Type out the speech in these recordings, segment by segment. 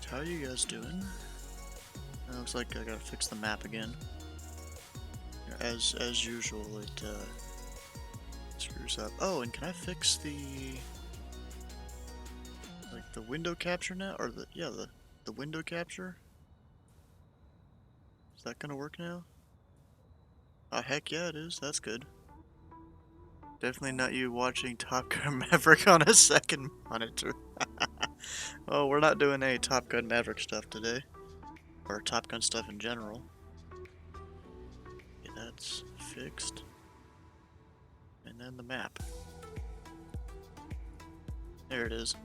How are you guys doing? Looks like I gotta fix the map again. As usual, it screws up. Oh, and can I fix the window capture now, or the window capture? Is that gonna work now? Oh heck yeah, it is. That's good. Definitely not you watching Top Gun Maverick on a second monitor. Oh, we're not doing any Top Gun Maverick stuff today, or Top Gun stuff in general. Okay, that's fixed. And then the map. There it is.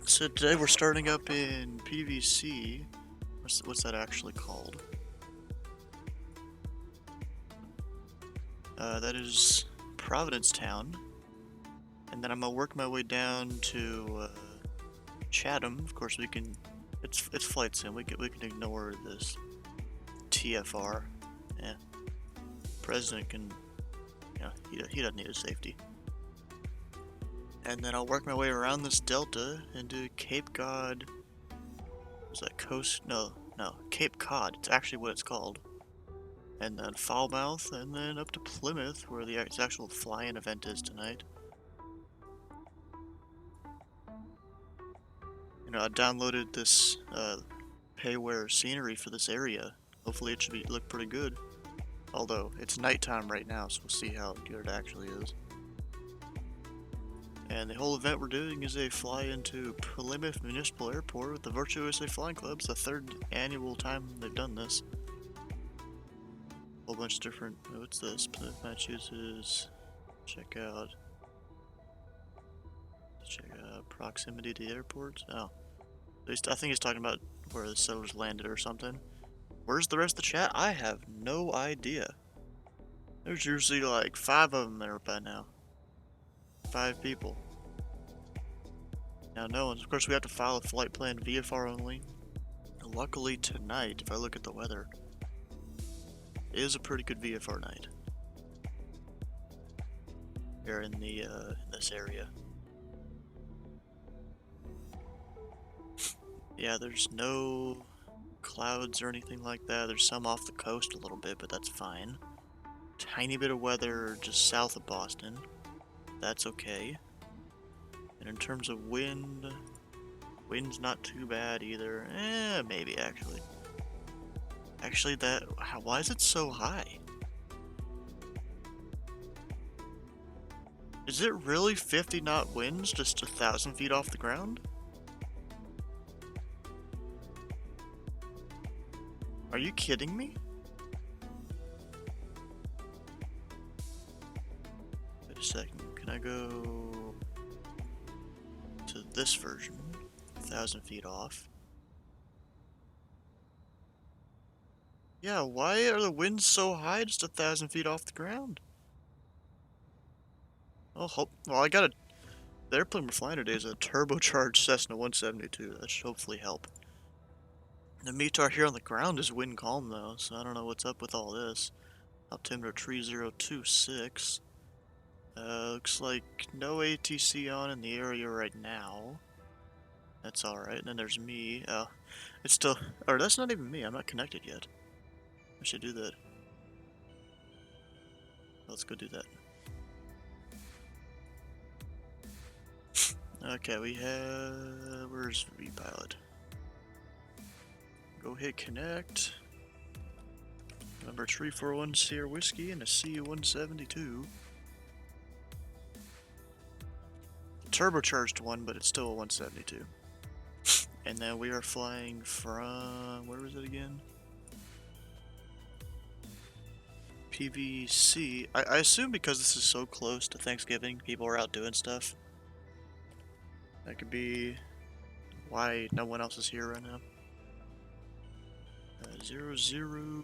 So today we're starting up in PVC. What's that actually called? That is Providence Town. And then I'm gonna work my way down to Chatham. Of course, we can. It's flight sim. We can ignore this TFR. Yeah. President can. Yeah, he doesn't need a safety. And then I'll work my way around this delta into Cape Cod. Is that Coast? No, Cape Cod. It's actually what it's called. And then Falmouth, and then up to Plymouth, where the actual fly-in event is tonight. You know, I downloaded this payware scenery for this area. Hopefully it should look pretty good. Although, it's nighttime right now, so we'll see how good it actually is. And the whole event we're doing is a fly into Plymouth Municipal Airport with the Virtual USA Flying Club. It's the 3rd annual time they've done this. Whole bunch of different. What's this? Plymouth Massachusetts. Check out proximity to the airport. Oh, at least I think he's talking about where the settlers landed or something. Where's the rest of the chat? I have no idea. There's usually like 5 of them there by now. 5 people. Now no one's. Of course, we have to file a flight plan VFR only. Luckily tonight, if I look at the weather, it is a pretty good VFR night here in the this area. Yeah, there's no clouds or anything like that. There's some off the coast a little bit, but that's fine. Tiny bit of weather just south of Boston. That's okay. And in terms of wind, wind's not too bad either. Maybe actually. Actually, why is it so high? Is it really 50 knot winds just 1,000 feet off the ground? Are you kidding me? Wait a second, can I go to this version? 1,000 feet off. Yeah, why are the winds so high just 1,000 feet off the ground? Oh, well, the airplane we're flying today is a turbocharged Cessna 172. That should hopefully help. The METAR here on the ground is wind calm though, so I don't know what's up with all this. Altimeter 3026. Looks like no ATC on in the area right now. That's alright. And then there's me. Oh, it's still. Or that's not even me. I'm not connected yet. I should do that. Let's go do that. Okay, we have. Where's VPilot? Go hit connect. Number 341 Sierra Whiskey and a CU-172. Turbocharged one, but it's still a 172. And then we are flying from. Where was it again? PVC. I assume because this is so close to Thanksgiving, people are out doing stuff. That could be why no one else is here right now. 00.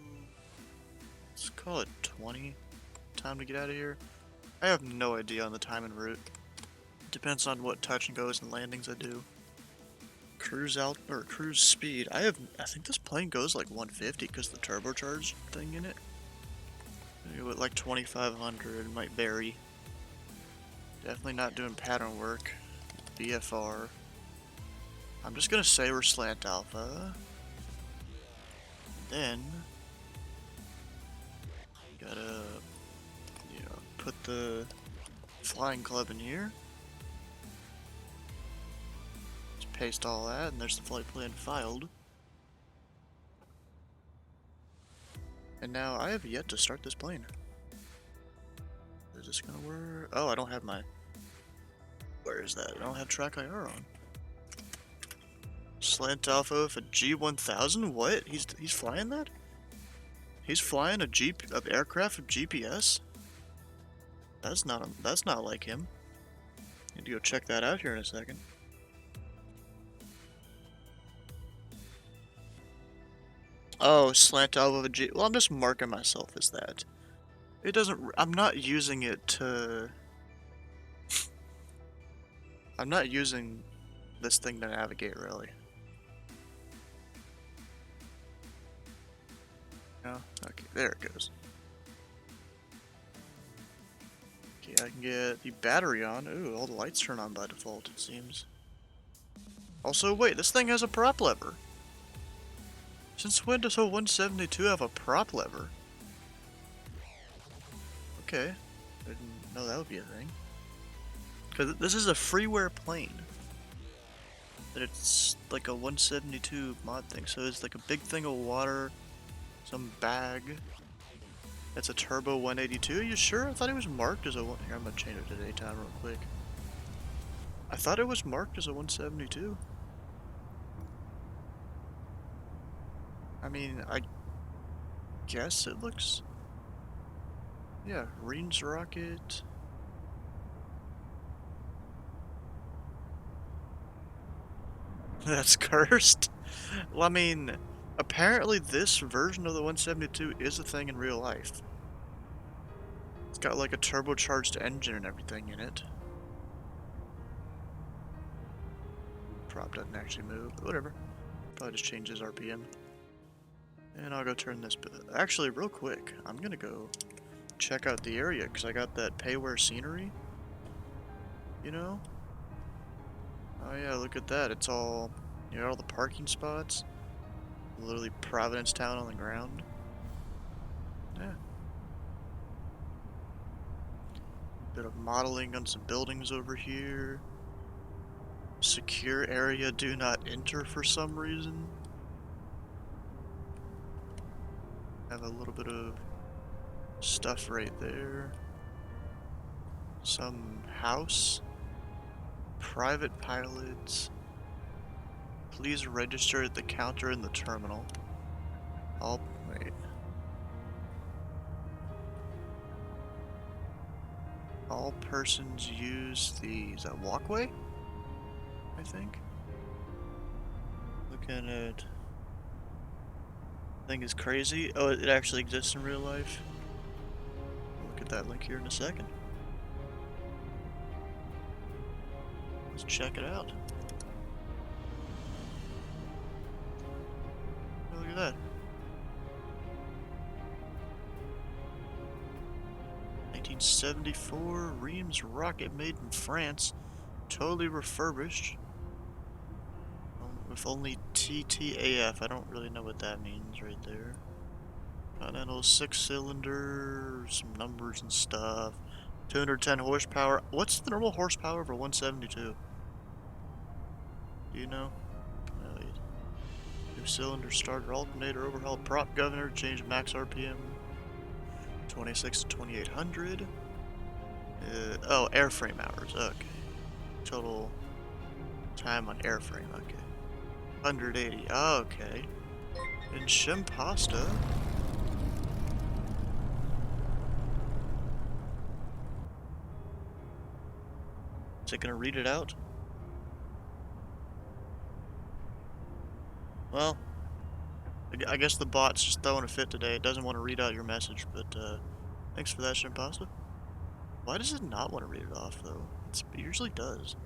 Let's call it 20. Time to get out of here. I have no idea on the time and route. Depends on what touch and goes and landings I do. Cruise speed. I think this plane goes like 150 because the turbocharged thing in it. Maybe with like 2,500, might vary. Definitely not doing pattern work. VFR. I'm just gonna say we're slant alpha. Then gotta, put the flying club in here. Just paste all that, and there's the flight plan filed. And now I have yet to start this plane. Is this gonna work? Oh, I don't have my... Where is that? I don't have track IR on. Slant Alpha for G1000? What? He's flying that? He's flying a aircraft with GPS? That's not like him. Need to go check that out here in a second. Oh, Slant Alpha of G... Well, I'm just marking myself as that. It doesn't... I'm not using it to... I'm not using this thing to navigate, really. No? Okay, there it goes. Okay, I can get the battery on. Ooh, all the lights turn on by default, it seems. Also, wait, this thing has a prop lever. Since when does a 172 have a prop lever? Okay, I didn't know that would be a thing. Because this is a freeware plane. But it's like a 172 mod thing, so it's like a big thing of water, some bag. That's a turbo 182. Are you sure? I thought it was marked as a one. Here, I'm gonna change it to daytime real quick. I thought it was marked as a 172. I mean, I guess it looks... Yeah, Reams rocket. That's cursed. Well, I mean, apparently this version of the 172 is a thing in real life. It's got like a turbocharged engine and everything in it. Prop doesn't actually move, but whatever. Probably just changes RPM. And I'll go turn this... Actually, real quick, I'm gonna go check out the area, because I got that payware scenery. You know? Oh yeah, look at that. It's all... You got all the parking spots. Literally Providence Town on the ground. Yeah. Bit of modeling on some buildings over here. Secure area, do not enter for some reason. Have a little bit of stuff right there. Some house. Private pilots. Please register at the counter in the terminal. I'll wait. All persons use the... Is that walkway? I think. Looking at... Thing is crazy. Oh, it actually exists in real life. Look at that link here in a second. Let's check it out. Oh, look at that. 1974 Reams rocket made in France. Totally refurbished. With only TTAF. I don't really know what that means right there. Continental 6-cylinder, some numbers and stuff. 210 horsepower. What's the normal horsepower for 172? Do you know? No, new cylinder starter, alternator, overhaul, prop governor, change max RPM. 26 to 2800. Oh, airframe hours. Okay. Total time on airframe. Okay. 180. Okay. And shim pasta. Is it gonna read it out? Well, I guess the bot's just throwing a fit today. It doesn't want to read out your message, but thanks for that, shim pasta. Why does it not want to read it off, though? It usually does.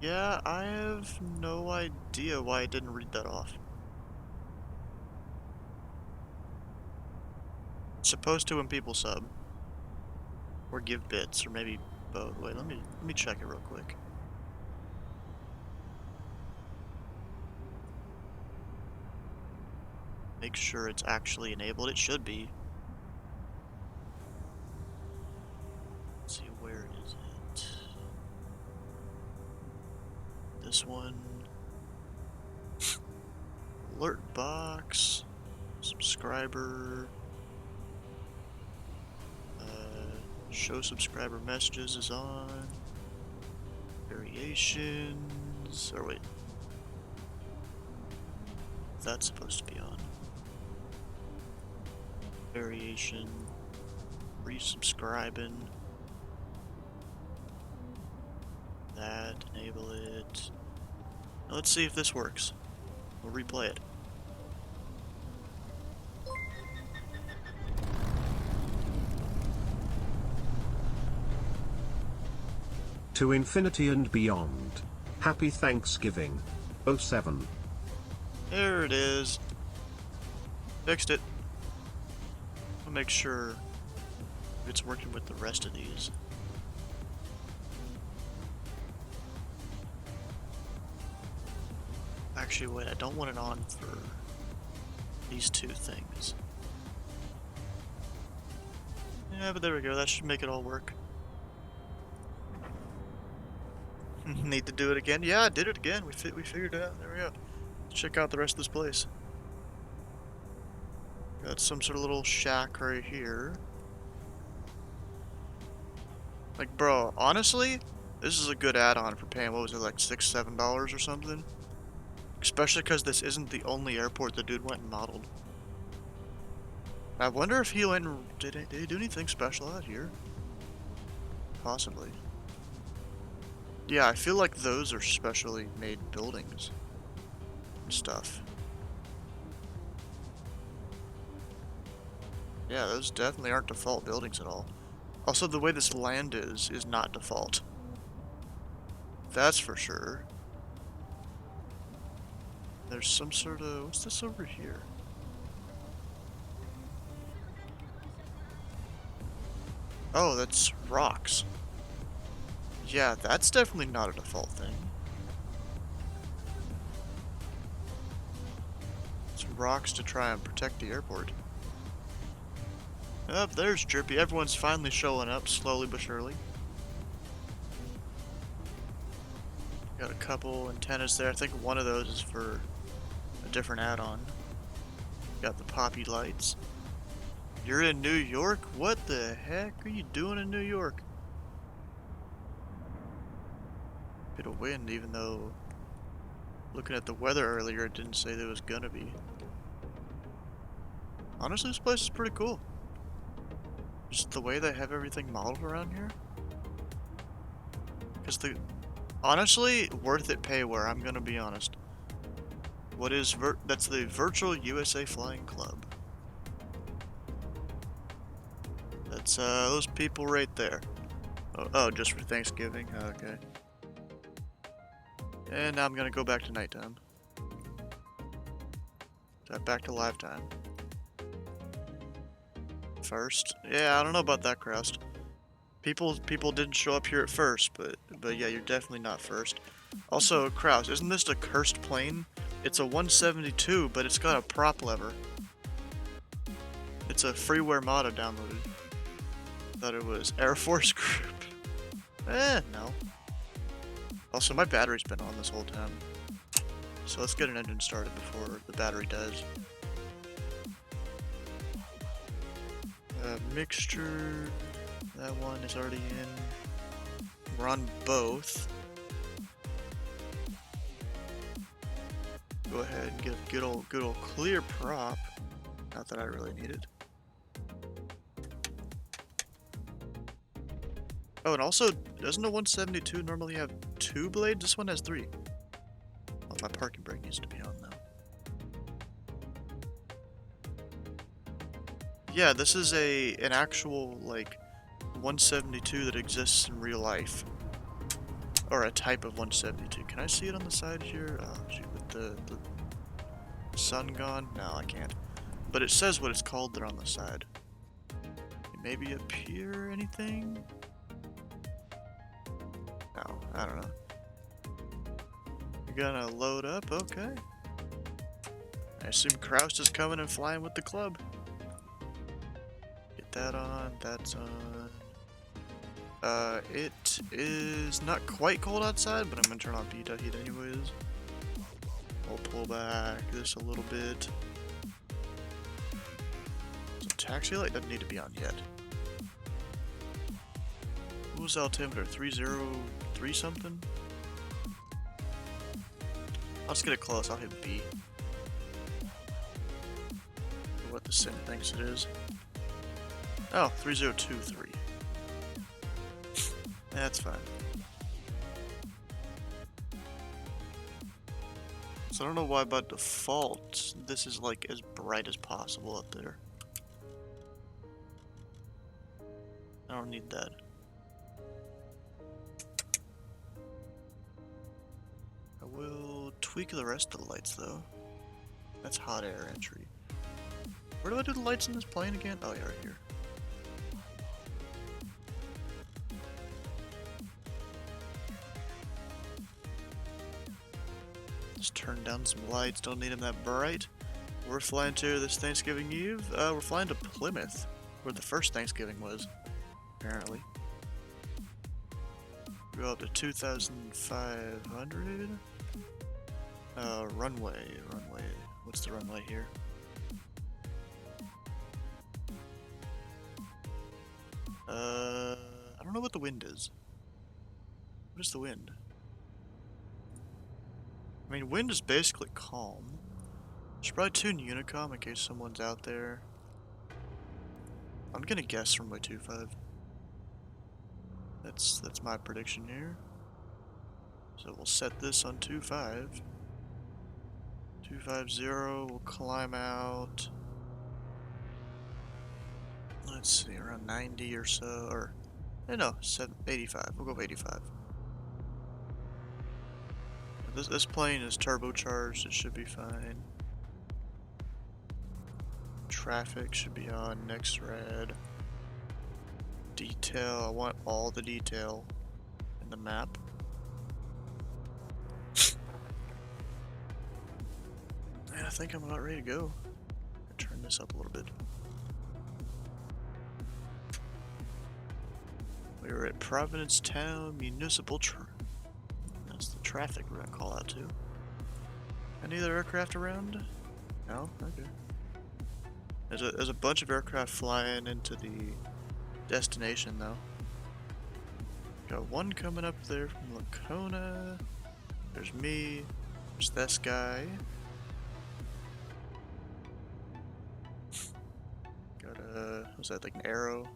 Yeah, I have no idea why it didn't read that off. It's supposed to when people sub. Or give bits, or maybe boat. Wait, let me check it real quick. Make sure it's actually enabled. It should be. Let's see, where is it? This one. Alert box. Subscriber. Show subscriber messages is on. Variations. Or wait. That's supposed to be on. Variation. Resubscribing. That. Enable it. Now let's see if this works. We'll replay it. To infinity and beyond. Happy Thanksgiving. 07. There it is. Fixed it. I'll make sure it's working with the rest of these. Actually, wait, I don't want it on for these two things. Yeah, but there we go. That should make it all work. Need to do it again? Yeah, I did it again. We figured it out. There we go. Let's check out the rest of this place. Got some sort of little shack right here. Like, bro, honestly, this is a good add-on for paying, what was it, like $6, $7 or something? Especially because this isn't the only airport the dude went and modeled. I wonder if he went and... Did he do anything special out here? Possibly. Yeah, I feel like those are specially made buildings and stuff. Yeah, those definitely aren't default buildings at all. Also, the way this land is not default. That's for sure. There's some sort of... What's this over here? Oh, that's rocks. Yeah, that's definitely not a default thing. It's rocks to try and protect the airport. Oh, there's Drippy. Everyone's finally showing up, slowly but surely. Got a couple antennas there. I think one of those is for a different add-on. Got the poppy lights. You're in New York? What the heck are you doing in New York? Bit of wind, even though looking at the weather earlier, it didn't say there was gonna be. Honestly, this place is pretty cool. Just the way they have everything modeled around here. Because honestly, worth it payware, I'm gonna be honest. What is that's the Virtual USA Flying Club. That's those people right there. Oh, just for Thanksgiving? Okay. And now I'm gonna go back to nighttime. Back to live time. First? Yeah, I don't know about that, Crust. People didn't show up here at first, but yeah, you're definitely not first. Also, Kraus, isn't this a cursed plane? It's a 172, but it's got a prop lever. It's a freeware mod I downloaded. Thought it was Air Force Group. No. Also, my battery's been on this whole time. So let's get an engine started before the battery dies. Mixture. That one is already in. We're on both. Go ahead and get a good old clear prop. Not that I really need it. Oh, and also, doesn't a 172 normally have 2 blades? This one has 3. Oh, my parking brake needs to be on now. Yeah, this is an actual, like, 172 that exists in real life. Or a type of 172. Can I see it on the side here? Oh, shoot, with the sun gone? No, I can't. But it says what it's called there on the side. Maybe up here, anything? I don't know. You're gonna load up? Okay. I assume Kraus is coming and flying with the club. Get that on, that's on. It is not quite cold outside, but I'm gonna turn on beta heat anyways. I'll pull back this a little bit. So taxi light doesn't need to be on yet. What was the altimeter? 303 something? Let's get it close, I'll hit B. What the sim thinks it is. Oh, 3023. That's fine. So I don't know why by default this is like as bright as possible up there. I don't need that. I will tweak the rest of the lights though. That's hot air entry. Where do I do the lights in this plane again? Oh yeah, right here. Just turn down some lights, don't need them that bright. We're flying to this Thanksgiving Eve. We're flying to Plymouth, where the first Thanksgiving was, apparently. Go up to 2,500. Runway. What's the runway here? I don't know what the wind is. What is the wind? I mean, wind is basically calm. Should probably tune Unicom in case someone's out there. I'm gonna guess runway 25. That's my prediction here. So we'll set this on 25. 250, we'll climb out. Let's see, around 90 or so, or no, 85. We'll go 85. This plane is turbocharged, it should be fine. Traffic should be on next red. Detail, I want all the detail in the map. And I think I'm about ready to go. Turn this up a little bit. We were at Providence Town Municipal That's the traffic we're gonna call out to. Any other aircraft around? No? Okay. There's a bunch of aircraft flying into the destination though. Got one coming up there from Lacona. There's me. There's this guy. Got a, was that like an arrow?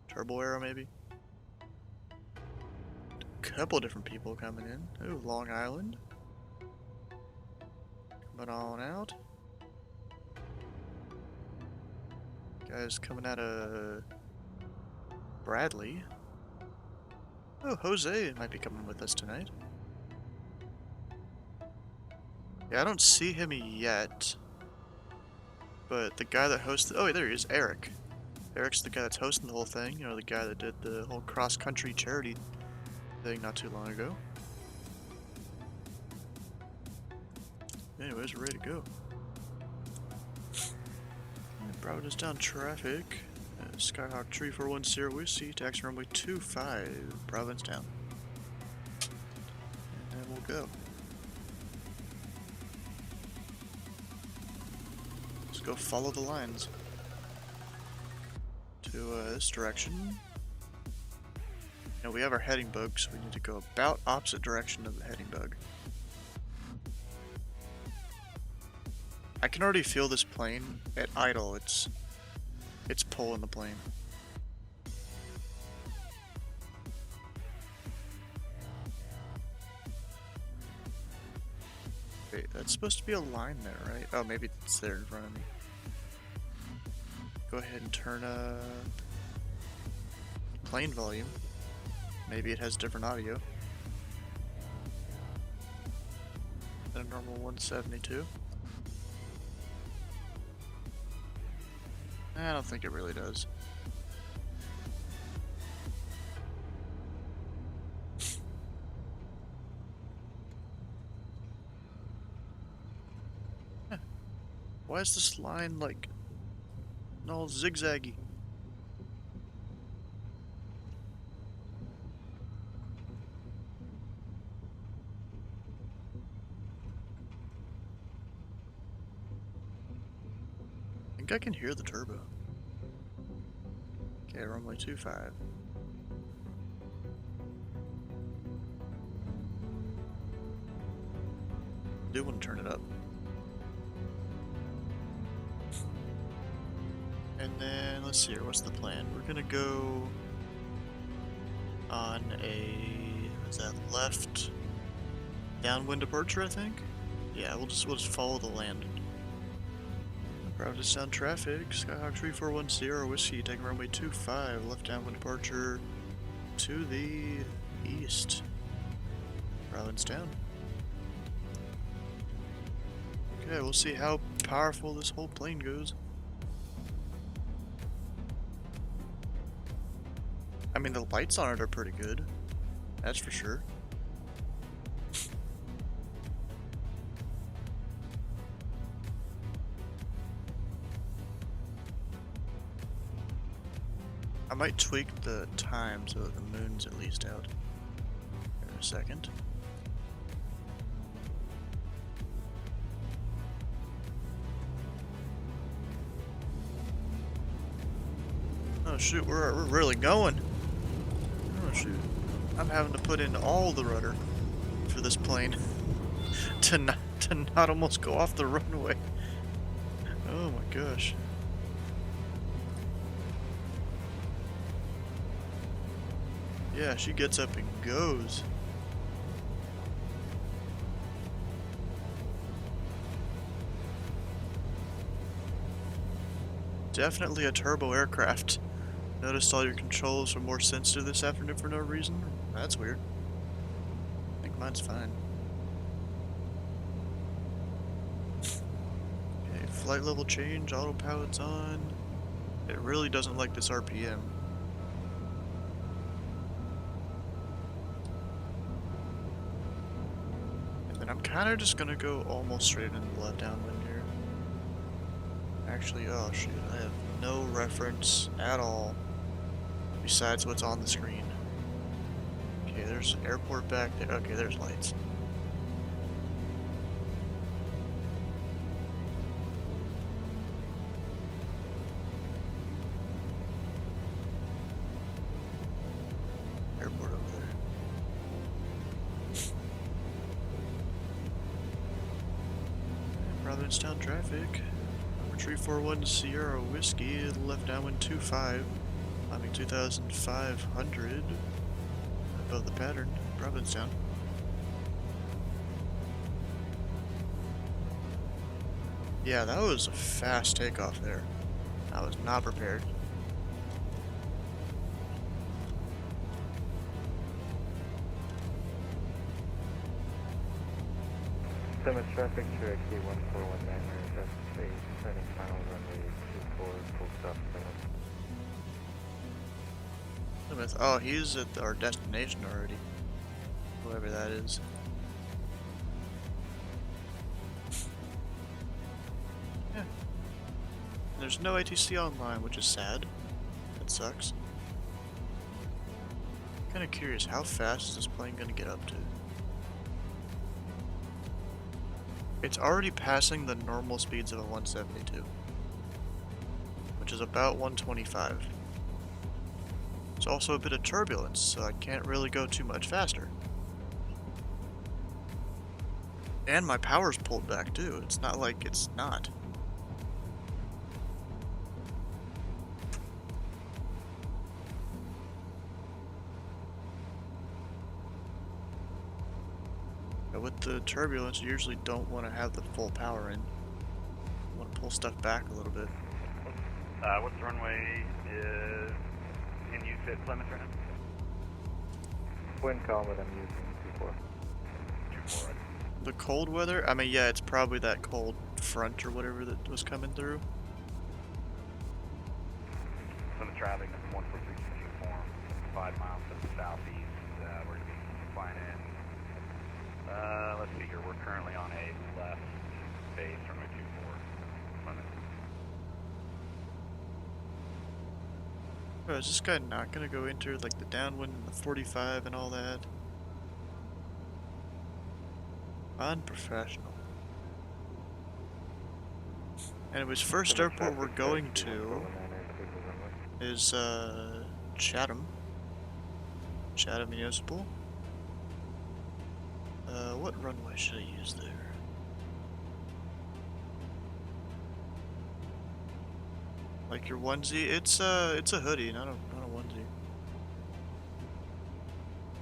Turbo arrow maybe? Couple different people coming in. Ooh, Long Island. Coming on out. Guys coming out of Bradley. Oh, Jose might be coming with us tonight. Yeah, I don't see him yet. But the guy that hosted... Oh, there he is, Eric. Eric's the guy that's hosting the whole thing. You know, the guy that did the whole cross-country charity thing not too long ago. Anyways, we're ready to go. Providence down traffic. Skyhawk 3410 Whiskey, taxi runway 25, Providence Town. And then we'll go. Let's go follow the lines to this direction. Now we have our heading bug, so we need to go about opposite direction of the heading bug. I can already feel this plane at idle. It's pulling the plane. Wait, that's supposed to be a line there, right? Oh, maybe it's there in front of me. Go ahead and turn up plane volume. Maybe it has different audio than a normal 172. I don't think it really does. Why is this line like all zigzaggy? I think I can hear the turbo. Okay, runway 25. Do want to turn it up. And then, let's see here, what's the plan? We're gonna go on a, is that left downwind departure, I think? Yeah, we'll just follow the land. Proudest sound traffic, Skyhawk 341 Sierra Whiskey, taking runway 25, left downwind departure to the east. Provincetown. Okay, we'll see how powerful this whole plane goes. I mean, the lights on it are pretty good. That's for sure. I might tweak the time so that the moon's at least out. In a second. Oh shoot, we're really going. Oh shoot. I'm having to put in all the rudder for this plane to not almost go off the runway. Oh my gosh. Yeah, she gets up and goes. Definitely a turbo aircraft. Noticed all your controls were more sensitive this afternoon for no reason? That's weird. I think mine's fine. Okay, flight level change, autopilot's on. It really doesn't like this RPM. And then I'm kind of just gonna go almost straight into the left downwind here. Actually, oh shoot, I have no reference at all besides what's on the screen. Okay, there's an airport back there. Okay, there's lights. Airport over there. Provincetown traffic. Number 341 Sierra Whiskey, left downwind 25. Climbing 2,500 above the pattern, Provincetown. Yeah, that was a fast takeoff there. I was not prepared. Plymouth traffic, Cherokee 1419, that's space, turning final runway 24, full stop Plymouth. Oh, he's at our destination already. Whoever that is. Yeah. There's no ATC online, which is sad. That sucks. Kinda curious, how fast is this plane gonna get up to? It's already passing the normal speeds of a 172, which is about 125. There's also a bit of turbulence, so I can't really go too much faster. And my power's pulled back too, it's not like it's not. But with the turbulence, you usually don't want to have the full power in. You want to pull stuff back a little bit. What's the runway is... Can you fit Plymouth right now? Wind calm that I'm using, 24. 24, right? The cold weather? I mean, yeah, it's probably that cold front or whatever that was coming through. So the traffic, number 14324, 5 miles to the southeast. We're going to be flying in. Let's see here. We're currently on a left base, runway 24. Oh, is this guy not gonna go into like the downwind and the 45 and all that? Unprofessional. Anyways, first Plymouth airport we're traffic going XQ to 1419 clear the runway. is Chatham. Chatham Municipal. What runway should I use there? Like your onesie? It's a hoodie, not a onesie.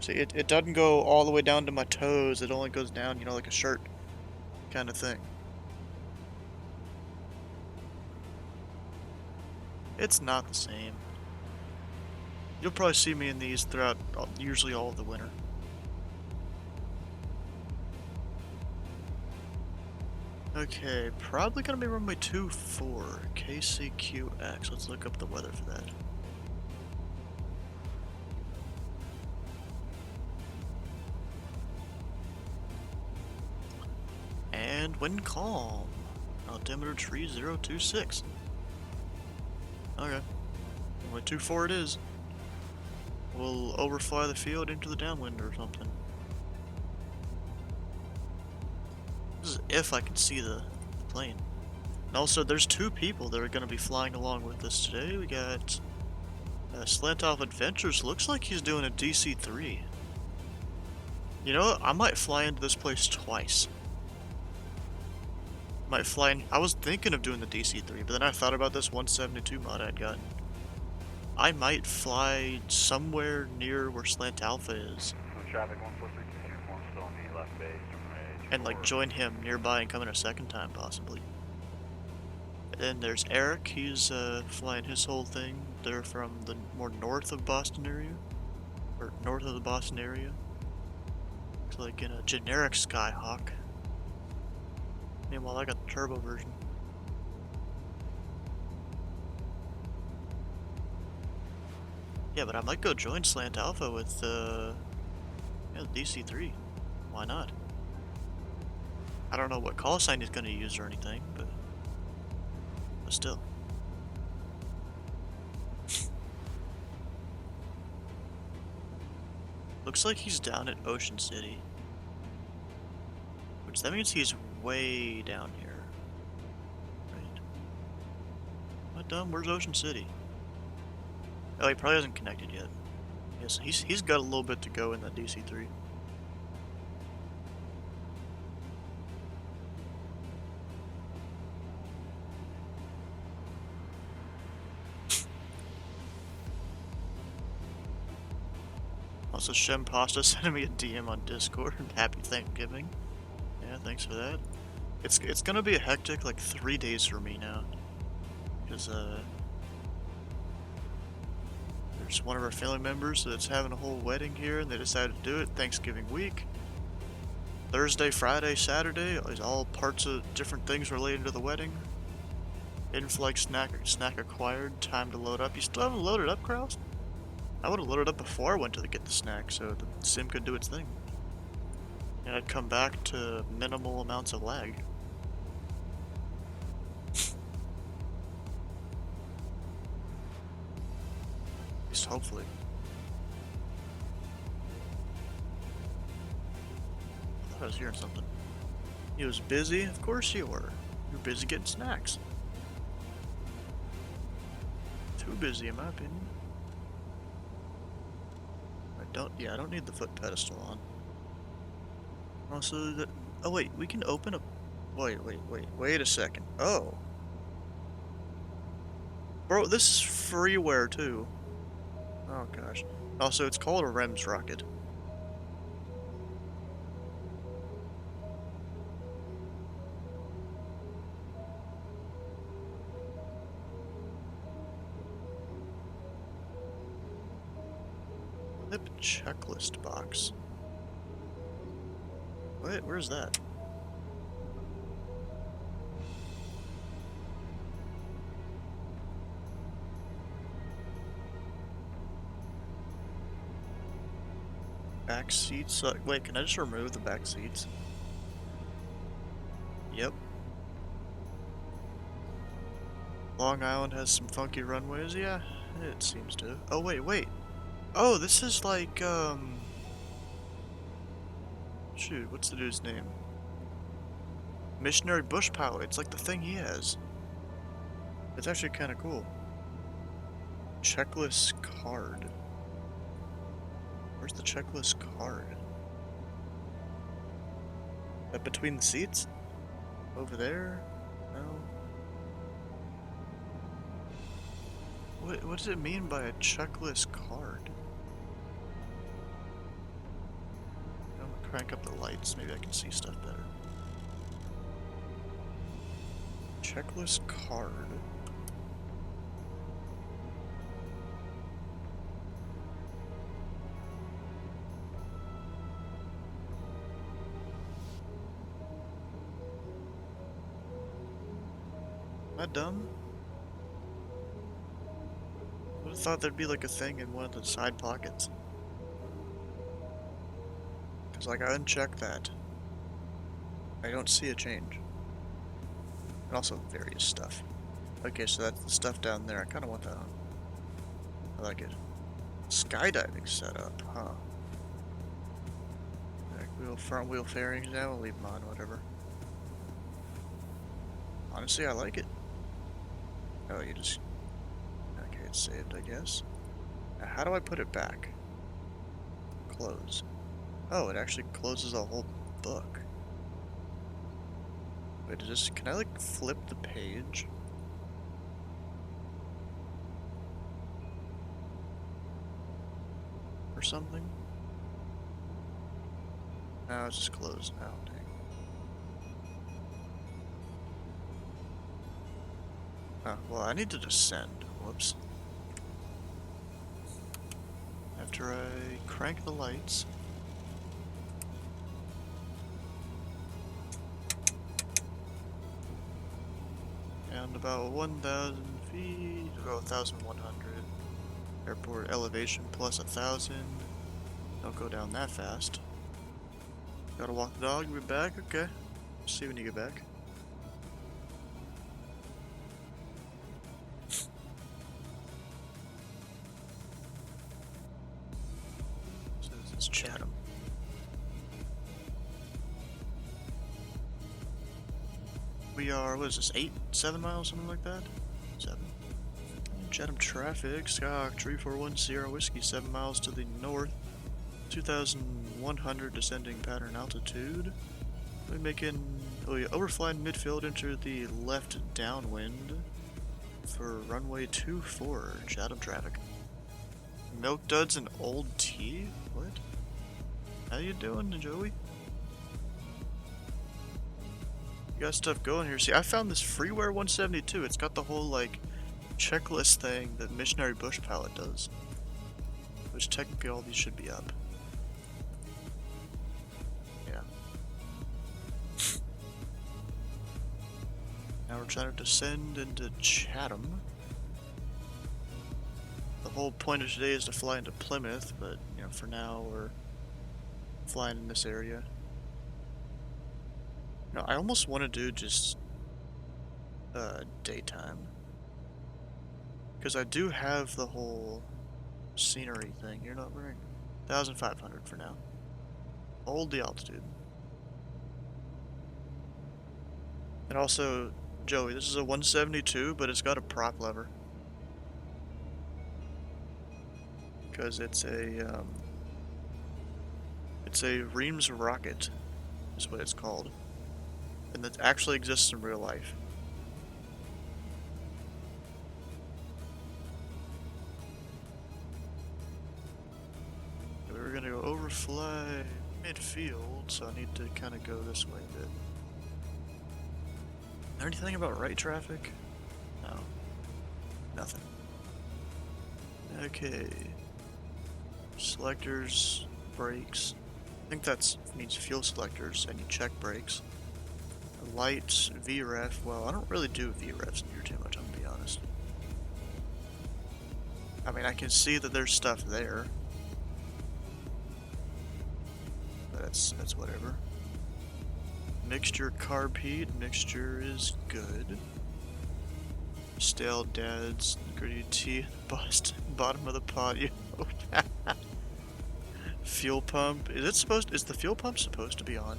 See, it doesn't go all the way down to my toes. It only goes down, you know, like a shirt kind of thing. It's not the same. You'll probably see me in these throughout usually all of the winter. Okay, probably gonna be runway 24, KCQX. Let's look up the weather for that. And wind calm. Altimeter 3026. Okay. Runway 24 it is. We'll overfly the field into the downwind or something. This is if I can see the plane. And also, there's two people that are going to be flying along with us today. We got Slant Off Adventures. Looks like he's doing a DC-3. You know what? I might fly into this place twice. Might fly in. I was thinking of doing the DC-3, but then I thought about this 172 mod I'd gotten. I might fly somewhere near where Slant Alpha is. Traffic 143 still on the left base from range. And like join him nearby and come in a second time possibly. And then there's Eric, he's flying his whole thing. They're from the more north of Boston area. Or north of the Boston area. It's like in a generic Skyhawk. Meanwhile I got the turbo version. Yeah, but I might go join Slant Alpha with yeah, DC-3. Why not? I don't know what call sign he's going to use or anything, but still. Looks like he's down at Ocean City. Which that means he's way down here. Right. What dumb? Where's Ocean City? Oh, he probably hasn't connected yet. Yes, he's got a little bit to go in that DC-3. Also, Shem Pasta sending me a DM on Discord. Happy Thanksgiving. Yeah, thanks for that. It's gonna be a hectic like 3 days for me now, because there's one of our family members that's having a whole wedding here, and they decided to do it Thanksgiving week. Thursday, Friday, Saturday is all parts of different things related to the wedding. In-flight snack acquired. Time to load up. You still haven't loaded up, Kraus? I would have loaded up before I went to get the snack, so the sim could do its thing. And I'd come back to minimal amounts of lag. At least hopefully. I thought I was hearing something. You was busy? Of course you were. You were busy getting snacks. Too busy in my opinion. I don't need the foot pedestal on. Also, oh wait, we can open a, wait a second. Oh. Bro, this is freeware too. Oh gosh. Also, it's called a REMS rocket. Flip checklist box. Wait, where's that? Back seats? Wait, can I just remove the back seats? Yep. Long Island has some funky runways, yeah. It seems to. Oh, wait. Oh, this is like, shoot, what's the dude's name? Missionary Bush Pilot. It's like the thing he has. It's actually kind of cool. Checklist card. Where's the checklist card? Between the seats? Over there? No. What does it mean by a checklist card? I'm gonna crank up the lights. Maybe I can see stuff better. Checklist card. Am I dumb? I would have thought there'd be like a thing in one of the side pockets. Cause like I unchecked that. I don't see a change. And also various stuff. Okay, so that's the stuff down there. I kinda want that on. I like it. Skydiving setup, huh? Back wheel, front wheel fairings now, we'll leave them on, whatever. Honestly, I like it. Oh, you just... Okay, it's saved, I guess. Now, how do I put it back? Close. Oh, it actually closes the whole book. Wait, can I like flip the page? Or something? No, it's just closed now, dang. Oh, well, I need to descend. Whoops. After I crank the lights. And about 1,000 feet, about 1,100. Airport elevation plus 1,000. Don't go down that fast. Gotta walk the dog, be back? Okay. See when you get back. So this is Chatham. We are, what is this, 7 miles, something like that? 7. Chatham traffic, Skyhawk 341 Sierra Whiskey, 7 miles to the north. 2,100 descending pattern altitude. We're making, oh yeah, overflying midfield into the left downwind for runway 24, Chatham traffic. Milk duds and old tea? What? How you doing, Joey? You got stuff going here. See, I found this Freeware 172. It's got the whole, like, checklist thing that Missionary Bush Pilot does. Which technically all these should be up. Yeah. Now we're trying to descend into Chatham. The whole point of today is to fly into Plymouth, but, you know, for now we're flying in this area. No, I almost want to do just daytime. Because I do have the whole scenery thing. You're not wearing 1,500 for now. Hold the altitude. And also, Joey, this is a 172, but it's got a prop lever. Because it's a Reams rocket, is what it's called. And that actually exists in real life. We're gonna go overfly midfield, so I need to kind of go this way a bit. Is there anything about right traffic? No. Nothing. Okay. Selectors, brakes. I think that means fuel selectors, and you check brakes. Lights, VREF. Well, I don't really do VREFs in here too much, I'm gonna be honest. I mean, I can see that there's stuff there. But that's whatever. Mixture carb heat. Mixture is good. Stale dads, gritty tea, bust, bottom of the pot. You. Fuel pump. Is the fuel pump supposed to be on?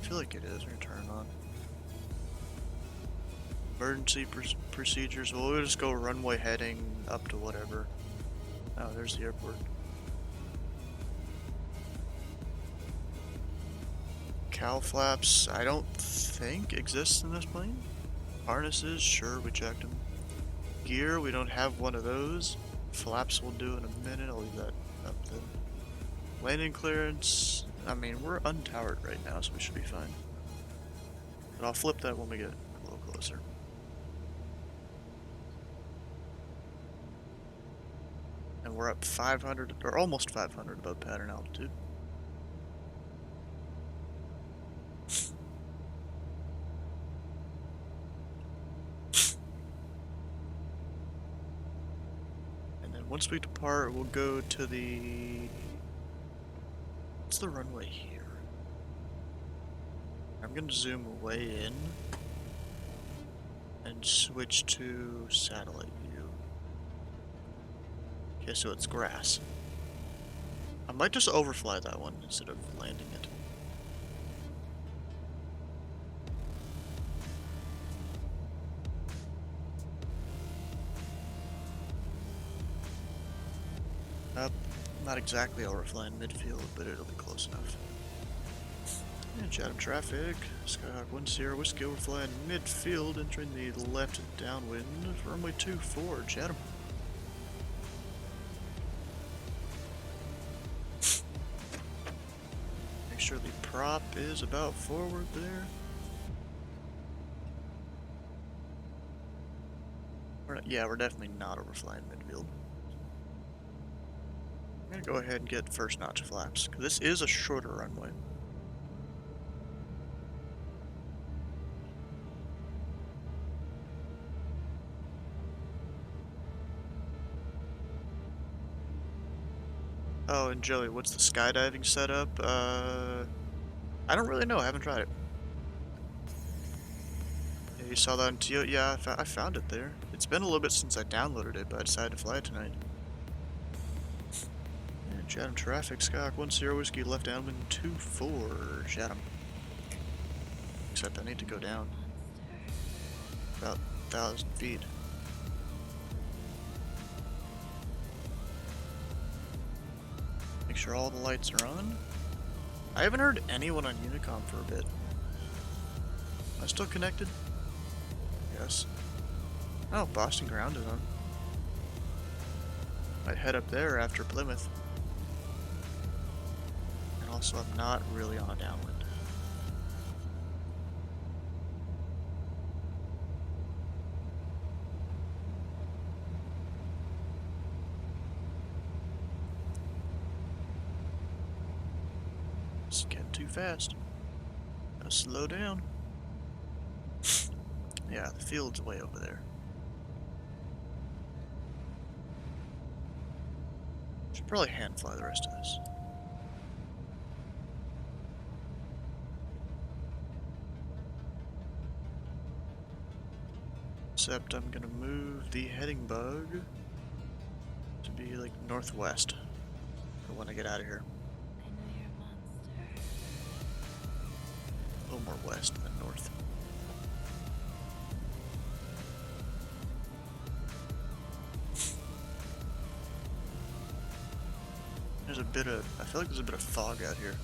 I feel like it is. We're gonna turn it on. Emergency procedures. Well, we'll just go runway heading up to whatever. Oh, there's the airport. Cowl flaps, I don't think exists in this plane. Harnesses, sure, we checked them. Gear, we don't have one of those. Flaps we'll do in a minute. I'll leave that up then. Landing clearance, I mean, we're untowered right now, so we should be fine. But I'll flip that when we get a little closer. And we're up 500, or almost 500 above pattern altitude. And then once we depart, we'll go to the... What's the runway here? I'm gonna zoom way in and switch to satellite view. Okay, so it's grass. I might just overfly that one instead of landing it. Not exactly overflying midfield, but it'll be close enough. And Chatham traffic. Skyhawk 10 Whiskey overflying midfield, entering the left downwind. Runway 24, Chatham. Make sure the prop is about forward there. We're definitely not overflying midfield. I'm gonna go ahead and get first notch flaps, because this is a shorter runway. Oh, and Joey, what's the skydiving setup? I don't really know, I haven't tried it. Yeah, you saw that on TO? Yeah, I found it there. It's been a little bit since I downloaded it, but I decided to fly it tonight. Chatham traffic, Skyhawk 10 Whiskey, left downwind 24, Chatham. Except I need to go down. About 1,000 feet. Make sure all the lights are on. I haven't heard anyone on Unicom for a bit. Am I still connected? Yes. Oh, Boston ground is on. Might head up there after Plymouth. Also, I'm not really on a downwind. It's getting too fast. Gotta slow down. Yeah, the field's way over there. Should probably hand fly the rest of this. Except I'm gonna move the heading bug to be like northwest for when I get out of here. I know you're a monster. A little more west than north. There's a bit of, I feel like there's a bit of fog out here.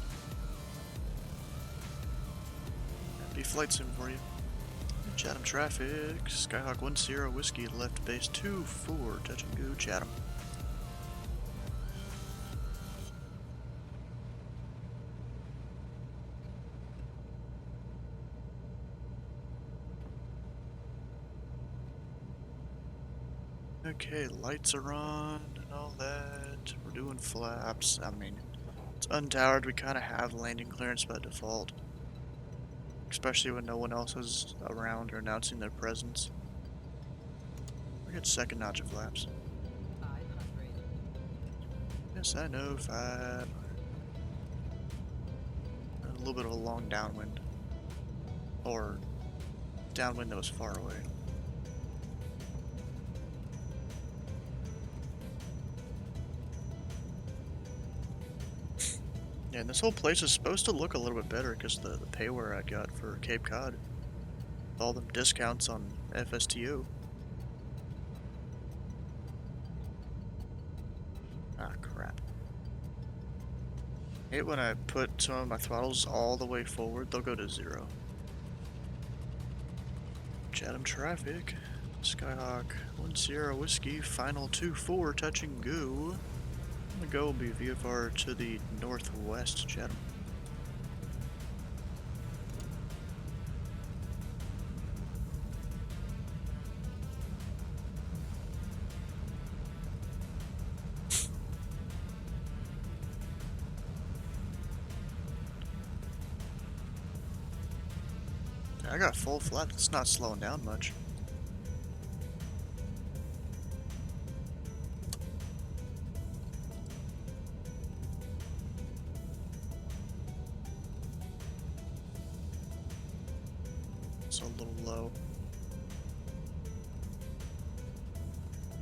Happy flight sim for you. Chatham traffic, Skyhawk 10 Whiskey, left base 24, touch and go, Chatham. Okay, lights are on and all that. We're doing flaps. I mean, it's untowered. We kind of have landing clearance by default. Especially when no one else is around or announcing their presence. We get second notch of flaps. 500. Yes, I know, 500. A little bit of a long downwind. Or downwind that was far away. Yeah, and this whole place is supposed to look a little bit better because the payware I got for Cape Cod. All them discounts on FSTU. Ah, crap. I hate when I put some of my throttles all the way forward, they'll go to 0. Chatham traffic. Skyhawk 1 Sierra Whiskey, final 2-4, touch and go. The go will be VFR to the northwest, Chatham. I got full flat, it's not slowing down much. It's a little low.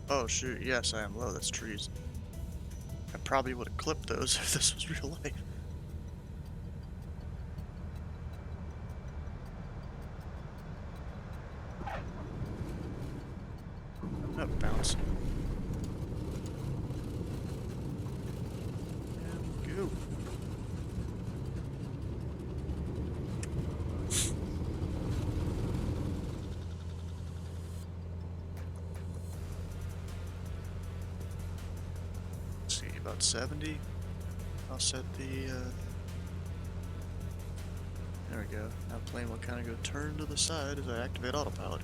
Oh shoot, yes I am low, that's trees. I probably would have clipped those if this was real life. Oh, bounce. And go. Let's see, about 70. I'll set the, there we go. Now plane will kind of go turn to the side as I activate autopilot.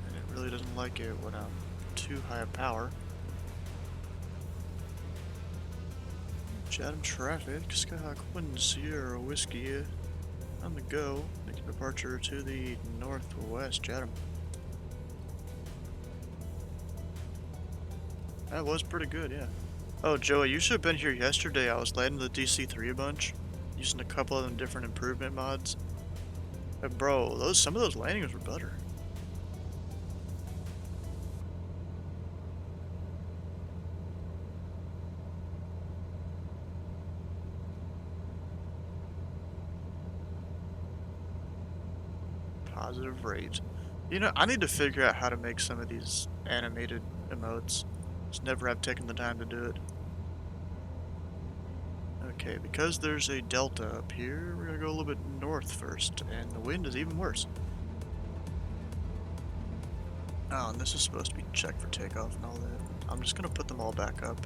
And it really doesn't like it when I'm too high a power. Chatham traffic, Skyhawk 1 Sierra Whiskey on the go, making departure to the northwest, Chatham. That was pretty good, yeah. Oh, Joey, you should have been here yesterday. I was landing the DC-3 a bunch, using a couple of them different improvement mods. Bro, some of those landings were better. Positive rate. You know, I need to figure out how to make some of these animated emotes. Just never have taken the time to do it. Okay, because there's a delta up here, we're gonna go a little bit north first, and the wind is even worse. Oh, and this is supposed to be checked for takeoff and all that. I'm just gonna put them all back up.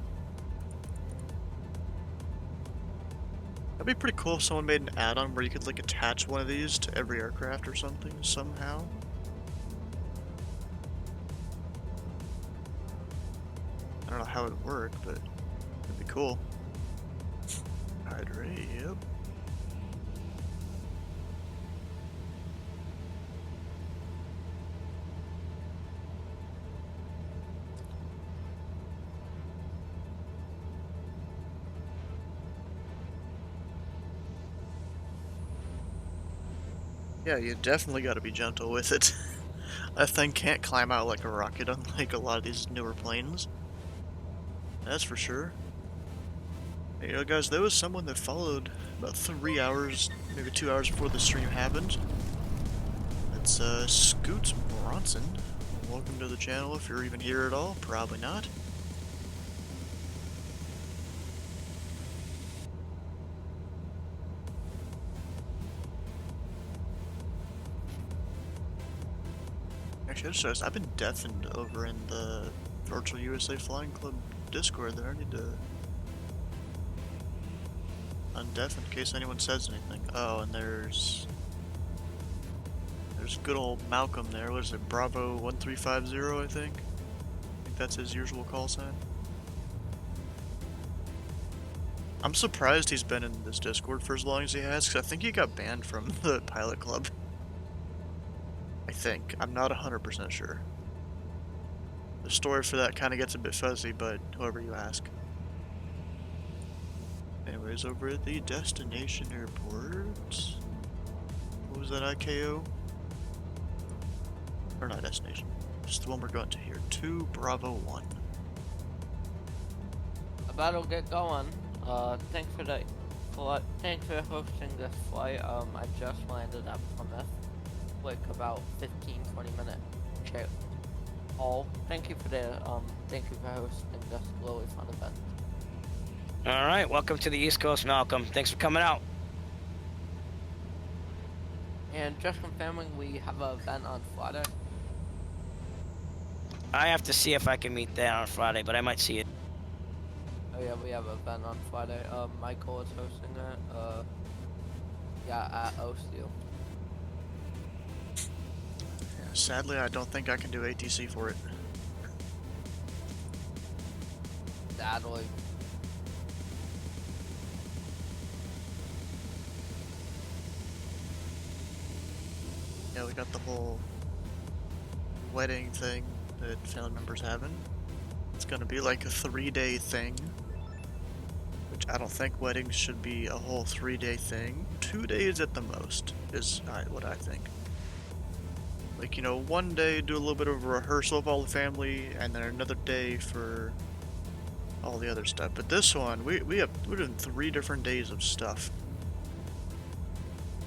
That'd be pretty cool if someone made an add-on where you could like attach one of these to every aircraft or something, somehow. I don't know how it would work, but it'd be cool. Hydrate, yep. Yeah, you definitely gotta be gentle with it. That thing can't climb out like a rocket, unlike a lot of these newer planes. That's for sure. You know, guys, there was someone that followed about 3 hours, maybe 2 hours before the stream happened. That's Scoots Bronson. Welcome to the channel if you're even here at all. Probably not. Actually, I just realized I've been deafened over in the Virtual USA Flying Club Discord there. I need to undeafen in case anyone says anything. Oh, and there's good old Malcolm there. What is it? Bravo 1350, I think. I think that's his usual call sign. I'm surprised he's been in this Discord for as long as he has, because I think he got banned from the pilot club. I think. I'm not 100% sure. The story for that kind of gets a bit fuzzy, but whoever you ask. Anyways, over at the destination airport. What was that IKO? Or not destination. Just the one we're going to here. 2 Bravo 1. That'll get going. Thanks for hosting this flight. I just landed at Plymouth, like about 15-20 minute trip. Thank you for hosting this really fun event. All right, welcome to the East Coast, Malcolm. Thanks for coming out. And just confirming, we have an event on Friday. I have to see if I can meet that on Friday, but I might see it. Oh yeah, we have an event on Friday. Michael is hosting it. Yeah, at OSU. Yeah, sadly, I don't think I can do ATC for it. Sadly. Yeah, we got the whole wedding thing that family members having. It's gonna be like a 3-day thing, which I don't think weddings should be a whole 3-day thing. 2 days at the most is what I think. Like, you know, one day do a little bit of a rehearsal of all the family, and then another day for all the other stuff. But this one, we're doing 3 different days of stuff.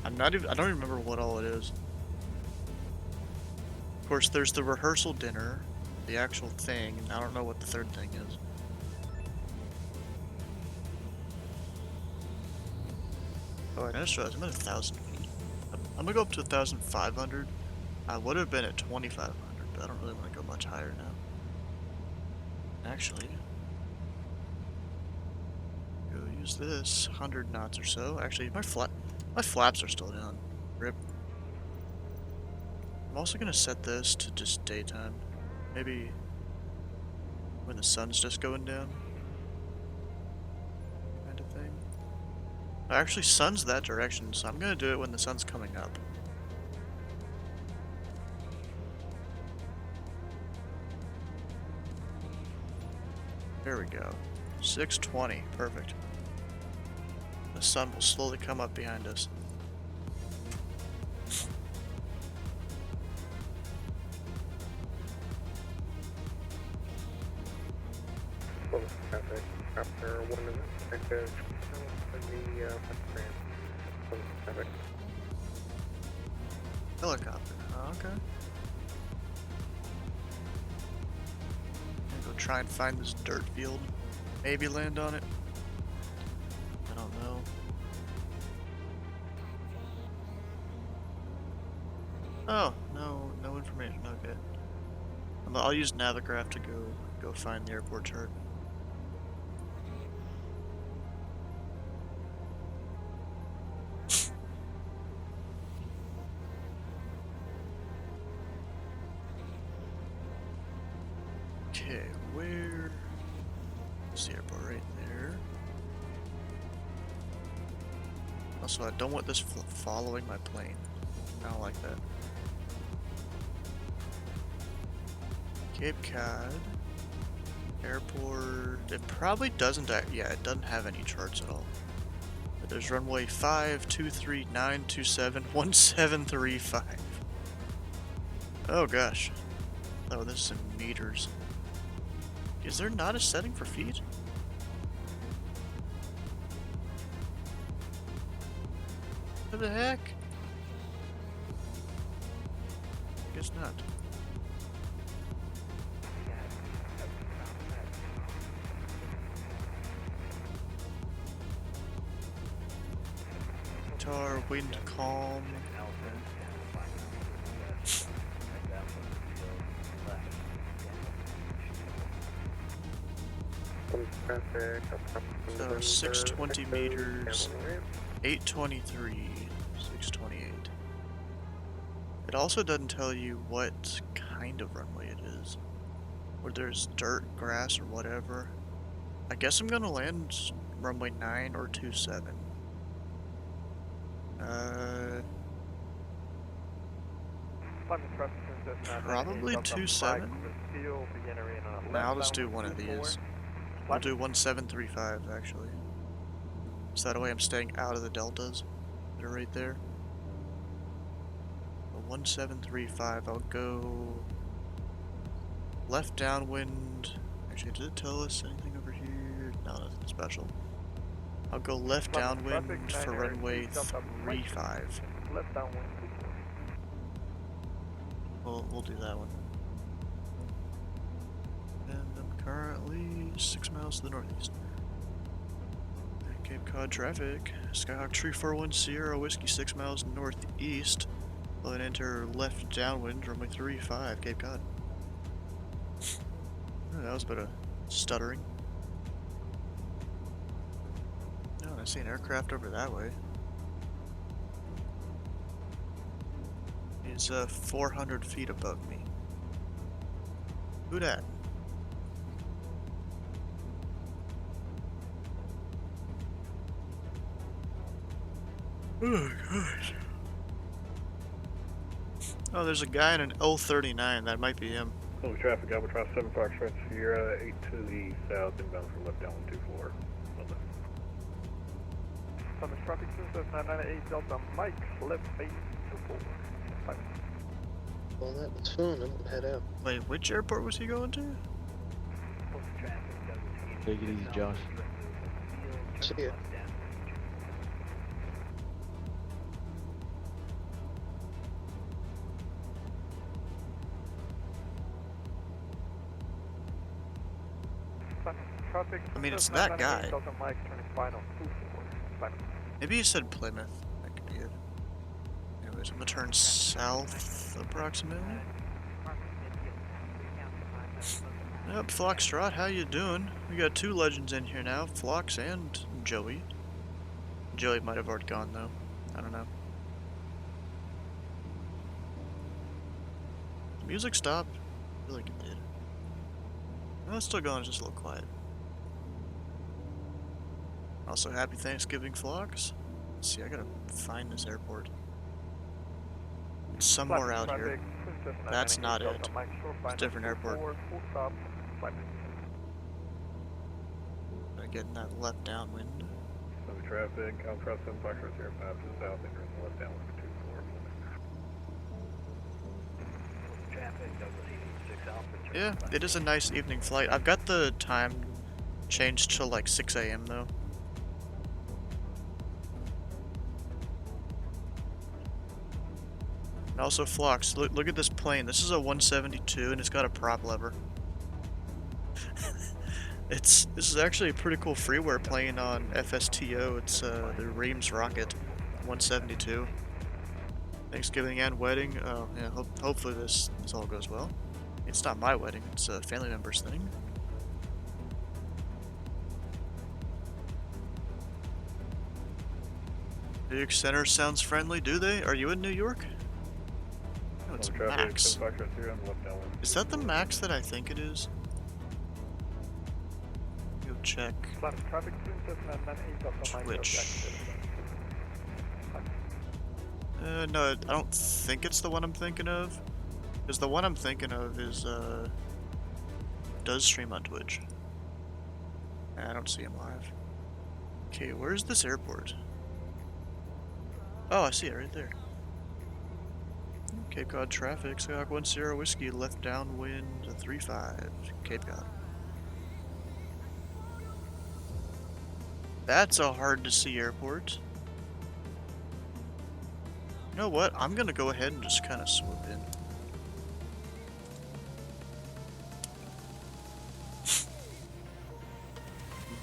I don't even remember what all it is. Of course, there's the rehearsal dinner, the actual thing, and I don't know what the third thing is. Oh, I just realized I'm at 1,000 feet. I'm gonna go up to 1,500. I would have been at 2,500, but I don't really want to go much higher now. Actually, go use this 100 knots or so. Actually, my flaps are still down. Rip. I'm also gonna set this to just daytime. Maybe when the sun's just going down. Kind of thing. Actually, sun's that direction, so I'm gonna do it when the sun's coming up. There we go. 620. Perfect. The sun will slowly come up behind us. Traffic after 1 minute. Active the traffic. Helicopter. Oh, okay. Go try and find this dirt field. Maybe land on it. I don't know. Oh, no information. Okay. I'll use Navigraph to go find the airport chart. Okay, where's the airport? Right there. Also, I don't want this following my plane. I don't like that. Cape Cod Airport. It probably doesn't. Yeah, it doesn't have any charts at all. But there's runway 523-927-1735. Oh gosh. Oh, this is in meters. Is there not a setting for feet? What the heck? Guess not. Guitar, wind calm. So 620 meters, 823, 628. It also doesn't tell you what kind of runway it is. Where there's dirt, grass, or whatever. I guess I'm gonna land runway 9 or 27. Probably 27. Now I'll just do one of these. I'll do 1735 actually. So that way I'm staying out of the deltas that are right there. 1735, I'll go left downwind. Actually, did it tell us anything over here? No, nothing special. I'll go left Plymouth traffic, downwind for 9 runway Delta Mike. 35. Left downwind 24. We'll do that one. And I'm currently 6 miles to the northeast. Cape Cod traffic. Skyhawk Tree 41 Sierra Whiskey 6 miles northeast. Will then enter left downwind runway 35, Cape Cod. Oh, that was a bit of stuttering. No, I see an aircraft over that way. He's 400 feet above me. Who dat? Oh gosh. Oh, there's a guy in an L-39. That might be him. Plymouth traffic, Albatross 7 Foxtrot Sierra 8 to the south, inbound for left downwind 24. Plymouth traffic, 998 Delta Mike, left base 24. Well, that was fun. I'm gonna head out. Wait, which airport was he going to? Take it easy, Josh. See ya. I mean, it's that guy. Maybe he said Plymouth. That could be it. Anyways, I'm gonna turn south approximately. Yep, Foxtrot, how you doing? We got 2 legends in here now, Phlox and Joey. Joey might have already gone though. I don't know. The music stopped. I feel like it did. No, it's still going, it's just a little quiet. Also, happy Thanksgiving, Phlox. Let's see, I gotta find this airport. It's somewhere out here. That's not it. It's a different airport. Gotta get in that left downwind. Plymouth traffic, Albatross 7 Foxtrot Sierra 5 to the south, entering left downwind for 24. Traffic, Douglas 86 Alpha. Yeah, it is a nice evening flight. I've got the time changed to like 6 a.m. though. And also, Phlox, look at this plane. This is a 172 and it's got a prop lever. This is actually a pretty cool freeware plane on FSTO. It's the Reams rocket 172. Thanksgiving and wedding. Oh yeah, hopefully this all goes well. It's not my wedding, it's a family member's thing. Big Center sounds friendly, do they? Are you in New York? No, it's Max. Is that the Max that I think it is? Go check. Twitch. No, I don't think it's the one I'm thinking of. Because the one I'm thinking of is, does stream on Twitch. I don't see him live. Okay, where's this airport? Oh, I see it right there. Cape Cod traffic, Skyhawk 1 Sierra Whiskey, left downwind 35, Cape Cod. That's a hard to see airport. You know what? I'm gonna go ahead and just kind of swoop in.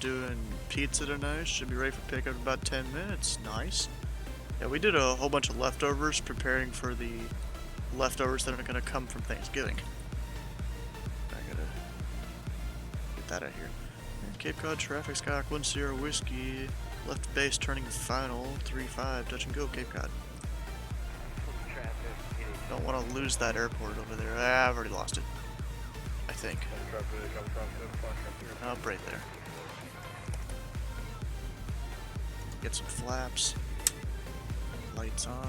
Doing pizza tonight. Should be ready for pickup in about 10 minutes. Nice. Yeah, we did a whole bunch of leftovers, preparing for the leftovers that are gonna come from Thanksgiving. I gotta get that out here. And Cape Cod traffic, Skyhawk 1 Sierra Whiskey, left base turning final, 3-5, touch and go, Cape Cod. Don't want to lose that airport over there. I've already lost it. I think. Up right there. Get some flaps. Lights on.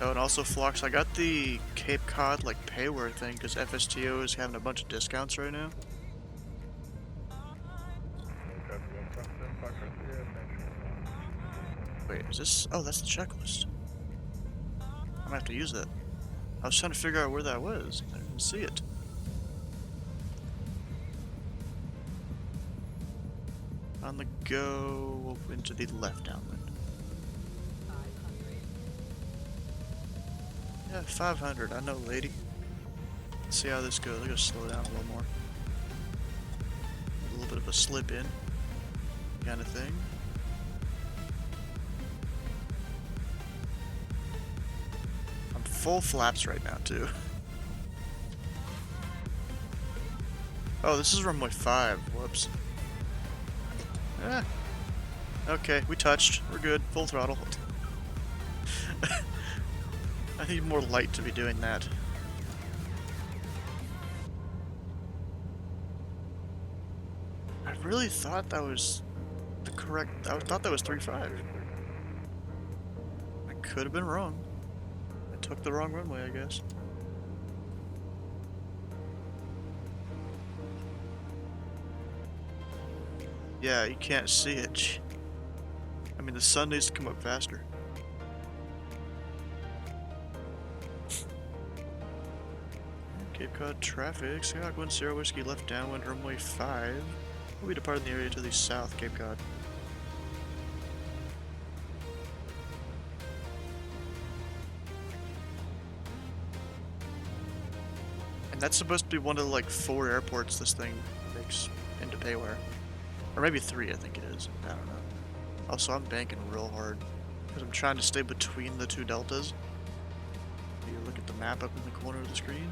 Oh, and also Phlox, I got the Cape Cod like payware thing because FSTO is having a bunch of discounts right now. Wait, is this? Oh, that's the checklist. I'm gonna have to use that. I was trying to figure out where that was. I didn't see it. On the go into the left downwind. 500. Yeah, 500. I know, lady. Let's see how this goes. I'm gonna slow down a little more. A little bit of a slip in kind of thing. I'm full flaps right now, too. Oh, this is runway 5. Whoops. Eh. Okay, we touched. We're good. Full throttle. I need more light to be doing that. I really thought that was the correct... I thought that was 3.5. I could have been wrong. I took the wrong runway, I guess. Yeah, you can't see it. I mean, the sun needs to come up faster. Cape Cod traffic. Skyhawk 1 Sierra Whiskey left downwind runway 5. We'll be departing the area to the south, Cape Cod. And that's supposed to be one of the, like, 4 airports this thing makes into Payware. Or maybe 3, I think it is. I don't know. Also, I'm banking real hard. Because I'm trying to stay between the 2 deltas. You look at the map up in the corner of the screen.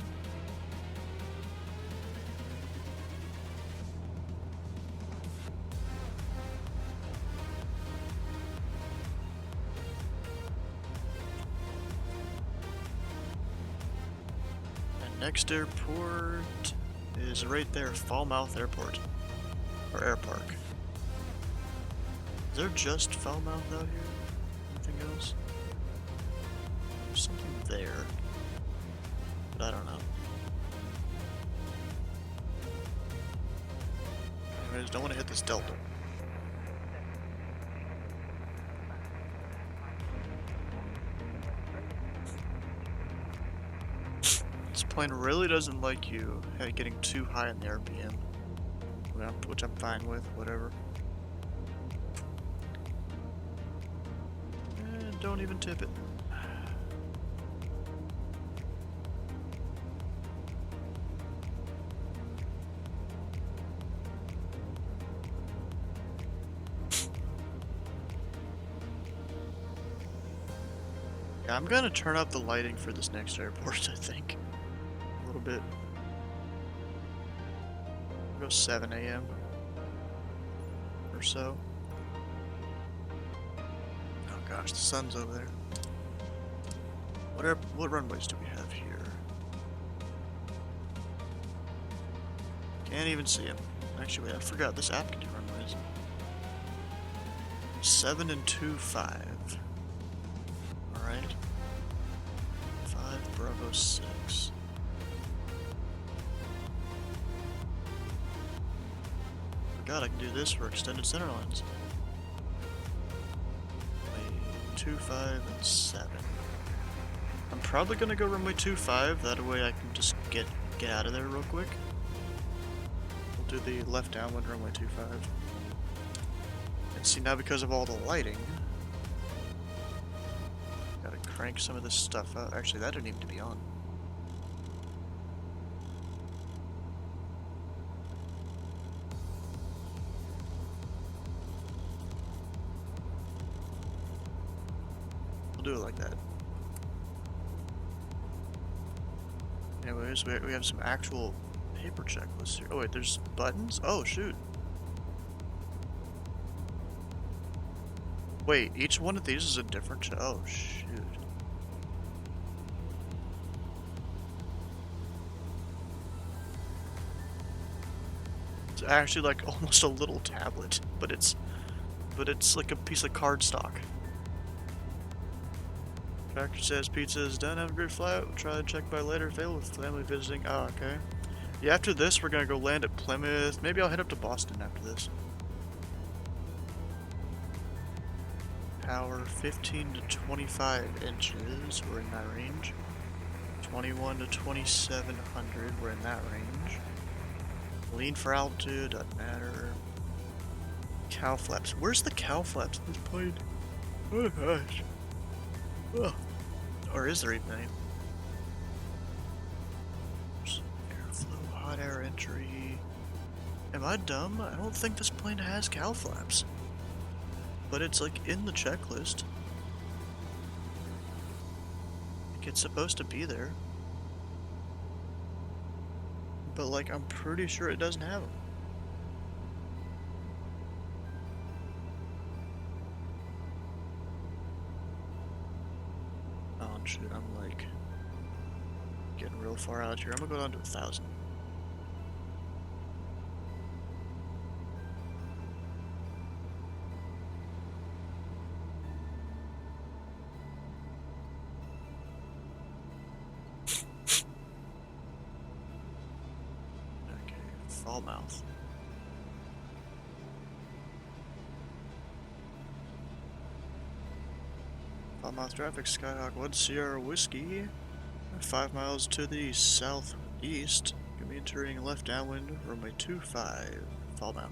And next airport is right there, Falmouth Airport. Or Air Park. Is there just Falmouth out here? Anything else? There's something there. But I don't know. Anyways, don't want to hit this delta. This plane really doesn't like you getting too high in the RPM. Which I'm fine with, whatever. And don't even tip it. Yeah, I'm gonna turn up the lighting for this next airport, I think. A little bit. Go 7 a.m. or so. Oh gosh, the sun's over there. What runways do we have here? Can't even see them. Actually, wait, I forgot this app can do runways. 7 and 2-5. Alright. 5 Bravo 6. God, I can do this for extended center lines. 2, 5, and 7. I'm probably gonna go runway 25. That way I can just get out of there real quick. We'll do the left downwind runway 25. And see, now because of all the lighting, gotta crank some of this stuff up. Actually, that didn't need to be on. Do it like that. Anyways, we have some actual paper checklists here. Oh wait, there's buttons? Oh shoot. Wait, each one of these is a different oh shoot. It's actually like almost a little tablet, but it's like a piece of cardstock. Tractor says pizza is done. Have a great flight. We'll try to check by later. Fail with family visiting. Oh, okay. Yeah, after this, we're gonna go land at Plymouth. Maybe I'll head up to Boston after this. Power 15 to 25 inches. We're in that range. 21 to 2700. We're in that range. Lean for altitude. Doesn't matter. Cow flaps. Where's the cow flaps in this plane? Oh gosh. Ugh. Or is there even any? Airflow, hot air entry. Am I dumb? I don't think this plane has cow flaps. But it's like in the checklist. Like it's supposed to be there. But like I'm pretty sure it doesn't have them. Oh shoot, I'm like getting real far out here. I'm gonna go down to 1,000. Okay, Falmouth. Falmouth traffic, Skyhawk 1 Sierra Whiskey. 5 miles to the southeast. Gonna be entering left downwind, runway 25, Falmouth.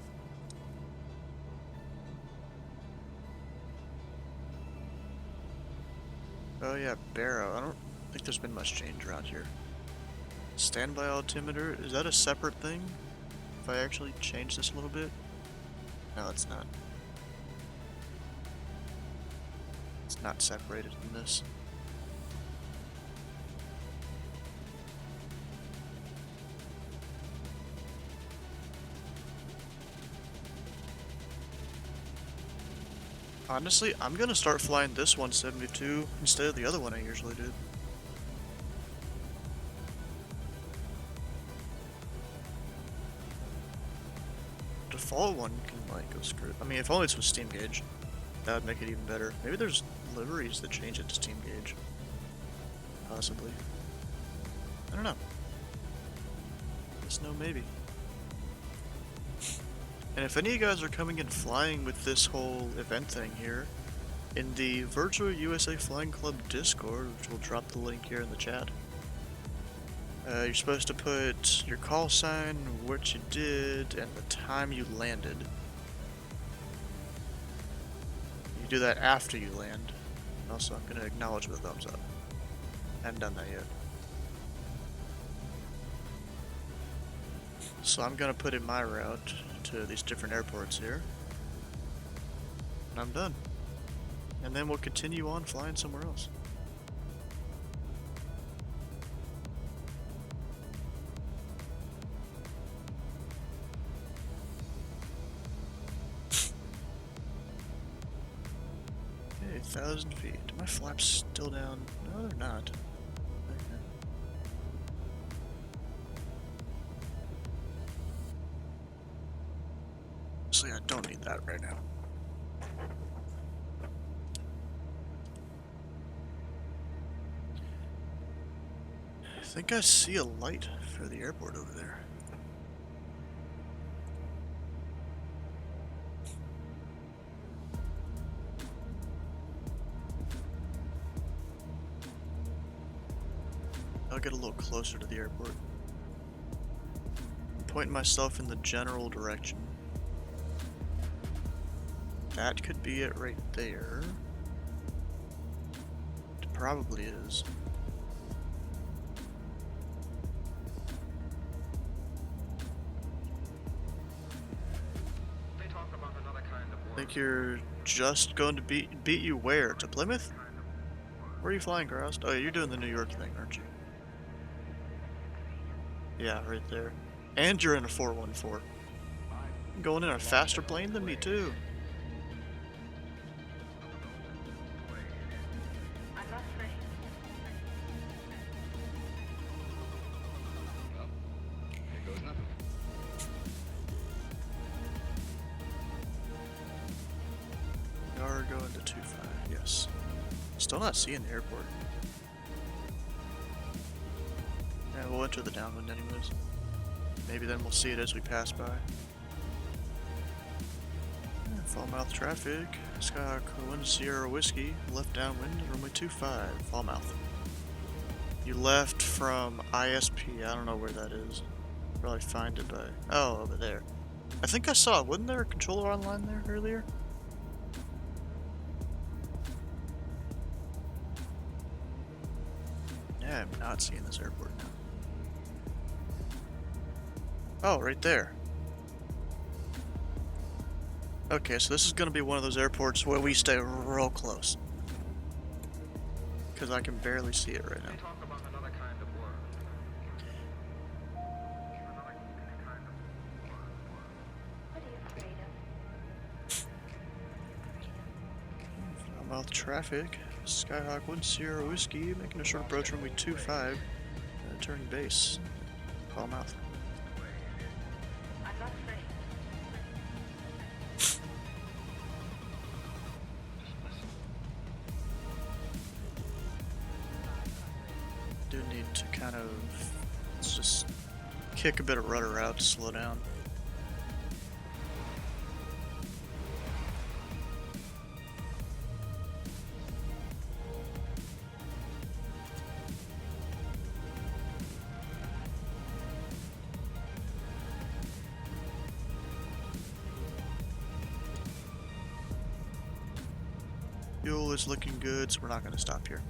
Oh yeah, Barrow. I don't think there's been much change around here. Standby altimeter, is that a separate thing? If I actually change this a little bit? No, it's not. It's not separated from this. Honestly, I'm gonna start flying this 172 instead of the other one I usually do. Default one can like go screw. I mean, if only it's with steam gauge, that would make it even better. Maybe there's liveries that change it to steam gauge. Possibly. I don't know. Just no maybe. And if any of you guys are coming and flying with this whole event thing here, in the Virtual USA Flying Club Discord, which we'll drop the link here in the chat, you're supposed to put your call sign, what you did, and the time you landed. You do that after you land. Also, I'm going to acknowledge with a thumbs up. I haven't done that yet. So I'm going to put in my route to these different airports here. And I'm done. And then we'll continue on flying somewhere else. Okay, 1,000 feet. Are my flaps still down? No, they're not. Okay. So yeah, I don't need that right now. I think I see a light for the airport over there. I'll get a little closer to the airport. I'm pointing myself in the general direction. That could be it right there. It probably is. I think you're just going to beat you where? To Plymouth? Where are you flying, Grouse? Oh, you're doing the New York thing, aren't you? Yeah, right there. And you're in a 414. Going in a faster plane than me, too. We are going to 25, yes. Still not seeing the airport. Yeah, we'll enter the downwind anyways. Maybe then we'll see it as we pass by. Yeah, Falmouth traffic. Skyhawk 1 Sierra Whiskey. Left downwind, runway 25, Falmouth. You left from ISP, I don't know where that is. Probably find it by... oh, over there. I think I saw, wasn't there a controller online there earlier? Yeah, I'm not seeing this airport now. Oh, right there. Okay, so this is gonna be one of those airports where we stay real close. Because I can barely see it right now. Mouth traffic. Skyhawk 1 Sierra Whiskey, making a short approach runway 25. Turning base. Plymouth. Do need to kind of, let's just kick a bit of rudder out to slow down. Fuel is looking good, so we're not going to stop here.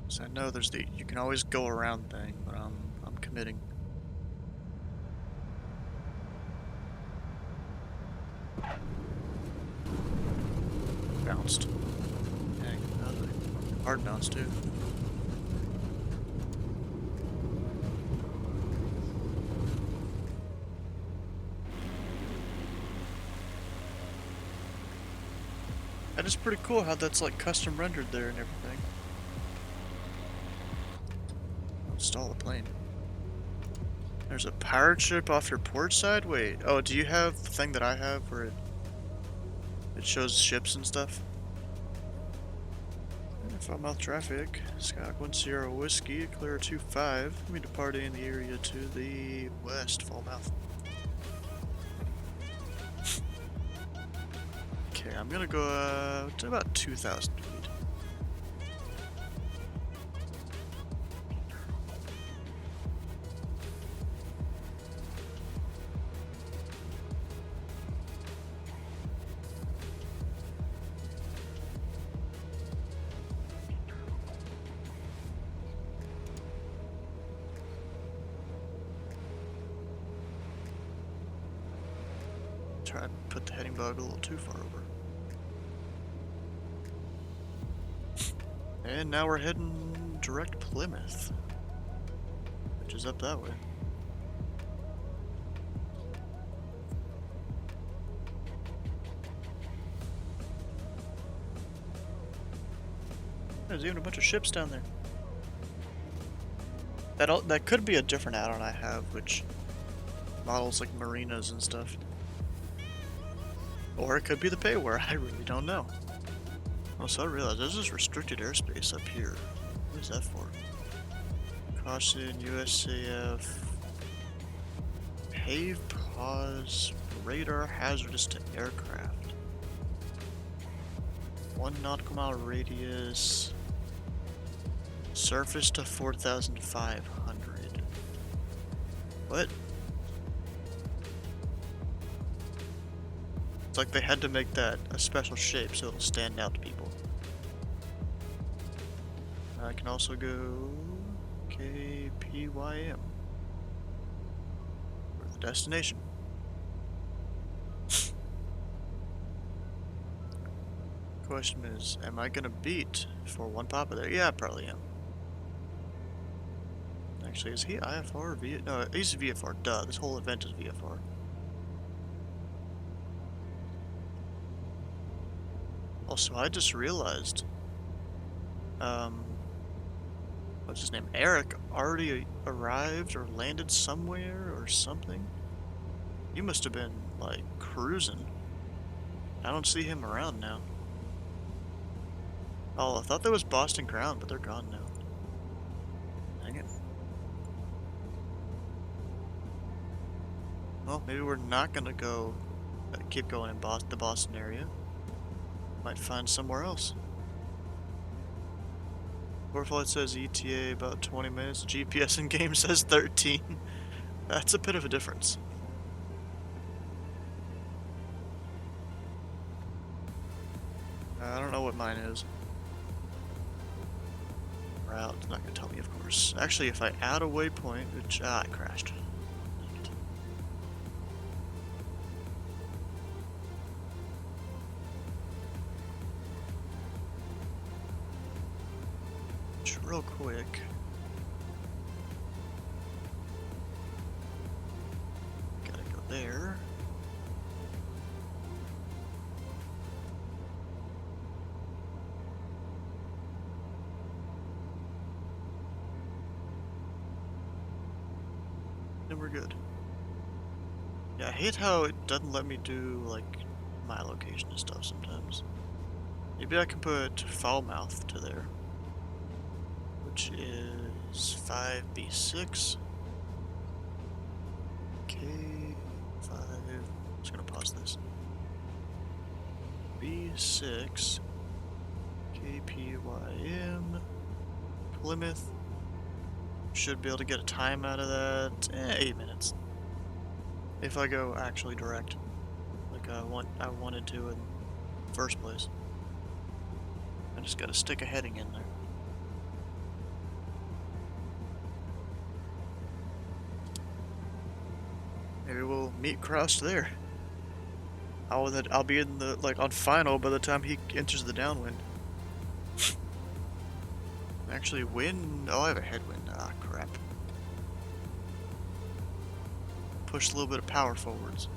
So I know there's the you can always go around thing, but I'm committing. Bounced. Dang, another hard bounce too. That is pretty cool how that's like custom rendered there and everything. Install the plane. There's a pirate ship off your port side? Wait, oh, do you have the thing that I have where it shows ships and stuff? Falmouth traffic. Skyhawk 1 Sierra Whiskey, clear 25. We departing in the area to the west, Falmouth. Okay, I'm gonna go to about 2,000 feet. Try to put the heading bug a little too far over. And now we're heading direct Plymouth, which is up that way. There's even a bunch of ships down there. That could be a different add-on I have, which models like marinas and stuff. Or it could be the payware, I really don't know. Also, I realized there's this restricted airspace up here. What is that for? Caution, USAF. Pave pause. Radar hazardous to aircraft. 1 nautical mile radius. Surface to 4,500. What? It's like they had to make that a special shape so it'll stand out to people. I can also go KPYM for the destination. Question is, am I gonna beat for 1 Papa there? Yeah, I probably am. Actually, is he IFR or V? No, he's VFR. Duh, this whole event is VFR. Also, I just realized, what's his name? Eric already arrived or landed somewhere or something. You must have been, like, cruising. I don't see him around now. Oh, I thought that was Boston Ground, but they're gone now. Dang it. Well, maybe we're not gonna go, keep going in the Boston area. Might find somewhere else. Core flight says ETA about 20 minutes. GPS in game says 13. That's a bit of a difference. I don't know what mine is. Route, it's not gonna tell me, of course. Actually, if I add a waypoint, which it crashed. Dang it. Just real quick. Gotta go there. Then we're good. Yeah, I hate how it doesn't let me do, like, my location and stuff sometimes. Maybe I can put Foulmouth to there. Which is 5B6. K5. I'm just gonna pause this. B6. KPYM. Plymouth. Should be able to get a time out of that. 8 minutes. If I go actually direct, like I wanted to in the first place. I just gotta stick a heading in there. Maybe we'll meet Cross there. I'll be in the on final by the time he enters the downwind. Actually, wind. Oh, I have a headwind. Ah, crap. Push a little bit of power forwards.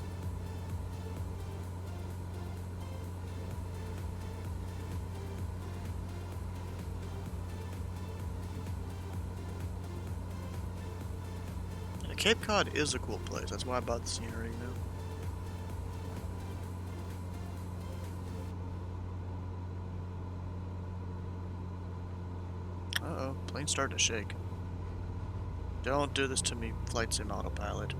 Yeah, Cape Cod is a cool place. That's why I bought the scenery now. Uh-oh, plane started to shake. Don't do this to me, Flight Sim Autopilot.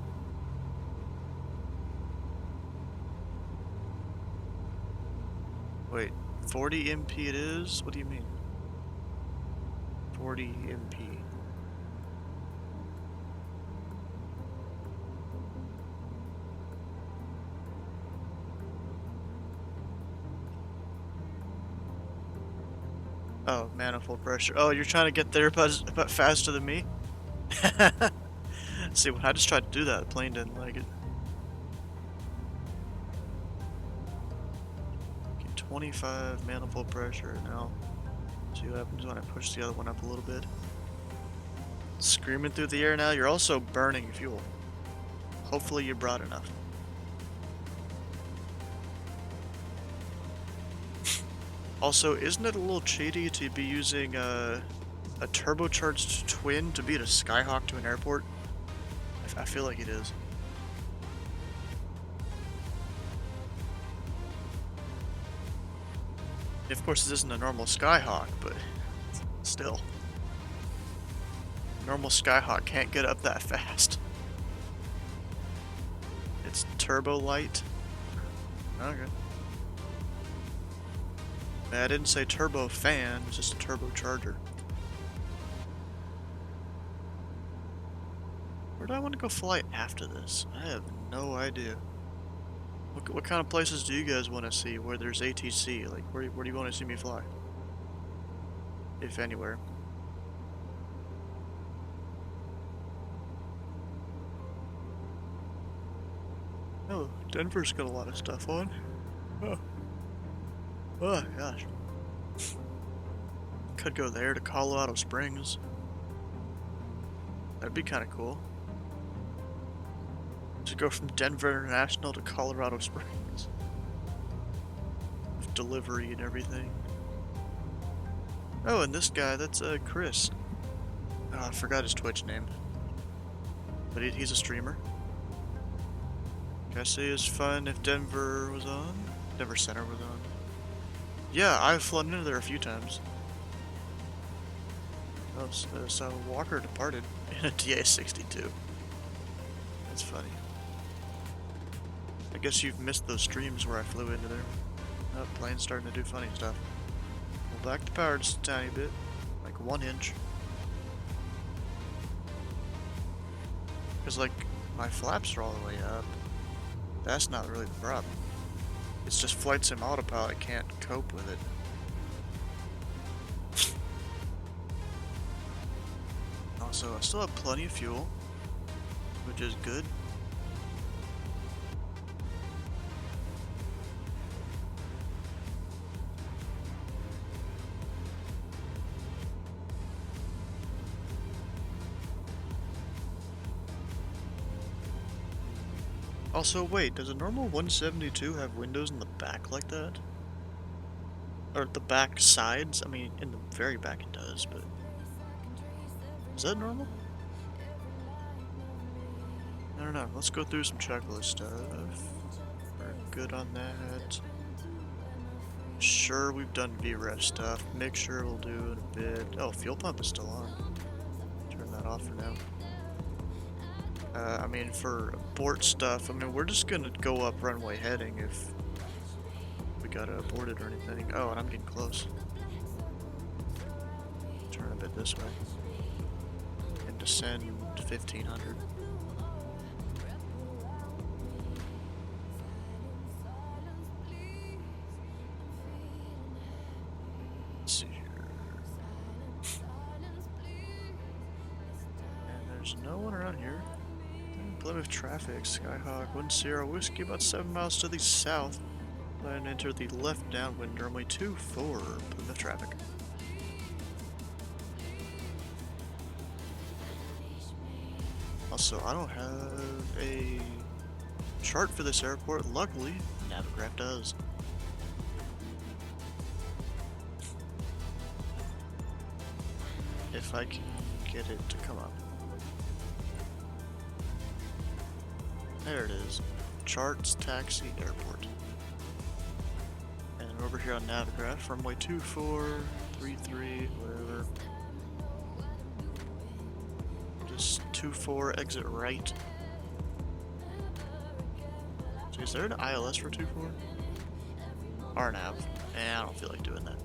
Wait, 40 MP it is? What do you mean? 40 MP. Oh, manifold pressure. Oh, you're trying to get there about faster than me? See, when I just tried to do that, the plane didn't like it. Okay, 25 manifold pressure now. See what happens when I push the other one up a little bit. Screaming through the air now. You're also burning fuel. Hopefully you brought enough. Also, isn't it a little cheaty to be using a turbocharged twin to beat a Skyhawk to an airport? I feel like it is. Of course, this isn't a normal Skyhawk, but still. Normal Skyhawk can't get up that fast. It's turbo light. Okay. I didn't say turbo fan, it's just a turbocharger. Where do I want to go fly after this? I have no idea. What kind of places do you guys want to see where there's ATC? Like, where do you want to see me fly? If anywhere. Oh, Denver's got a lot of stuff on. Oh. Oh, gosh. Could go there to Colorado Springs. That'd be kind of cool. To go from Denver International to Colorado Springs. With delivery and everything. Oh, and this guy, that's Chris. Oh, I forgot his Twitch name. But he's a streamer. Can I say it's fun if Denver was on? Denver Center was on. Yeah, I've flown into there a few times. Oh, so Walker departed in a TA-62. That's funny. I guess you've missed those streams where I flew into there. Oh, plane's starting to do funny stuff. Pull back the power just a tiny bit, like 1 inch. Because, like, my flaps are all the way up. That's not really the problem. It's just flight sim autopilot can't cope with it. Also, I still have plenty of fuel, which is good. Also, wait, does a normal 172 have windows in the back like that? Or the back sides? I mean, in the very back it does, but... Is that normal? I don't know. Let's go through some checklist stuff. We're good on that. Sure, we've done VREF stuff. Make sure we'll do in a bit. Oh, fuel pump is still on. Turn that off for now. I mean, for abort stuff, I mean, we're just gonna go up runway heading if we gotta abort it or anything. Oh, and I'm getting close. Turn a bit this way. And descend 1500. Let's see here. And there's no one around here. Plymouth traffic, Skyhawk, 10 Whiskey, about 7 miles to the south. And enter the left downwind, runway 24, Plymouth traffic. Also, I don't have a chart for this airport. Luckily, Navigraph does. If I can get it to come up. There it is. Charts, taxi, airport. And over here on Navigraph, runway 2433, whatever. Just 24, exit right. So is there an ILS for 24? RNAV. I don't feel like doing that.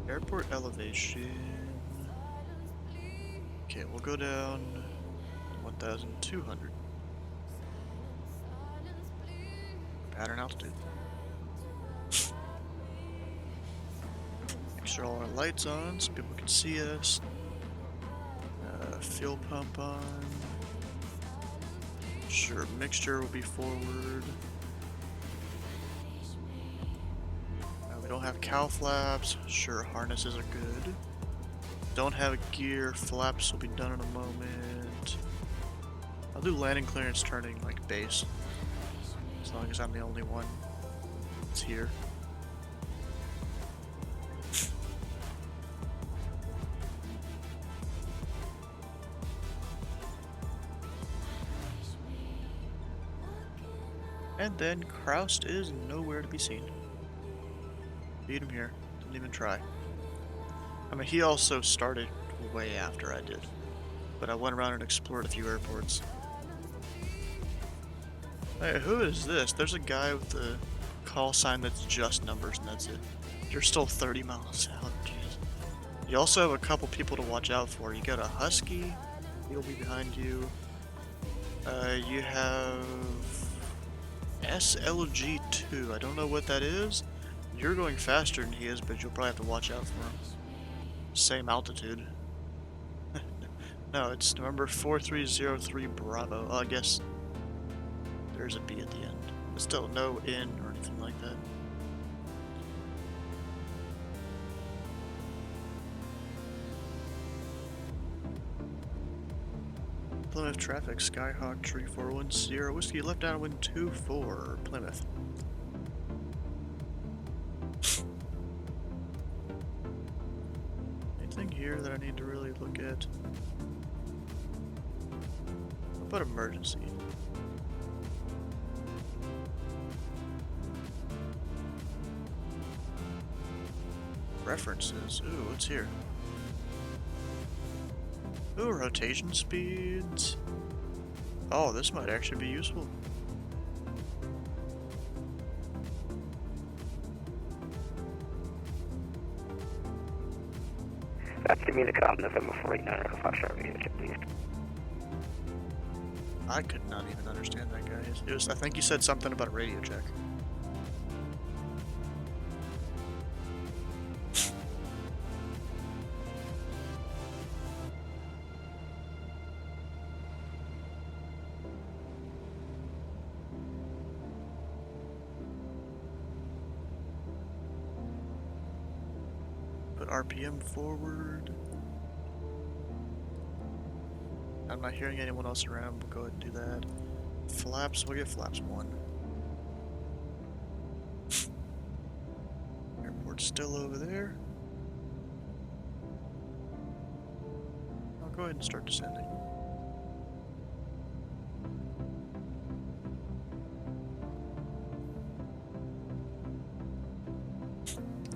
Airport elevation. Okay, we'll go down 1,200. Pattern altitude. Make sure all our lights on so people can see us. Fuel pump on. Sure, mixture will be forward. We don't have cow flaps. Sure, harnesses are good. Don't have a gear. Flaps will be done in a moment. I'll do landing clearance turning like base. As long as I'm the only one that's here. And then Kraust is nowhere to be seen. Beat him here. Didn't even try. I mean, he also started way after I did. But I went around and explored a few airports. Hey, who is this? There's a guy with the call sign that's just numbers and that's it. You're still 30 miles out, jeez. You also have a couple people to watch out for. You got a Husky, he'll be behind you. You have SLG2, I don't know what that is. You're going faster than he is, but you'll probably have to watch out for him. Same altitude. No, it's number 4303 Bravo. I guess there's a B at the end. But still, no N or anything like that. Plymouth traffic, Skyhawk, tree 410, Whiskey, left downwind 24, Plymouth. Anything here that I need to really look at? What about emergency? References. Ooh, what's here? Ooh, rotation speeds. Oh, this might actually be useful. That's communicom November 49 or 5 star radio check, please. I could not even understand that guy. It was, I think he said something about a radio check. Put RPM forward. I'm not hearing anyone else around. We'll go ahead and do that. Flaps, we'll get flaps 1. Airport's still over there. I'll go ahead and start descending.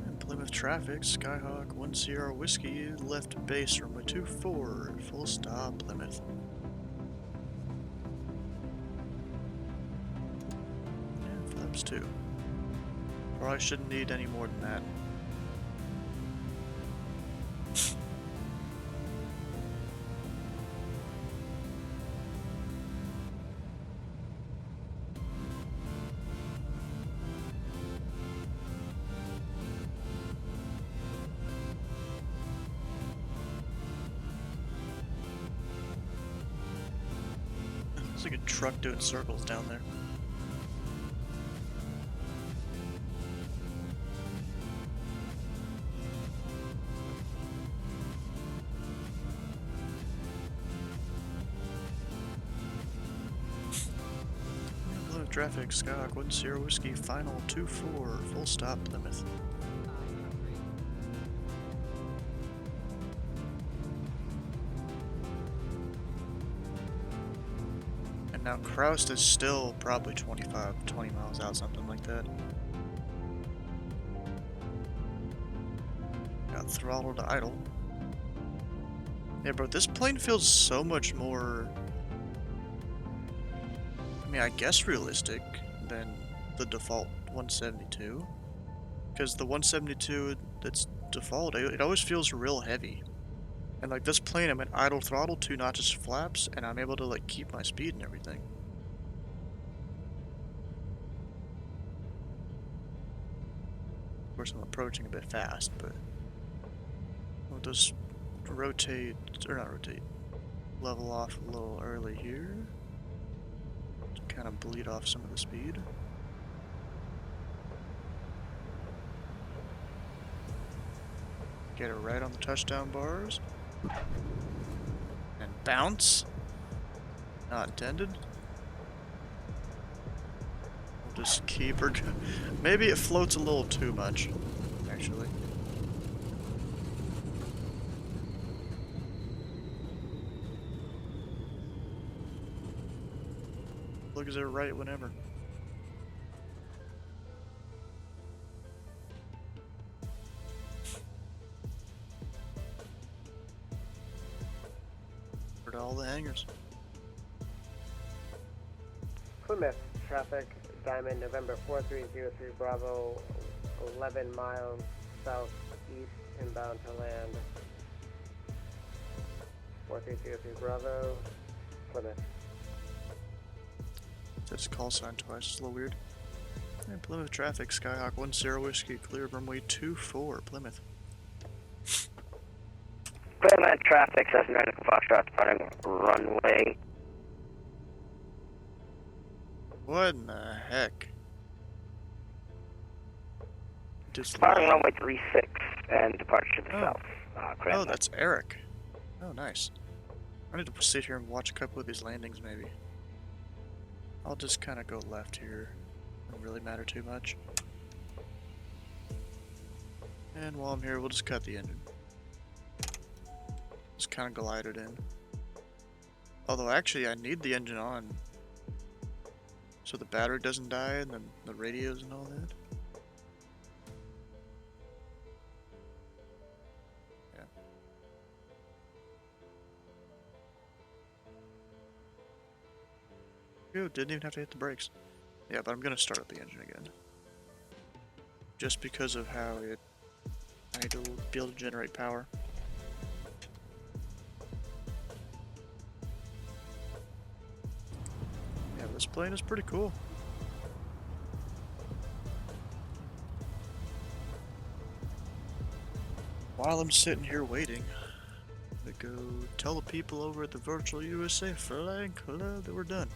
And Plymouth traffic, Skyhawk 1 Sierra Whiskey, left base runway 24, full stop Plymouth. And flaps 2. Probably shouldn't need any more than that. It's like a truck doing circles down there. Plymouth traffic, Skyhawk 1 Sierra Whiskey, final 24, full stop Plymouth. 500. And now Croust is still probably 20 miles out, something like that. Got throttle to idle. Yeah, bro, this plane feels so much more, I mean, I guess realistic than the default 172. Because the 172 that's default, it always feels real heavy. And like this plane, I'm at idle throttle, 2 notches flaps, and I'm able to like keep my speed and everything. Of course, I'm approaching a bit fast, but we'll just rotate, or not rotate, level off a little early here to kind of bleed off some of the speed. Get it right on the touchdown bars. And bounce. Not intended. We'll just keep her. Maybe it floats a little too much, actually. Look at it right whenever. To all the hangars. Plymouth traffic, Diamond, November 4303 Bravo, 11 miles southeast, inbound to land. 4303 Bravo, Plymouth. That's a call sign twice, it's a little weird. And Plymouth traffic, Skyhawk 1 Sierra Whiskey, clear runway 24, Plymouth. Plymouth traffic, Cessna Foxtrot departing runway. What in the heck? Just Departing runway 36 and departure to the Oh. south. Oh, Cranmer. that's Eric. Oh, nice. I need to sit here and watch a couple of these landings, maybe. I'll just kind of go left here. Doesn't really matter too much. And while I'm here, we'll just cut the engine. Just kind of glide it in. Although, actually, I need the engine on. So the battery doesn't die, and then the radios and all that. Yeah. go. Didn't even have to hit the brakes. Yeah, but I'm gonna start up the engine again. Just because of how I need to be able to generate power. Yeah, this plane is pretty cool. While I'm sitting here waiting, I'm gonna go tell the people over at the Virtual USA Flying Club that we're done.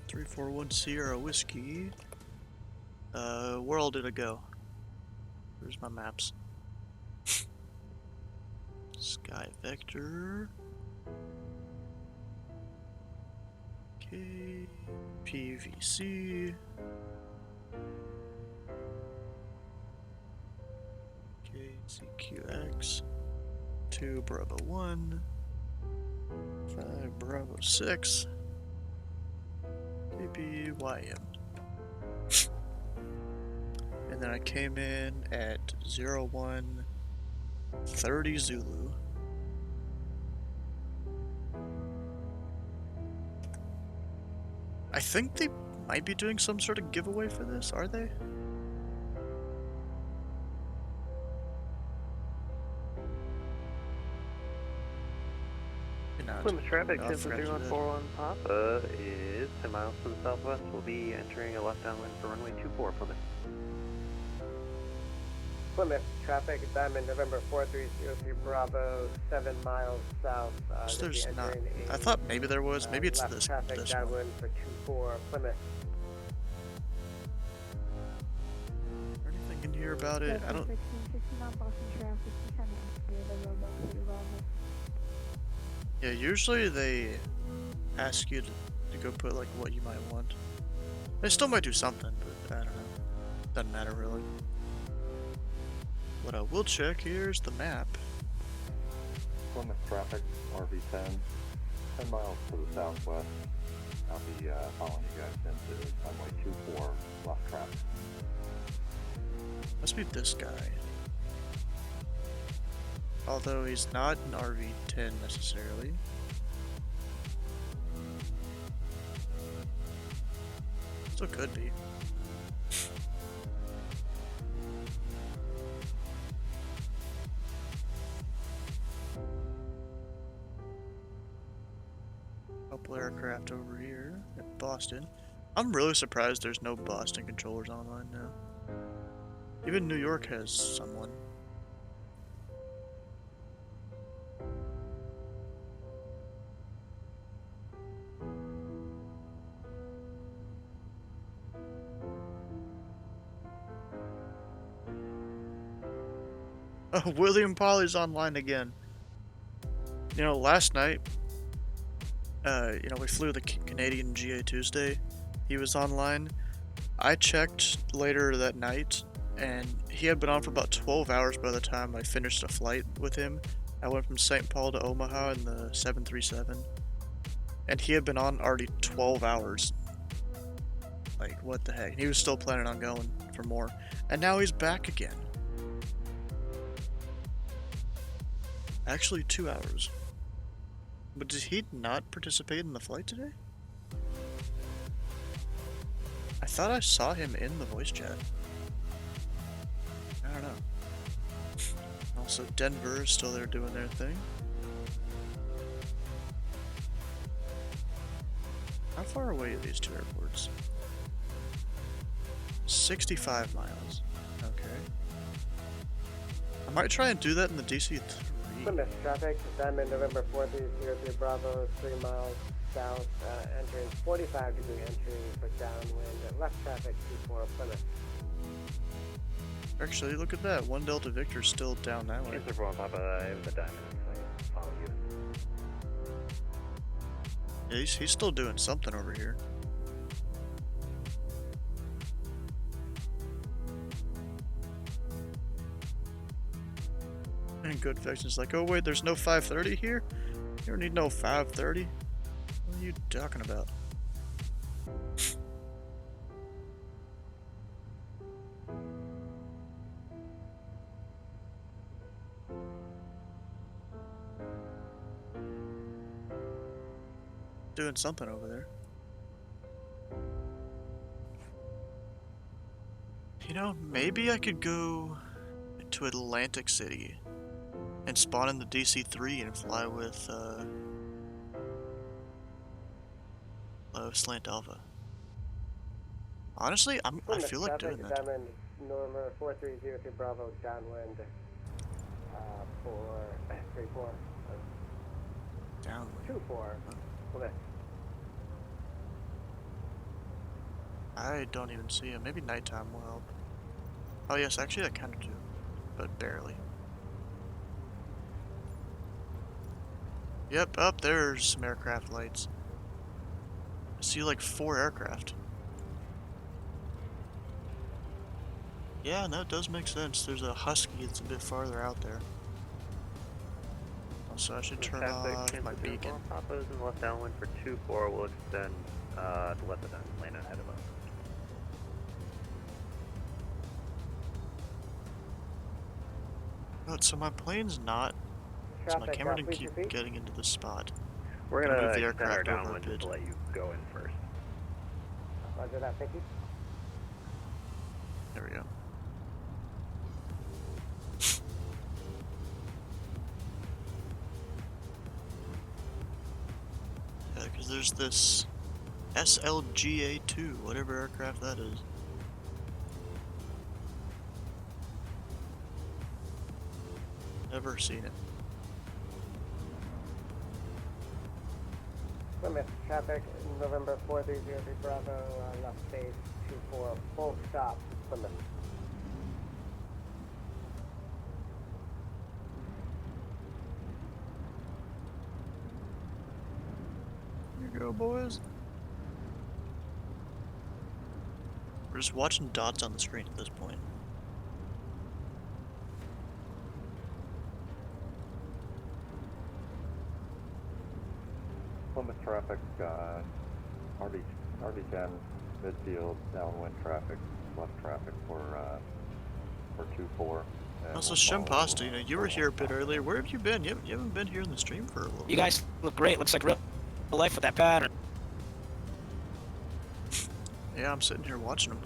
341 Sierra Whiskey. Where all did I go? Where's my maps? Sky Vector. Okay. PVC. Okay, CQX. 2 Bravo 1. 5 Bravo 6. KBYM. And then I came in at 0130 Zulu. I think they might be doing some sort of giveaway for this, are they? Plymouth traffic 103141 Papa is 10 miles to the southwest. We'll be entering a left downwind for runway 24 Plymouth. Plymouth traffic, Diamond November 4303 Bravo, 7 miles south. There's not. I thought maybe there was. Maybe it's left this traffic one. downwind for 24 Plymouth. Anything in here about it? I don't. Yeah, usually they ask you to go put like what you might want. They still might do something, but I don't know. Doesn't matter really. What I will check here is the map. Plymouth traffic, RV10, 10 miles to the southwest. I'll be following you guys into runway 24 left traffic. Must be this guy. Although he's not an RV10 necessarily. Still could be. Couple aircraft over here at Boston. I'm really surprised there's no Boston controllers online now. Even New York has someone. Oh, William Polly's online again. You know, last night, we flew the Canadian GA Tuesday. He was online. I checked later that night, and he had been on for about 12 hours by the time I finished a flight with him. I went from St. Paul to Omaha in the 737, and he had been on already 12 hours. Like, what the heck? He was still planning on going for more, and now he's back again. Actually, 2 hours. But did he not participate in the flight today? I thought I saw him in the voice chat. I don't know. Also, Denver is still there doing their thing. How far away are these two airports? 65 miles. Okay. I might try and do that in the DC-3. Plymouth traffic, Diamond November 4303 Bravo, 3 miles south, entering 45 degree entry for downwind, left traffic 24 Plymouth. Actually, look at that. 1 Delta Victor's still down that way. Yes, everyone, Papa, I have the Diamond in sight. Follow you. Yeah, he's still doing something over here. And Good Fiction's like, oh wait, there's no 530 here? You don't need no 530. What are you talking about? doing something over there. You know, maybe I could go to Atlantic City and spawn in the DC-3 and fly with Slant Alpha. Honestly, I Plymouth feel like traffic, doing that. Diamond number 4303 Bravo, downwind for 34. Downwind. 24. Plymouth. I don't even see him. Maybe nighttime will help. Oh yes, actually I kind of do, but barely. Yep, up there's some aircraft lights. I see like 4 aircraft. Yeah, no, it does make sense. There's a Husky that's a bit farther out there. Also, I should turn off my beacon. Papa's in left downwind for 2-4 will extend to left of them, lane ahead of us. Oh, so my plane's not. So my Traffic, camera didn't please keep repeat. getting into the spot. We're Gonna gonna move the extend our aircraft over a downwind just bit. to let you go in first. Roger that, thank you. There we go. Yeah, because there's this SLGA-2, whatever aircraft that is. Never seen it. Plymouth traffic, November 4303 Bravo, left base 24, full stop, Plymouth. Here you go, boys. We're just watching dots on the screen at this point. Plymouth traffic, RV10, midfield, downwind traffic, left traffic for 2-4. Also, Shimpasta, you know, you were here a bit earlier. Where have you been? You haven't been here in the stream for a little bit. You guys look great. Looks like real life with that pattern. Yeah, I'm sitting here watching them.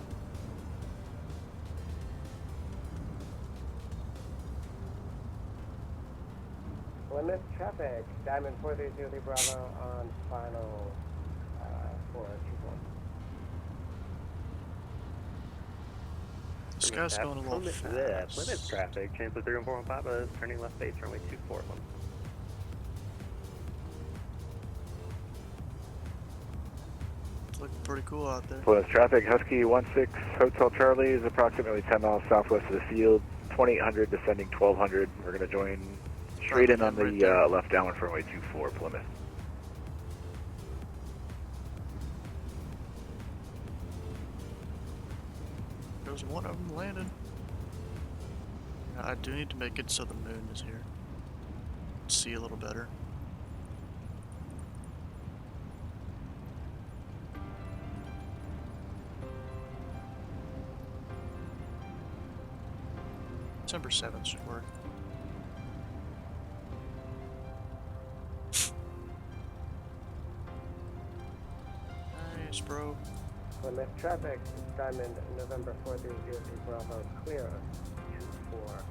Plymouth traffic, Diamond 4303 Bravo on final for 24. This guy's going a little fast. Plymouth traffic, Chancellor 314 Papa is turning left base, runway 24. It's looking pretty cool out there. Plymouth traffic, Husky 16 Hotel Charlie is approximately 10 miles southwest of the field, 2800 descending 1200. We're going to join straight in on the left downwind for runway 24, Plymouth. There's one of them landing. I do need to make it so the moon is here. See a little better. December 7th should work. Nice, bro. Plymouth traffic, Diamond November 4303 Bravo, clear 24.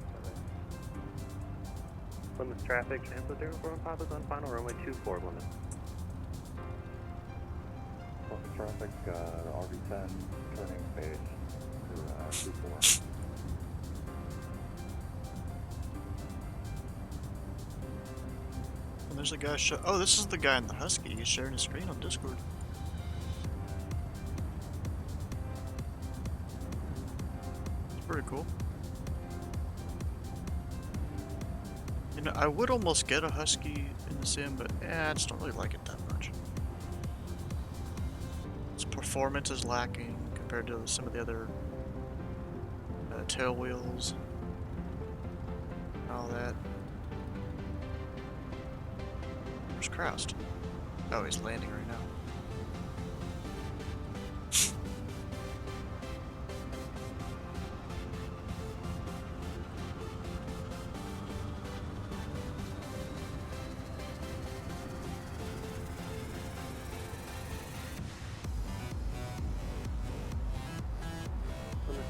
Plymouth traffic, Chancellor 314 Papa's on final, runway 24, Plymouth. Plymouth traffic, RV10, turning base to 24. And there's a guy oh, this is the guy in the Husky. He's sharing his screen on Discord. It's pretty cool. You know, I would almost get a Husky in the sim, but I just don't really like it that much. Its performance is lacking compared to some of the other tail wheels and all that. Where's Kraust? Oh, he's landing right now.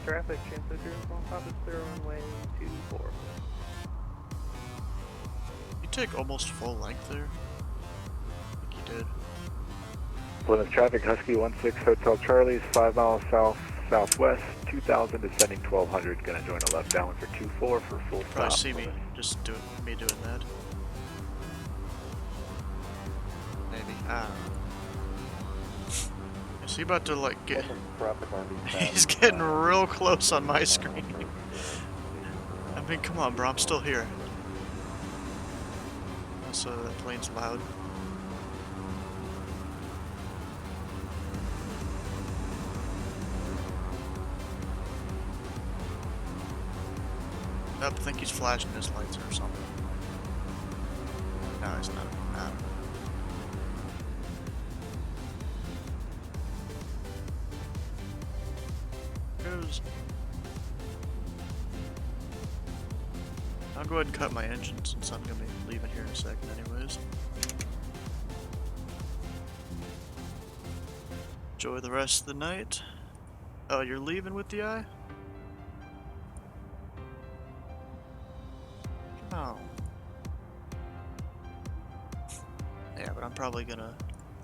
traffic, chance of your small top is clear runway 24. You take almost full length there. I think you did. Plymouth traffic, Husky 16 Hotel Charlie's 5 miles south southwest, 2000 descending 1200. Gonna join a left downwind for 24 for full Probably stop. see me me doing that. Maybe. I don't know. Is he about to like get? Traffic RV 10. He's getting real close on my screen. I mean, come on, bro. I'm still here. Also, that plane's loud. I think he's flashing his lights or something. No, he's not. I don't know. Goes. I'll go ahead and cut my engine since I'm gonna be leaving here in a second anyways. Enjoy the rest of the night. Oh, you're leaving with the eye? Oh. Yeah, but I'm probably gonna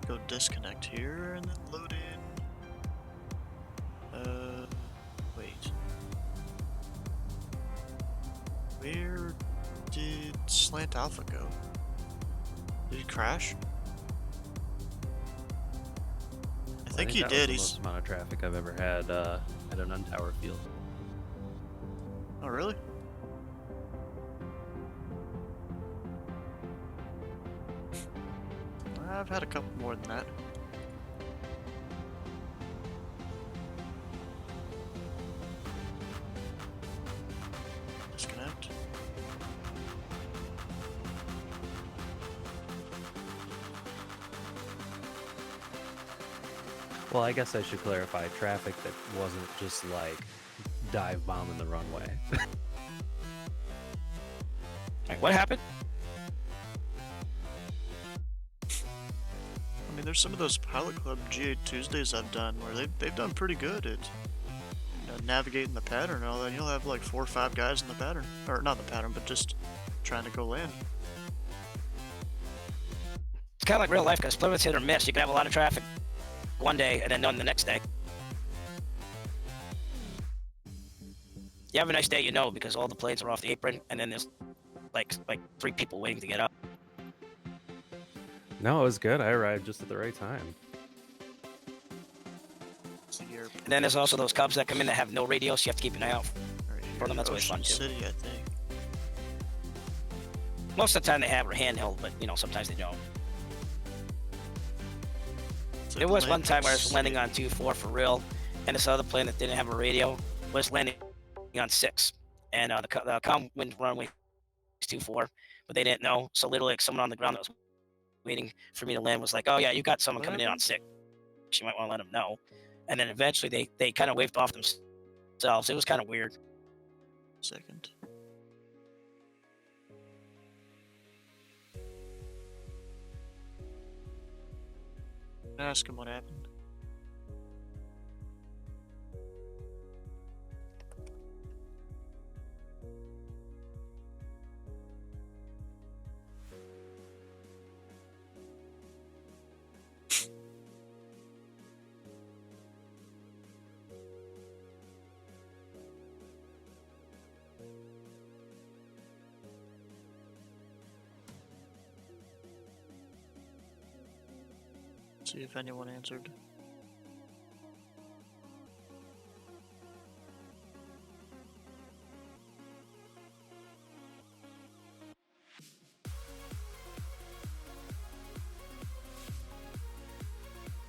go disconnect here and then load in. Wait. Where did Slant Alpha go? Did he crash? I think he that did. Was the He's. most amount of traffic I've ever had at an untower field. Oh, really? I've had a couple more than that. Disconnect. Well, I guess I should clarify traffic that wasn't just like dive bombing the runway. Like, what happened? I mean, there's some of those Pilot Club GA Tuesdays I've done where they've done pretty good at navigating the pattern and all that. You'll have like 4 or 5 guys in the pattern, or not the pattern, but just trying to go land. It's kind of like real life because Plymouth's hit or miss. You can have a lot of traffic one day and then none the next day. You have a nice day, you know, because all the planes are off the apron and then there's like 3 people waiting to get up. No, it was good. I arrived just at the right time. And then there's also those Cubs that come in that have no radio, so you have to keep an eye out Right here, for them. That's always fun Ocean too. City, I think. Most of the time they have a handheld, but you know, sometimes they don't. It's There like was one time where I was City. landing on 2-4 for real, and this other plane that didn't have a radio was landing on 6. And the comm wind runway was 2-4, but they didn't know. So literally, like, someone on the ground that was waiting for me to land was like, "Oh yeah, you got someone coming in on 6. You might want to let them know." And then eventually they kind of waved off themselves. It was kind of weird. Second. Ask him what happened. See if anyone answered.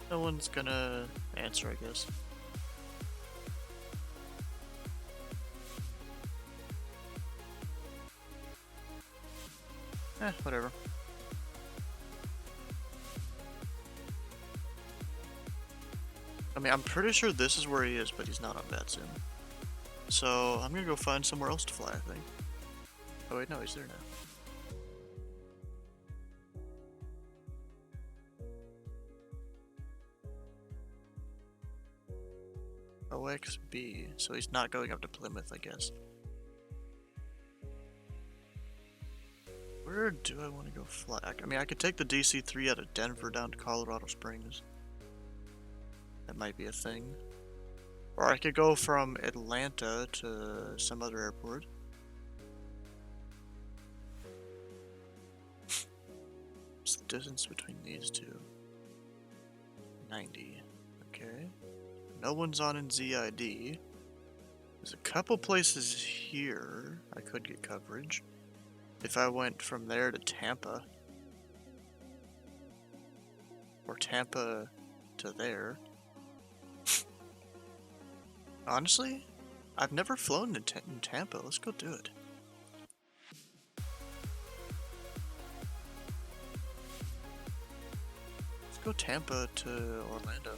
No one's gonna answer, I guess. Whatever. I mean, I'm pretty sure this is where he is, but he's not on Vatsim. So, I'm gonna go find somewhere else to fly, I think. Oh wait, no, he's there now. OXB, so he's not going up to Plymouth, I guess. Where do I want to go fly? I mean, I could take the DC-3 out of Denver down to Colorado Springs. That might be a thing. Or I could go from Atlanta to some other airport. What's the distance between these two? 90. Okay. No one's on in ZID. There's a couple places here I could get coverage. If I went from there to Tampa. Or Tampa to there. Honestly, I've never flown in Tampa. Let's go do it. Let's go Tampa to Orlando.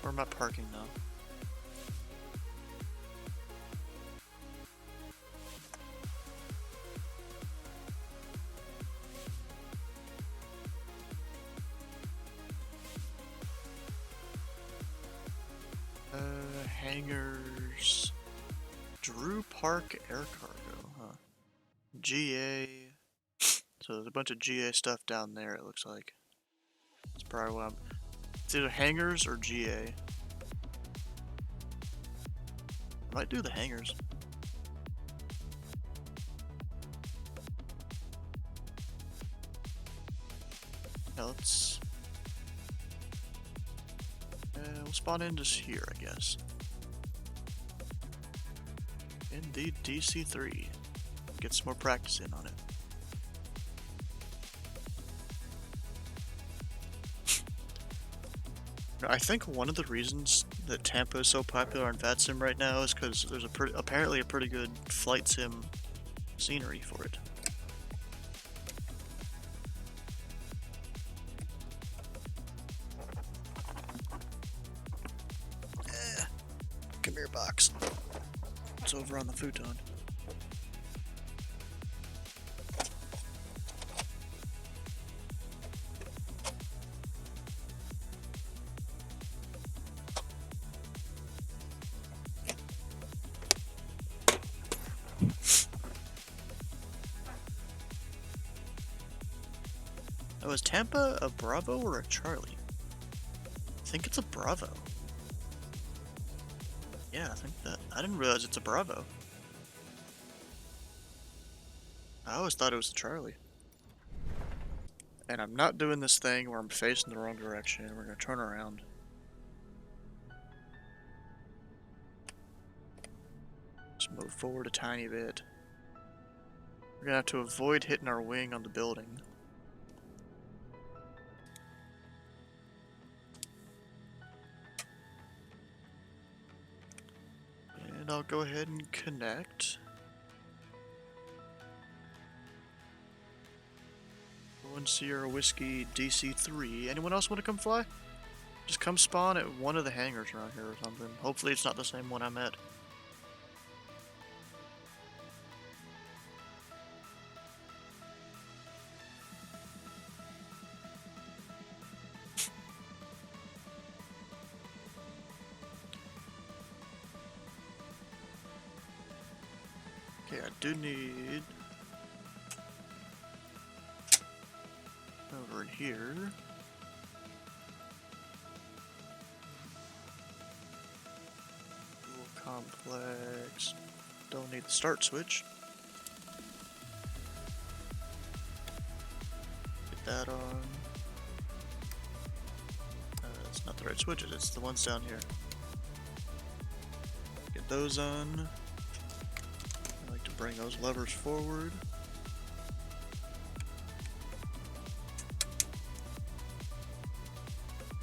Where am I parking now? Hangars. Drew Park Air Cargo, huh? GA. So there's a bunch of GA stuff down there, it looks like. That's probably what I'm... It's either hangars or GA. I might do the hangars. Yeah, let's... we'll spawn in just here, I guess. In the DC-3. Get some more practice in on it. I think one of the reasons that Tampa is so popular on VATSIM right now is because there's apparently a pretty good flight sim scenery for it. Come here, box. It's over on the futon. Oh, is Tampa a Bravo or a Charlie? I think it's a Bravo. Yeah, I think that. I didn't realize it's a Bravo. I always thought it was a Charlie. And I'm not doing this thing where I'm facing the wrong direction. We're gonna turn around. Just move forward a tiny bit. We're gonna have to avoid hitting our wing on the building. And I'll go ahead and connect. 1 Sierra Whiskey DC-3. Anyone else want to come fly? Just come spawn at one of the hangars around here or something. Hopefully it's not the same one I'm at. Okay, I do need... over in here. Dual complex. Don't need the start switch. Get that on. It's not the right switches, it's the ones down here. Get those on. I like to bring those levers forward.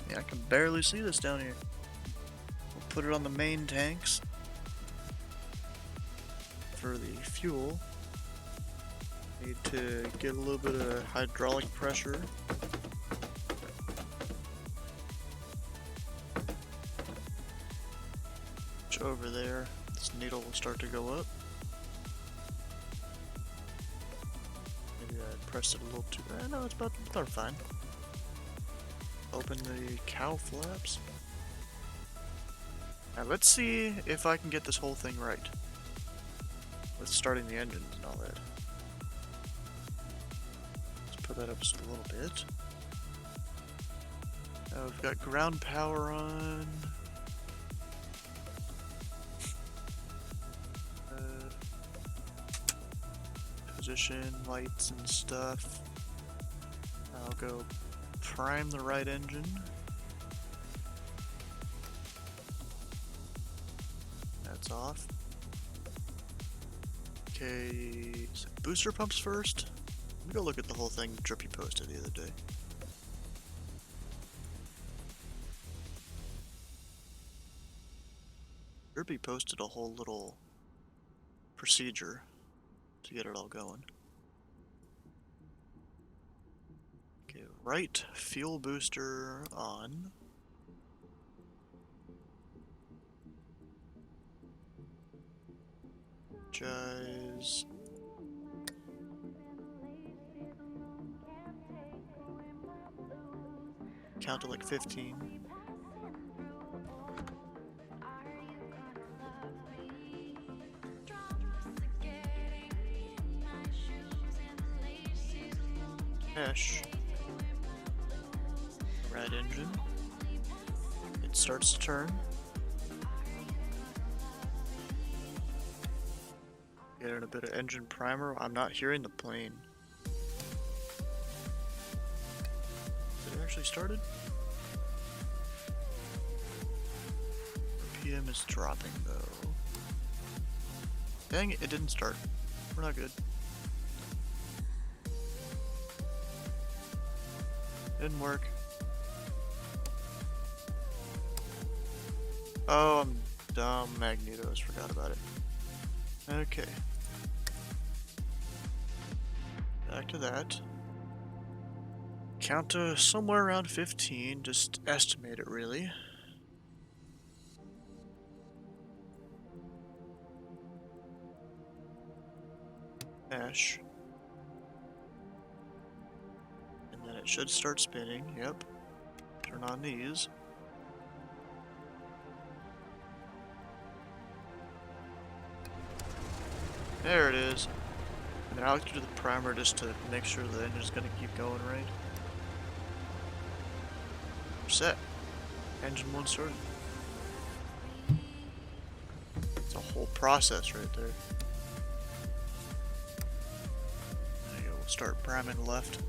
Yeah, I can barely see this down here. We'll put it on the main tanks for the fuel. Need to get a little bit of hydraulic pressure. Which over there, this needle will start to go up. Maybe I pressed it a little too. No, it's about fine. Open the cow flaps. Now let's see if I can get this whole thing right. With starting the engines and all that. Let's put that up just a little bit. We've got ground power on. Position, lights and stuff. I'll go prime the right engine. That's off. Okay, so booster pumps first. Let me go look at the whole thing Drippy posted the other day. Drippy posted a whole little procedure to get it all going. Okay, right fuel booster on. Energize. Count to like 15. Cash. Right engine. It starts to turn. Getting a bit of engine primer. I'm not hearing the plane. Did it actually started? RPM is dropping though. Dang it, it didn't start. We're not good. Didn't work. Oh, I'm dumb. Magnetos, forgot about it. Okay. Back to that. Count to somewhere around 15, just estimate it really. Dash. And then it should start spinning, yep. Turn on these. There it is. And then I like to do the primer just to make sure the engine's gonna keep going right. We're set. Engine 1 started. It's a whole process right there. There you go, we'll start priming left.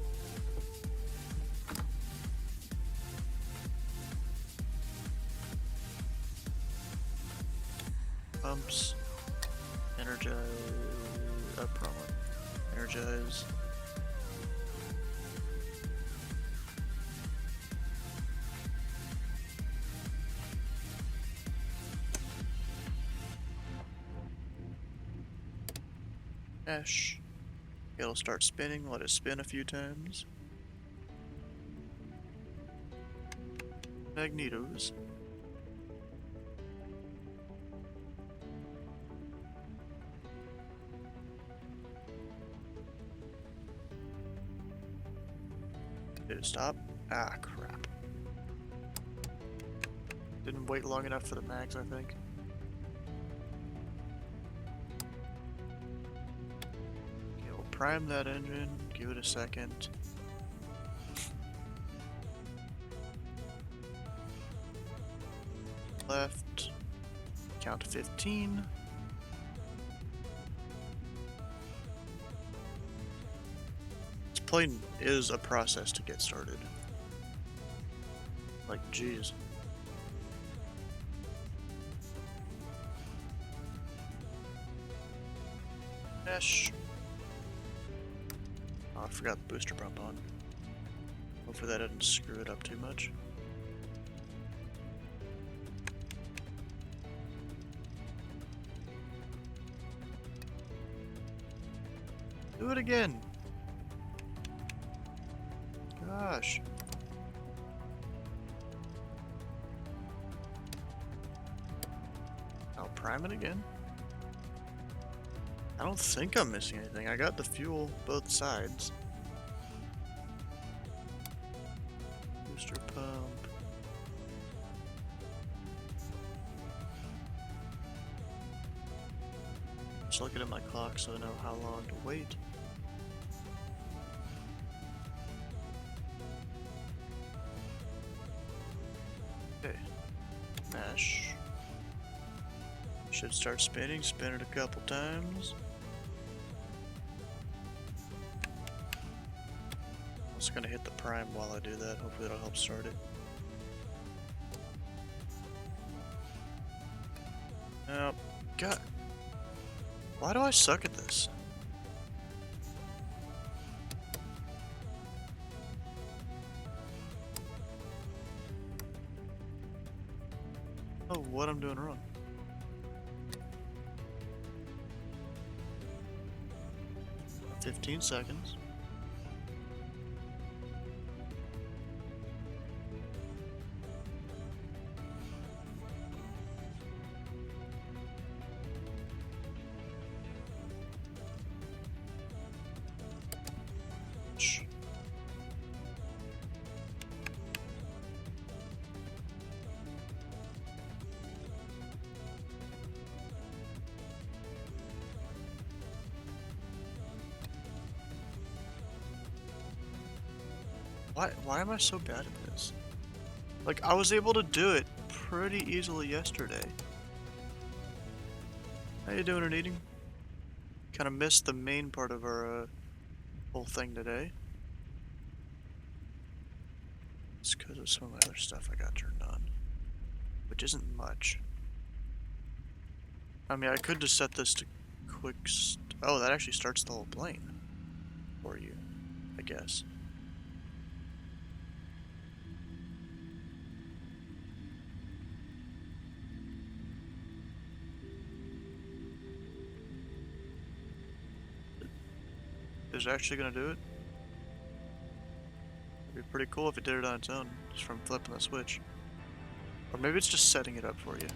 Pumps. Energize. Wrong one. Energize. Dash. It'll start spinning, let it spin a few times. Magnetos. Did it stop? Ah, crap. Didn't wait long enough for the mags, I think. Okay, we'll prime that engine, give it a second. Left, count to 15. This plane is a process to get started. Like, geez. Dash. Oh, I forgot the booster pump on. Hopefully that didn't screw it up too much. Do it again. Gosh. I'll prime it again. I don't think I'm missing anything. I got the fuel both sides. Booster pump. just looking at my clock so I know how long to wait. Okay. Mash. Should start spinning. Spin it a couple times. I'm just gonna hit the prime while I do that. Hopefully it'll help start it. Oh, God. Why do I suck at this? Oh, what I'm doing wrong. "15 seconds. Shh. Why am I so bad at this? Like, I was able to do it pretty easily yesterday. How you doing, eating? Kind of missed the main part of our whole thing today. It's because of some of my other stuff I got turned on, which isn't much. I mean, I could just set this to quick. Oh, that actually starts the whole plane for you, I guess. Is it actually gonna do it? It'd be pretty cool if it did it on its own, just from flipping the switch. Or maybe it's just setting it up for you.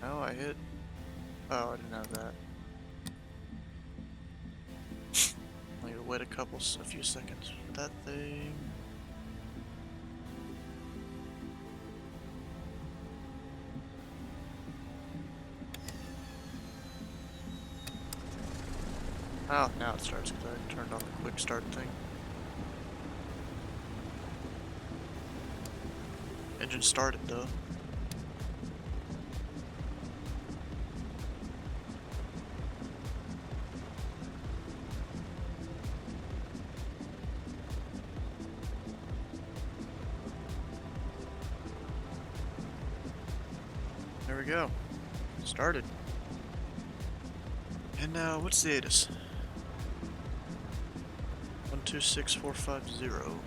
No, I hit. Oh, I didn't have that. I need to wait a few seconds for that thing. Oh, now it starts because I turned on the quick start thing. Engine started though. There we go. Started. And now, what's the ATIS? 126450.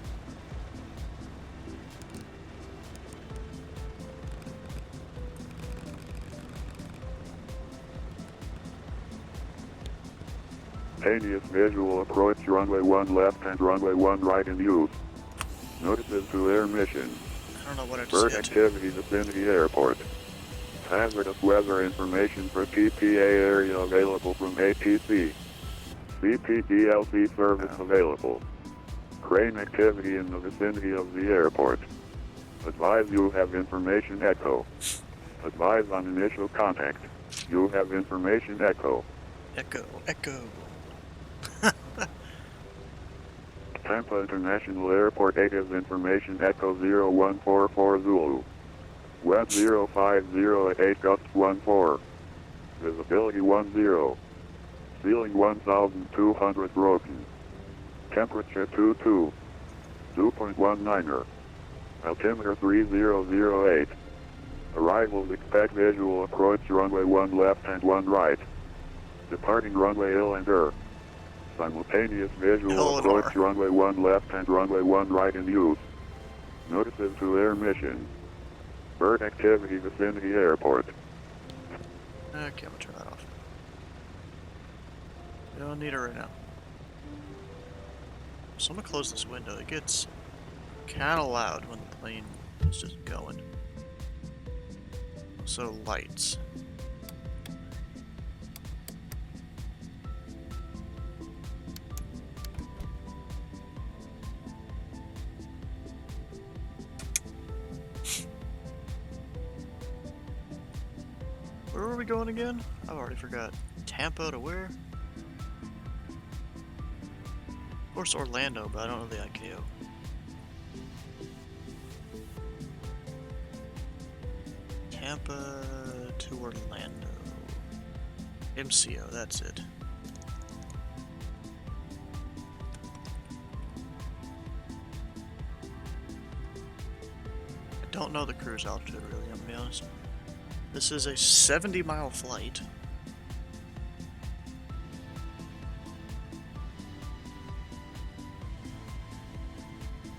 Simultaneous visual approach runway 1 left and runway 1 right in use. Notices to air mission. I don't know what I just Bird hit. activity vicinity airport. Hazardous weather information for TPA area available from ATC. CPDLC service available. Crane activity in the vicinity of the airport. Advise you have information echo. Advise on initial contact. You have information echo. Echo. Tampa International Airport ATIS information echo 0144 Zulu. Web 050 at 8 gusts 14. Visibility 10. Ceiling 1200 broken. Temperature 22. Dew point 19er. Altimeter 3008. Arrivals expect visual approach runway 1 left and 1 right. Departing runway L and R. Simultaneous visual approach runway 1 left and runway 1 right in use. Notices to air mission. Bird activity vicinity airport. Okay, I'm gonna turn that off. We don't need it right now. So I'm gonna close this window. It gets kinda loud when the plane is just going. So lights. Where were we going again? I've already forgot. Tampa to where? Of course Orlando, but I don't know the IKO. Tampa to Orlando. MCO, that's it. I don't know the cruise altitude really, I'm gonna be honest. This is a 70-mile flight.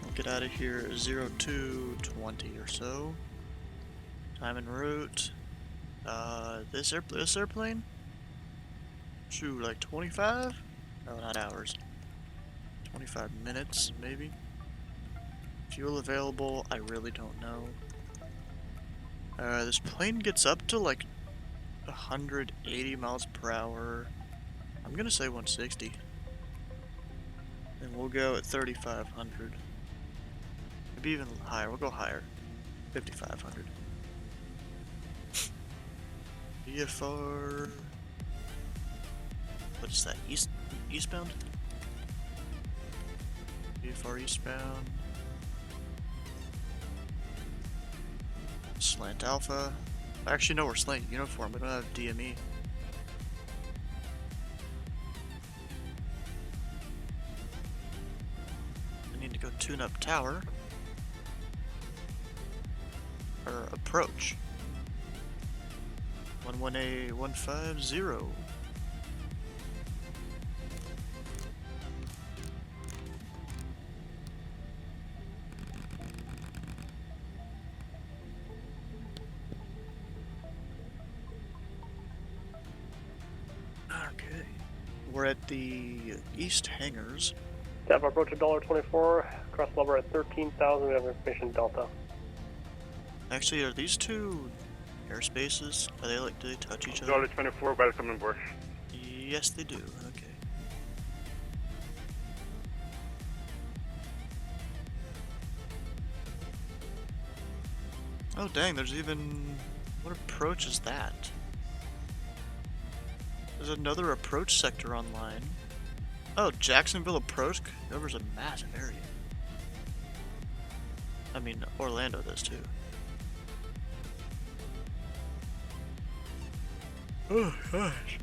I'll get out of here at 0220 or so. Time en route. This airplane? Shoot, like 25? No, not hours. 25 minutes, maybe. Fuel available, I really don't know. This plane gets up to like 180 miles per hour. I'm gonna say 160. And we'll go at 3,500. Maybe even higher, we'll go higher. 5,500. VFR... What is that? Eastbound? VFR eastbound. Slant Alpha. Actually, no, we're slant uniform. We don't have DME. I need to go tune up tower. Or approach. 118-150. Okay. We're at the east hangars. Tampa approach $1.24, cross level at 13,000, we have information Delta. Actually, are these two airspaces? Are they like, do they touch each other? $1.24, welcome aboard. Yes, they do. Okay. Oh dang, there's even... What approach is that? There's another approach sector online. Oh, Jacksonville approach covers a massive area. I mean, Orlando does too. Oh gosh.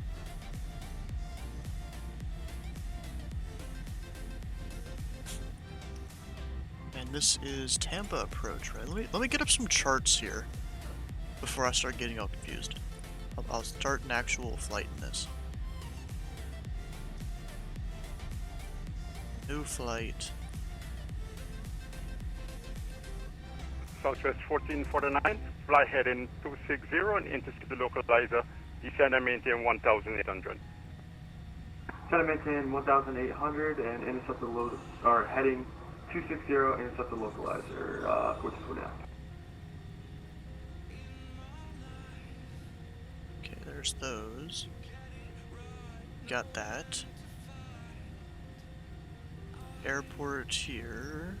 And this is Tampa approach, right? Let me get up some charts here before I start getting all confused. I'll start an actual flight in this. New flight. Southwest 1449, fly heading 260 and intercept the localizer. Descend and maintain 1,800. Descend and maintain 1,800 and intercept the load, or heading 260, intercept the localizer, which is now. Okay, there's those. Got that. Airport here.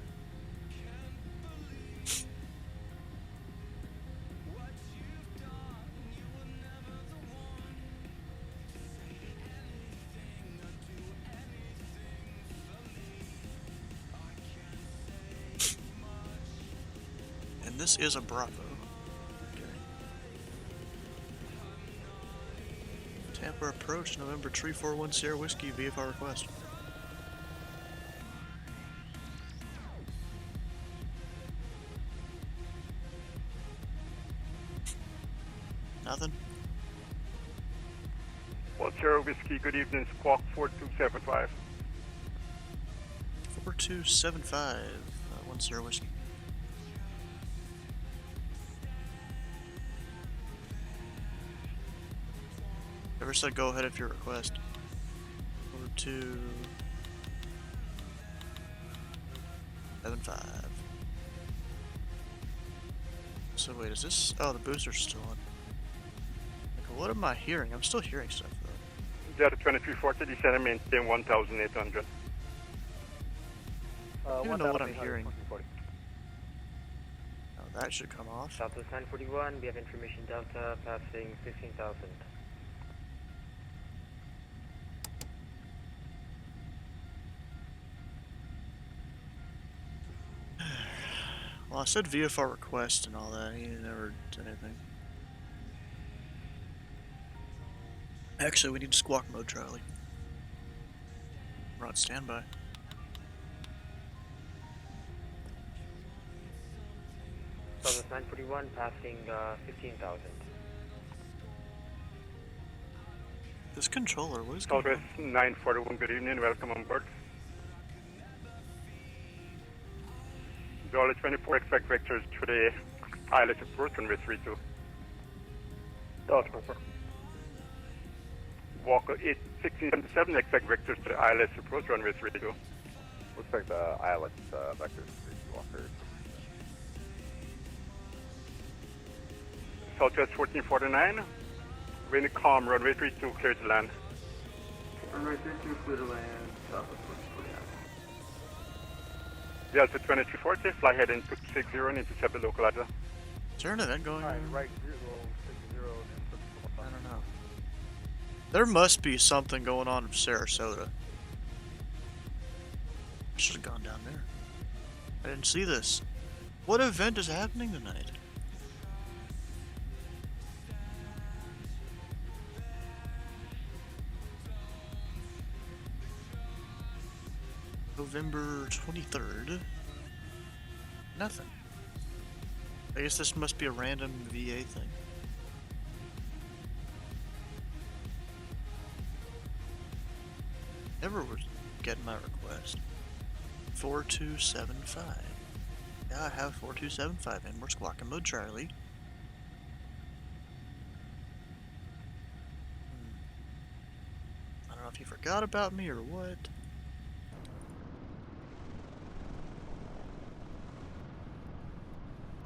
And this is a Bravo. Okay. Tampa approach, November 341 Sierra Whiskey, VFR request. Nothing? Well, Sierra Whiskey, good evening, Squawk 4275. 4275, 1 Sierra Whiskey. Ever said go ahead if your request. 4275. So wait, is this? Oh, the booster's still on. Like, what am I hearing? I'm still hearing stuff though. Delta 2340, descend and maintain 1,800. I don't know what I'm hearing. Oh, That should come off. Southwest 941, we have information Delta passing 15,000. Well, I said VFR request and all that. He never did anything. Actually, we need to squawk mode, Charlie. We're on standby. Southwest 941 passing 15,000. This controller, what is going Southwest 941, good evening, welcome on board. Dollar 24, expect vectors to the ILS approach runway 32. Dollar 24. Walker 1677, expect vectors to the ILS approach runway 32. Expect the ILS vectors to Walker. Southwest 1449, wind calm, runway 32, clear to land. Runway 32, clear to land, southwest 1449. Delta 2340, fly heading 260 and intercept the localizer. Is there an event going on? Right, 060. I don't know. There must be something going on in Sarasota. I should have gone down there. I didn't see this. What event is happening tonight? November 23rd. Nothing. I guess this must be a random VA thing. Never was getting my request. 4275. Yeah, I have 4275 in. We're squawking mode, Charlie. I don't know if you forgot about me or what.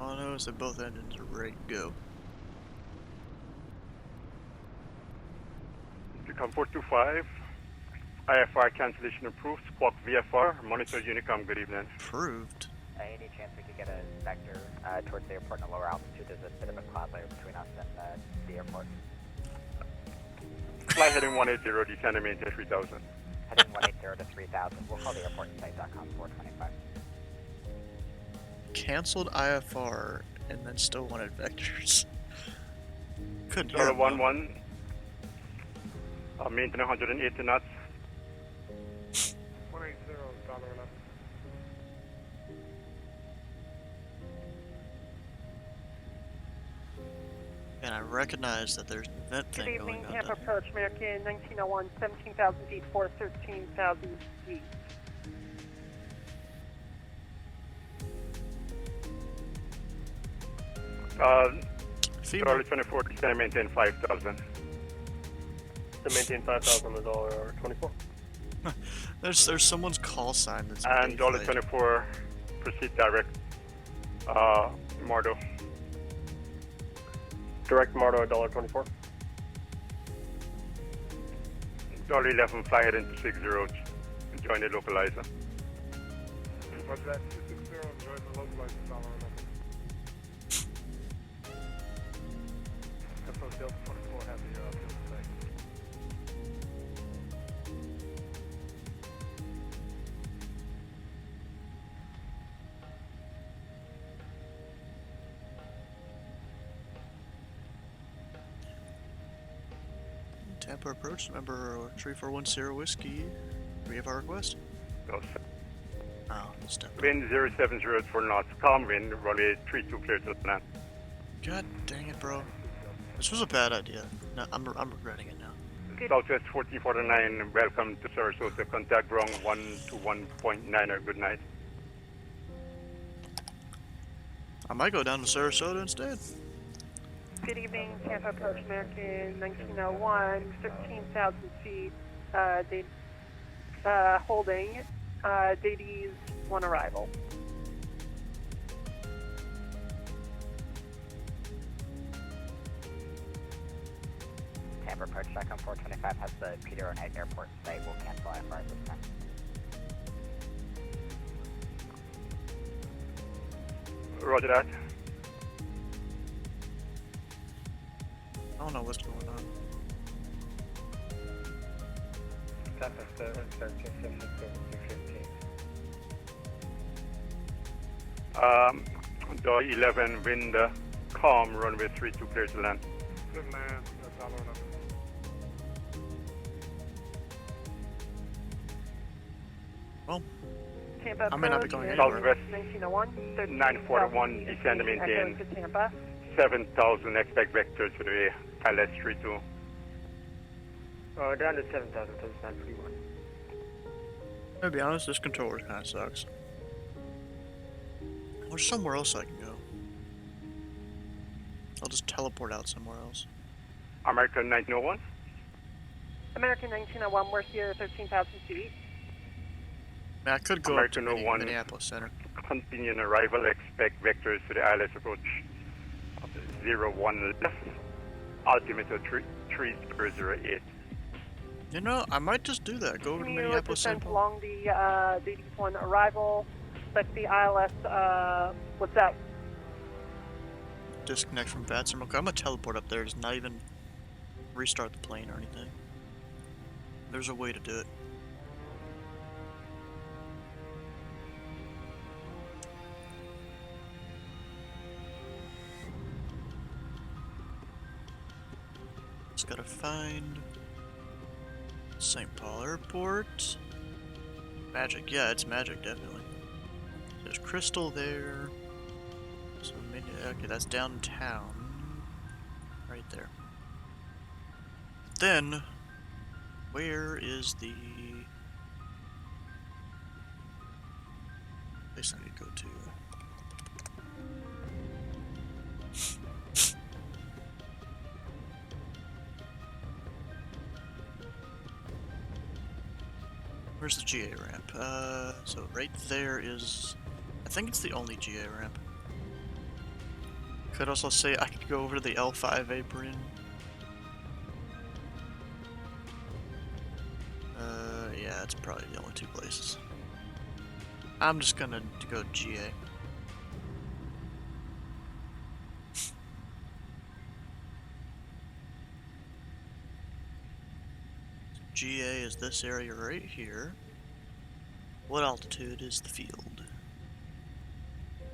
All I know is that both engines are ready to go. Unicom 425, IFR cancellation approved, squawk VFR, monitor Unicom, good evening. Approved? Any chance we could get a vector towards the airport in a lower altitude? There's a bit of a cloud layer between us and the airport. Fly heading 180, descend and maintain 3000. Heading 180 to 3000. We'll call the airport site.com 425. Cancelled IFR and then still wanted vectors. Couldn't hear Dollar him, 11, maintain 180 knots. 180, dollar 11. And I recognize that there's an event Good thing evening, going on Tampa down here. approach, American 1901, 17,000 feet, 13,000 feet. Dollar 24, descend and maintain 5000. To maintain 5,000 is dollar 24. There's someone's call sign that's And dollar flight. 24, proceed direct, Mardo. Direct Mardo, dollar 24. Dollar 11, fly heading 260, join the localizer. What's that? 260, join the localizer, dollar 11. That's Delta 24, have the field site. Tampa approach, number 3410 whiskey. Do we have our request? No, Oh, step. wind 070 for knots, calm wind, runway 32, clear to land. God dang it, bro. This was a bad idea. No, I'm regretting it now. Southwest 1449, welcome to Sarasota. Contact wrong 1 to 1.9, good night. I might go down to Sarasota instead. Good evening, Tampa approach, American 1901, 13,000 feet, holding, DD's one arrival. Tampa approach.com 425 has the Peter O'Knight Airport site. We'll cancel IFR this time. Roger that. don't know what's going on. Tampa 7, 13, 15. Door 11, wind calm, runway 32, clear to land. Good man. That's all over. Well, Tampa I may not be approach, going United anywhere. Southwest 1901, 941, descend and maintain. Echo to Tampa. 7,000, expect vector to the ILS 32. Down to 7,000, 931. To be honest, this controller kind of sucks. There's somewhere else I can go. I'll just teleport out somewhere else. American 1901. American 1901, we're here 13,000 feet. I could go American up to 01. Minneapolis Center. Continuing arrival, expect vectors to the ILS approach 01 left. Altimeter 3008. You know, I might just do that. Go over to Continue Minneapolis descent Center. along the 81 arrival. Select the ILS, what's that? Disconnect from VATSIM. Okay, I'm gonna teleport up there. Just not even restart the plane or anything. There's a way to do it. Just gotta find St. Paul Airport. Magic, yeah, it's Magic, definitely. There's Crystal there. So okay, that's downtown. Right there. Then, where is the place I need to go to? Where's the GA ramp? So right there is... I think it's the only GA ramp. Could also say I could go over to the L5 apron. Yeah, it's probably the only two places. I'm just gonna go GA. GA is this area right here. What altitude is the field?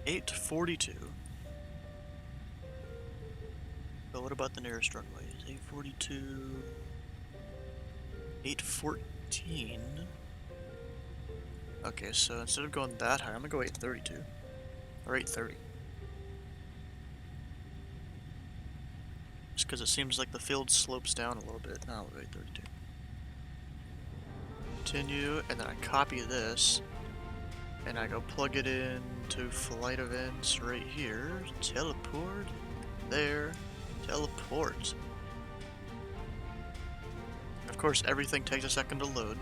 842. But what about the nearest runway? 842. 814. Okay, so instead of going that high, I'm gonna go 832. Or 830. Just because it seems like the field slopes down a little bit. No, I'll go 832. Continue, and then I copy this. And I go plug it into flight events right here. Teleport. There. Teleport. Of course, everything takes a second to load.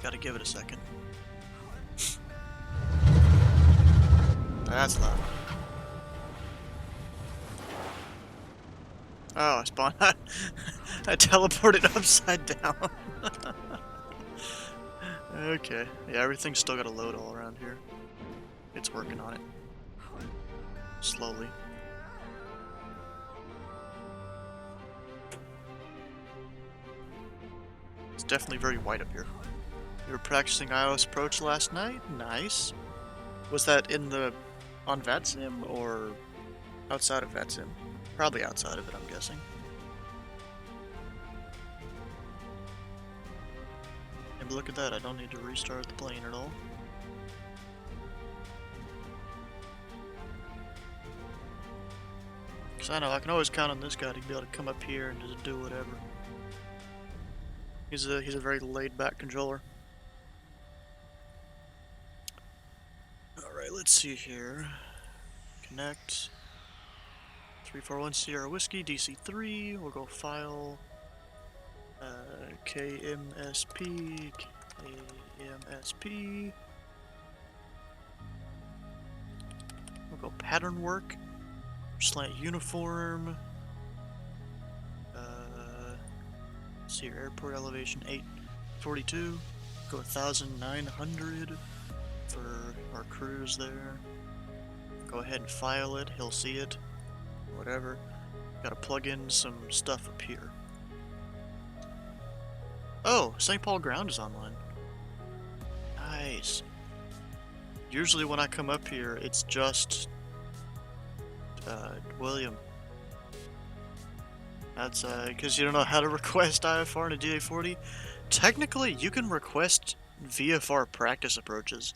Gotta give it a second. That's loud. Oh, I spawned. I teleported upside down. Okay. Yeah, everything's still gotta load all around here. It's working on it. Slowly. It's definitely very white up here. You were practicing iOS approach last night? Nice. Was that on VATSIM or outside of VATSIM? Probably outside of it, I'm guessing. And look at that, I don't need to restart the plane at all. Because I know I can always count on this guy to be able to come up here and just do whatever. He's a very laid-back controller. Alright, let's see here. Connect. 341 Sierra Whiskey, DC3. We'll go file. KMSP. KMSP. We'll go pattern work. Slant uniform. See your airport elevation 842. Go 1,900 for our cruise there. Go ahead and file it. He'll see it. Whatever. Gotta plug in some stuff up here. Oh, St. Paul ground is online. Nice. Usually when I come up here, it's just William. That's because you don't know how to request IFR in a DA40. Technically, you can request VFR practice approaches.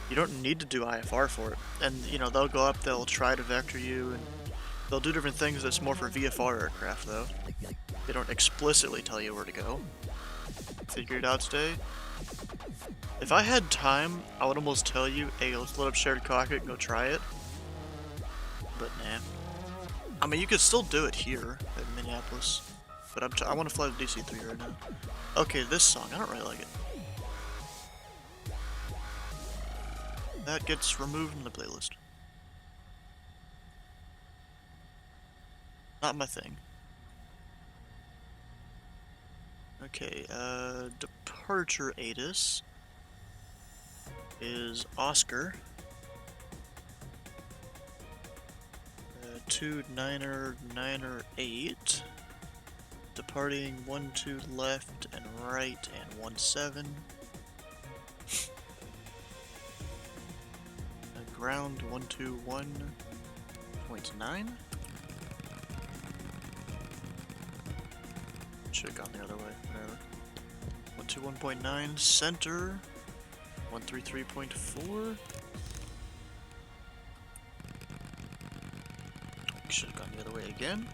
You don't need to do IFR for it. And, you know, they'll go up, they'll try to vector you, and they'll do different things that's more for VFR aircraft, though. They don't explicitly tell you where to go. Figure it out today. If I had time, I would almost tell you, hey, let's load up shared cockpit and go try it. But nah. I mean, you could still do it here at Minneapolis. But I want to fly the DC-3 right now. Okay, this song, I don't really like it. That gets removed from the playlist. Not my thing. Okay, departure ATIS is Oscar. 29er8. Departing 12 left and right and 17. Ground 121.9. Should have gone the other way, whatever. 121.9, center 133.4. Should have gone the other way again.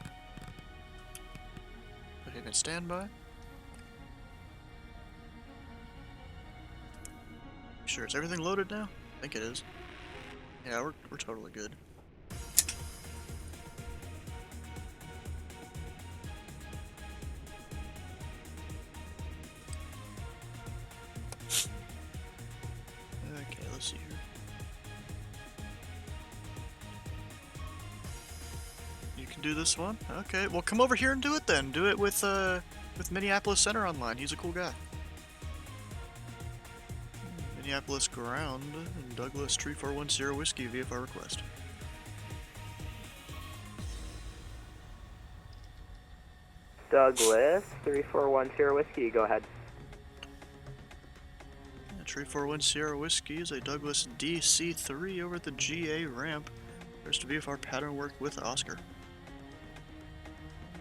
Put him in standby. Sure, is everything loaded now? I think it is. Yeah, we're totally good. Okay, let's see here. You can do this one? Okay, well come over here and do it then. Do it with Minneapolis Center online. He's a cool guy. Minneapolis ground and Douglas 3410 Whiskey VFR request. Douglas 3410 Whiskey, go ahead. 3410 Whiskey is a Douglas DC-3 over at the GA ramp. There's to VFR pattern work with Oscar.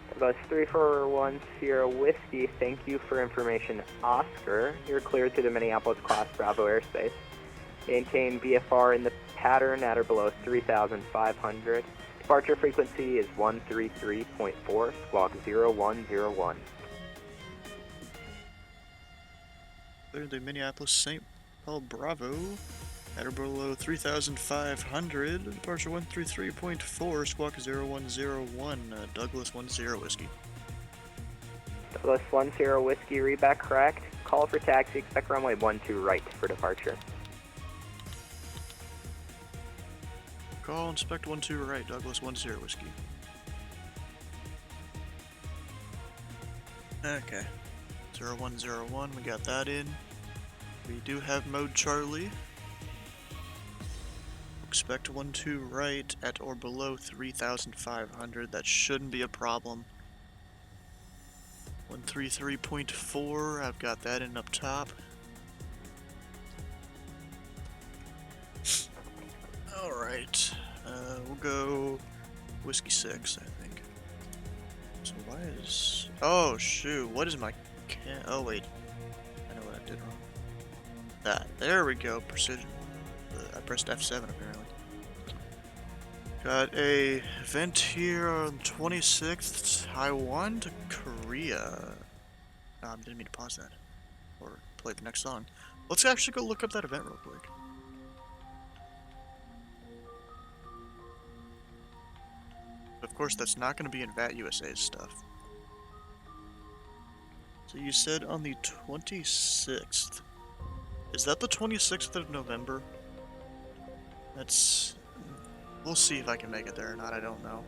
Douglas 3410 Whiskey, thank you for information. Oscar, you're cleared to the Minneapolis Class Bravo airspace. Maintain VFR in the pattern at or below 3,500. Departure frequency is 133.4, squawk 0101. Clear the Minneapolis St. Paul Bravo at or below 3,500. Departure 133.4, squawk 0101. Douglas 10 Whiskey. Douglas 10 Whiskey, readback correct. Call for taxi, expect runway 12 right for departure. Call, inspect 12 right, Douglas 10 Whiskey. Okay. 0101, we got that in. We do have mode Charlie. Expect 12 right at or below 3,500. That shouldn't be a problem. 133.4, I've got that in up top. Alright, we'll go Whiskey 6, I think. So why is... Oh, shoot, what is my... Oh, wait. I know what I did wrong. That. There we go, precision. I pressed F7, apparently. Got a event here on 26th, Taiwan to Korea. I didn't mean to pause that. Or play the next song. Let's actually go look up that event real quick. Of course, that's not going to be in VAT USA's stuff. So you said on the 26th. Is that the 26th of November? That's... We'll see if I can make it there or not, I don't know.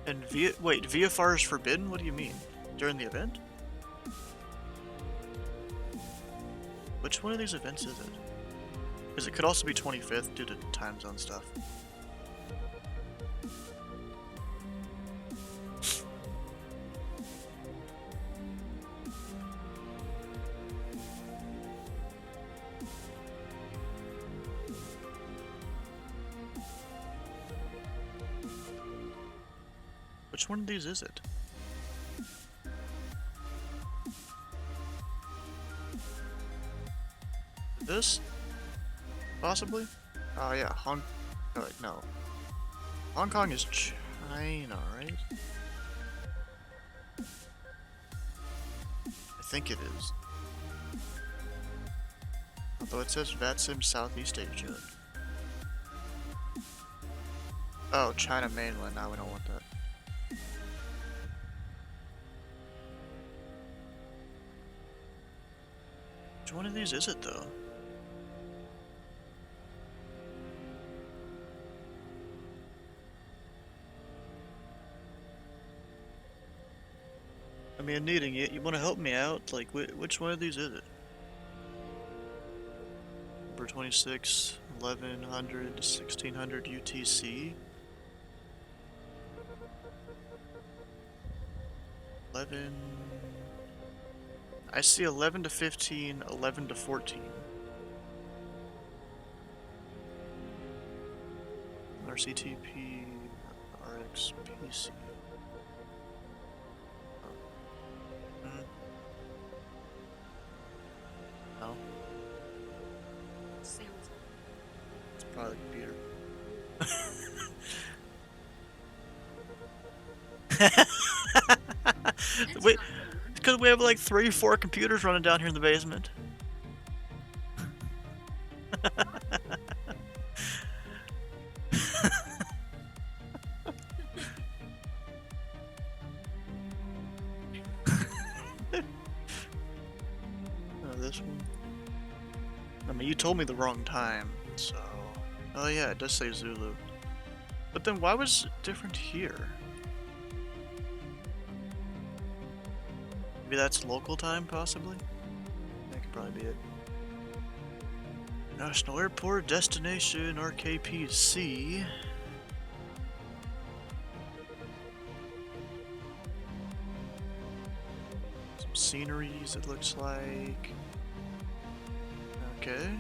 And wait, VFR is forbidden? What do you mean? During the event? Which one of these events is it? Because it could also be 25th due to time zone stuff. Which one of these is it? This? Possibly? Oh yeah, oh, wait, no. Hong Kong is China, right? I think it is. Although it says VATSIM Southeast Asia. Oh, China mainland, now we don't want that. Which one of these is it though? I mean, needing it. You want to help me out? Like, which one of these is it? Number 26, 1100, 1600 UTC. 11. I see 11 to 15, 11 to 14. RCTP, RXPC. No. It's probably the computer. Wait, because we have like 3-4 computers running down here in the basement. This one. I mean, you told me the wrong time, so... Oh yeah, it does say Zulu. But then why was it different here? Maybe that's local time, possibly? That could probably be it. National Airport, destination, RKPC. Some sceneries, it looks like. Okay.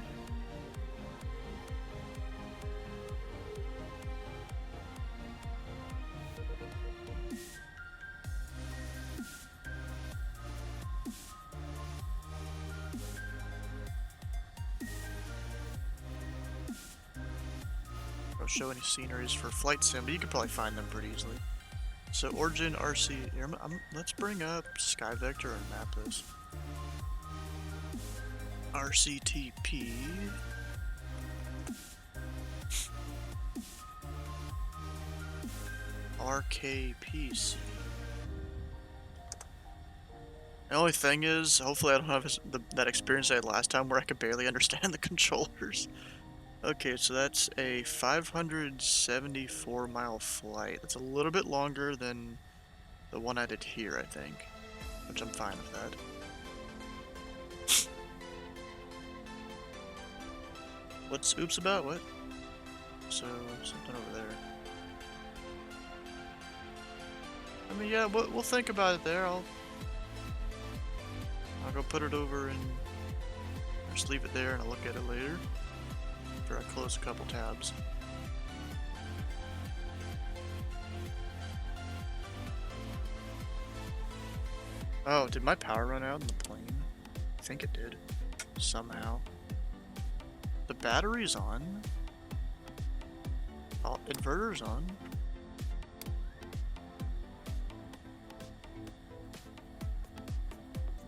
Don't show any sceneries for flight sim, but you could probably find them pretty easily. So origin RC. Let's bring up Sky Vector and map this. RCTP. RKPC. The only thing is, hopefully I don't have that experience I had last time where I could barely understand the controllers. Okay, so that's a 574-mile flight. That's a little bit longer than the one I did here, I think. Which I'm fine with that. What's oops about? What? So, something over there. I mean, yeah, we'll think about it there. I'll go put it over and just leave it there and I'll look at it later. After I close a couple tabs. Oh, did my power run out in the plane? I think it did. Somehow. The battery's on. Oh, inverter's on.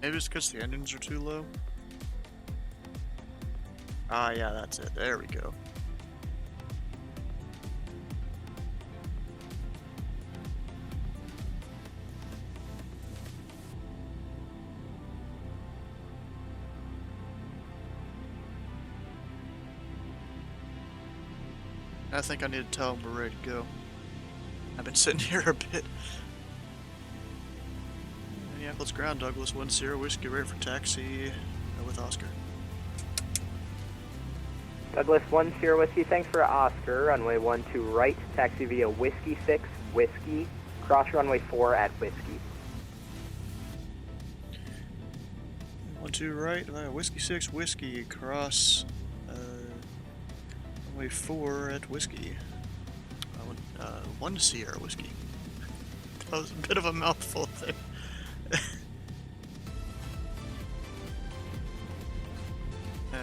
Maybe it's because the engines are too low. Ah, yeah, that's it. There we go. I think I need to tell them we're ready to go. I've been sitting here a bit. Minneapolis ground, Douglas 10, Whiskey, ready for taxi with Oscar. Douglas 10 Whiskey, thanks for Oscar. Runway 12 right, taxi via Whiskey 6, Whiskey, cross runway 4 at Whiskey. 12 right, Whiskey 6, Whiskey, cross, runway 4 at Whiskey. 1 Sierra Whiskey. That was a bit of a mouthful there.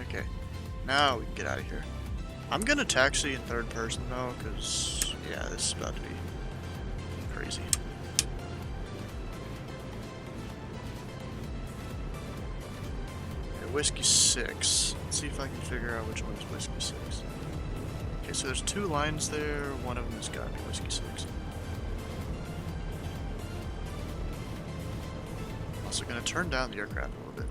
Okay, now we can get out of here. I'm gonna taxi in third person though, because, yeah, this is about to be crazy. Okay, Whiskey 6. Let's see if I can figure out which one is Whiskey 6. Okay, so there's 2 lines there, one of them has got to be Whiskey 6. Also gonna turn down the aircraft a little bit.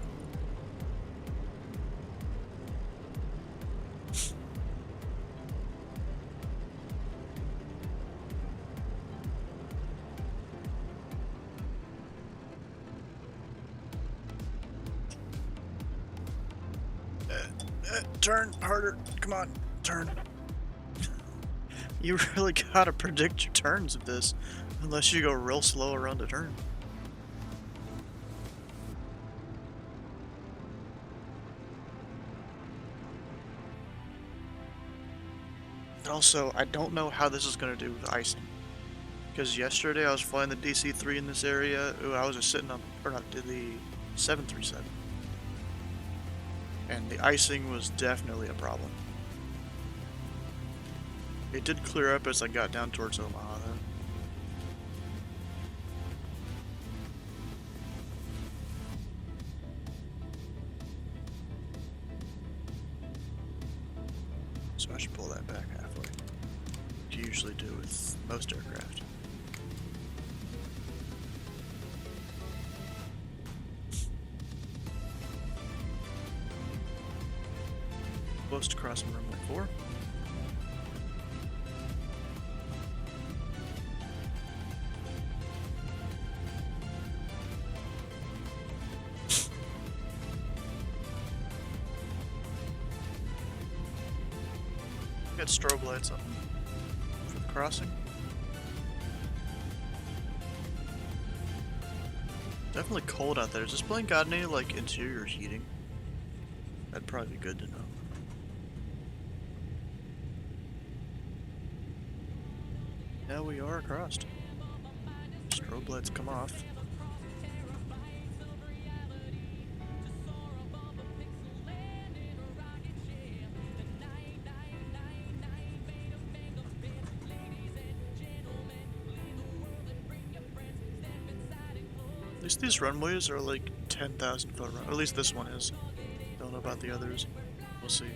Turn harder. Come on, turn. You really gotta predict your turns of this, unless you go real slow around a turn. And also, I don't know how this is gonna do with icing. Because yesterday I was flying the DC-3 in this area. Ooh, I was just sitting on, or not, the 737. And the icing was definitely a problem. It did clear up as I got down towards Omaha though. So I should pull that back halfway. Like you usually do with most aircraft. Close to crossing runway 4. Got strobe lights on for the crossing. Definitely cold out there. Has this plane got any like interior heating? That'd probably be good to know. Now we are crossed. Strobe lights come off. At least these runways are like 10,000 foot run. At least this one is. Don't know about the others. We'll see.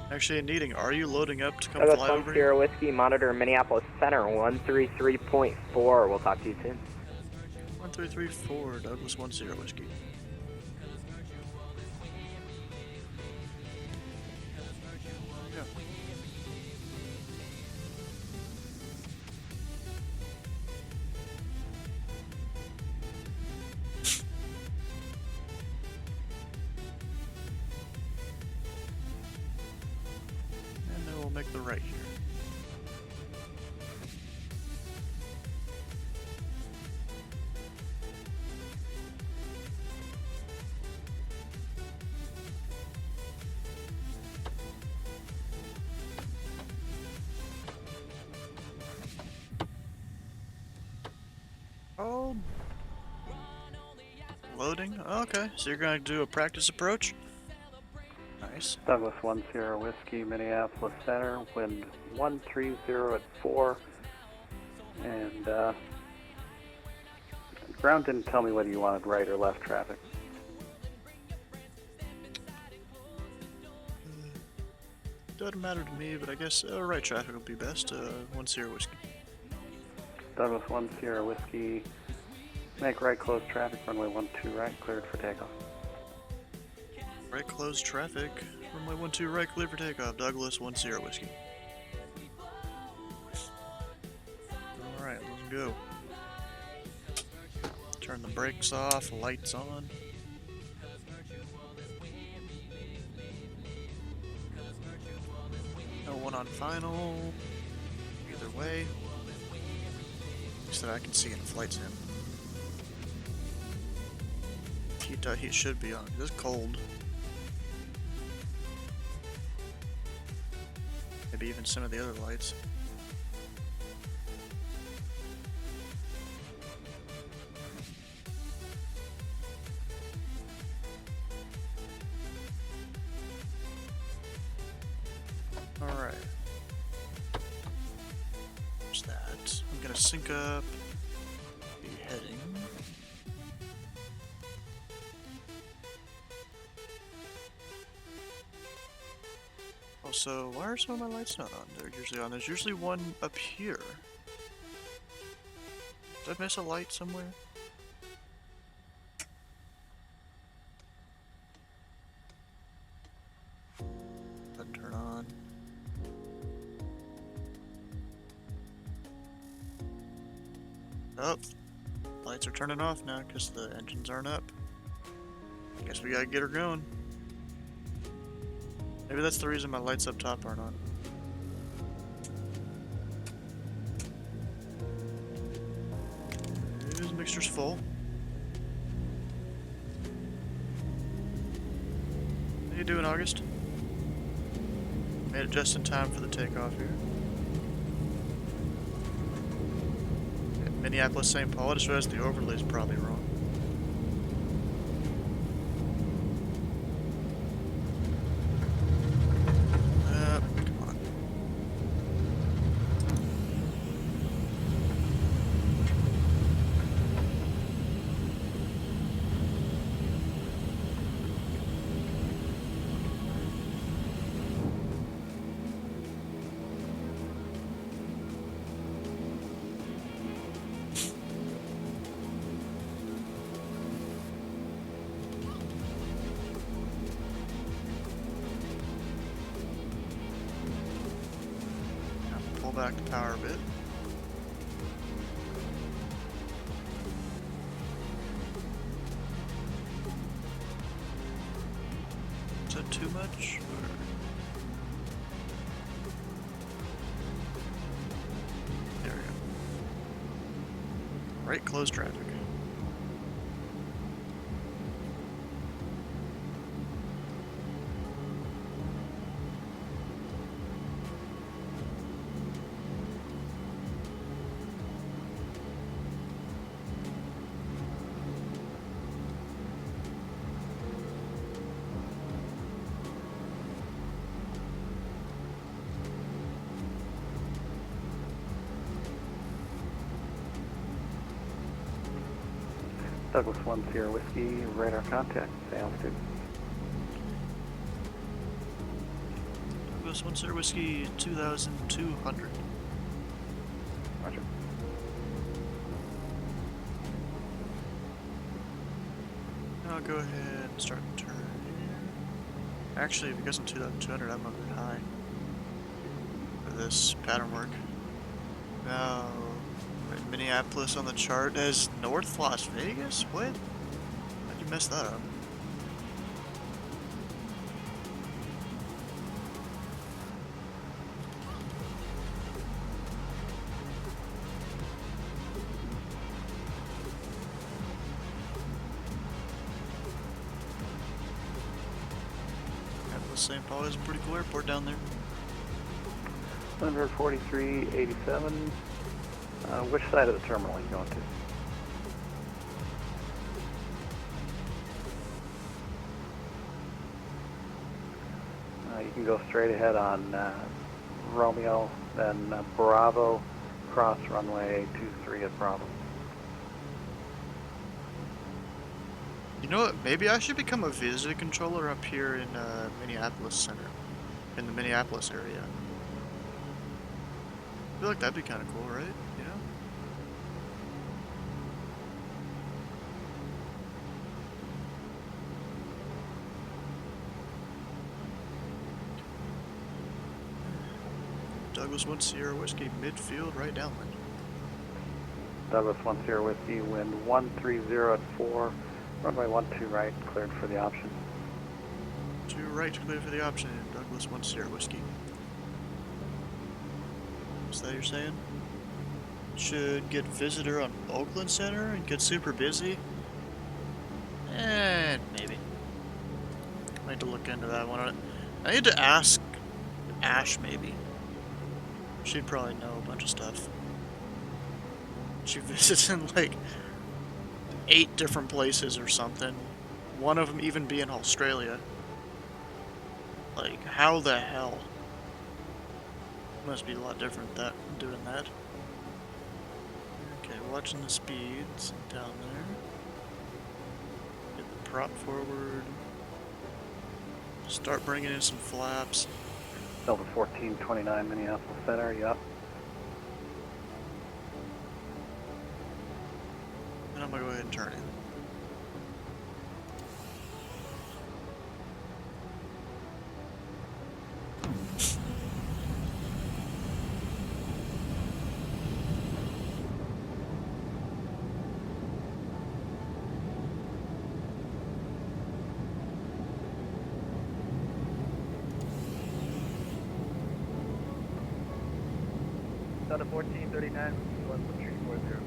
Actually, needing, are you loading up to come Douglas fly 1 over here? Sierra Whiskey, monitor Minneapolis Center 133.4. We'll talk to you soon. 1334, Douglas 10 Whiskey. Yeah. And then we'll make the right here. Oh, loading. Okay, so you're gonna do a practice approach. Nice. Douglas 10 Whiskey, Minneapolis Center, wind 130 at 4, and ground didn't tell me whether you wanted right or left traffic. Doesn't matter to me, but I guess right traffic will be best. 10 Whiskey. Douglas 10 Whiskey, make right close traffic, runway 12 right, cleared for takeoff. Right close traffic, Runway 12 right, clear for takeoff. Douglas 10 whiskey. Alright, let's go. Turn the brakes off, lights on. No one on final. Either way. At least that I can see in the flight sim. Heat should be on. It's cold. Maybe even some of the other lights. Alright. There's that. I'm gonna sync up the heading. Also, why are some of my lights not on? They're usually on. There's usually one up here. Did I miss a light somewhere? Doesn't turn on. Oh, lights are turning off now because the engines aren't up. Guess we gotta get her going. Maybe that's the reason my lights up top aren't on. This mixture's full. How you doing, August? Made it just in time for the takeoff here. Minneapolis, St. Paul. I just realized the overlay's probably wrong. Come on. Pull back the power a bit. Is that too much? Or... There we go. Right, close traffic. Douglas 10 Whiskey, radar contact, altitude. Douglas 10 Whiskey, 2,200. Roger. I'll go ahead and start the turn here. Actually, because I'm 2,200, I'm a bit high for this pattern work. Now, Minneapolis on the chart as North Las Vegas? What? How'd you mess that up? Minneapolis, St. Paul is a pretty cool airport down there. 143.87. Which side of the terminal are you going to? You can go straight ahead on Romeo, then Bravo, cross runway 23 at Bravo. You know what? Maybe I should become a visitor controller up here in Minneapolis Center, in the Minneapolis area. I feel like that'd be kind of cool, right? You know? Douglas 1 Sierra Whiskey, midfield, right downwind. Douglas 1 Sierra Whiskey, wind 130 at 4, runway 12 right, cleared for the option. 2 right, clear for the option, Douglas 1 Sierra Whiskey. Is that you're saying? Should get visitor on Oakland Center and get super busy? Maybe. I need to look into that one. I need to ask Ash, maybe. She'd probably know a bunch of stuff. She visits in like 8 different places or something. One of them even be in Australia. Like, how the hell? Must be a lot different that doing that. Okay, watching the speeds down there. Get the prop forward. Start bringing in some flaps. Delta 1429 Minneapolis Center, yep. And I'm gonna go ahead and turn in. Delta 1439, 1340.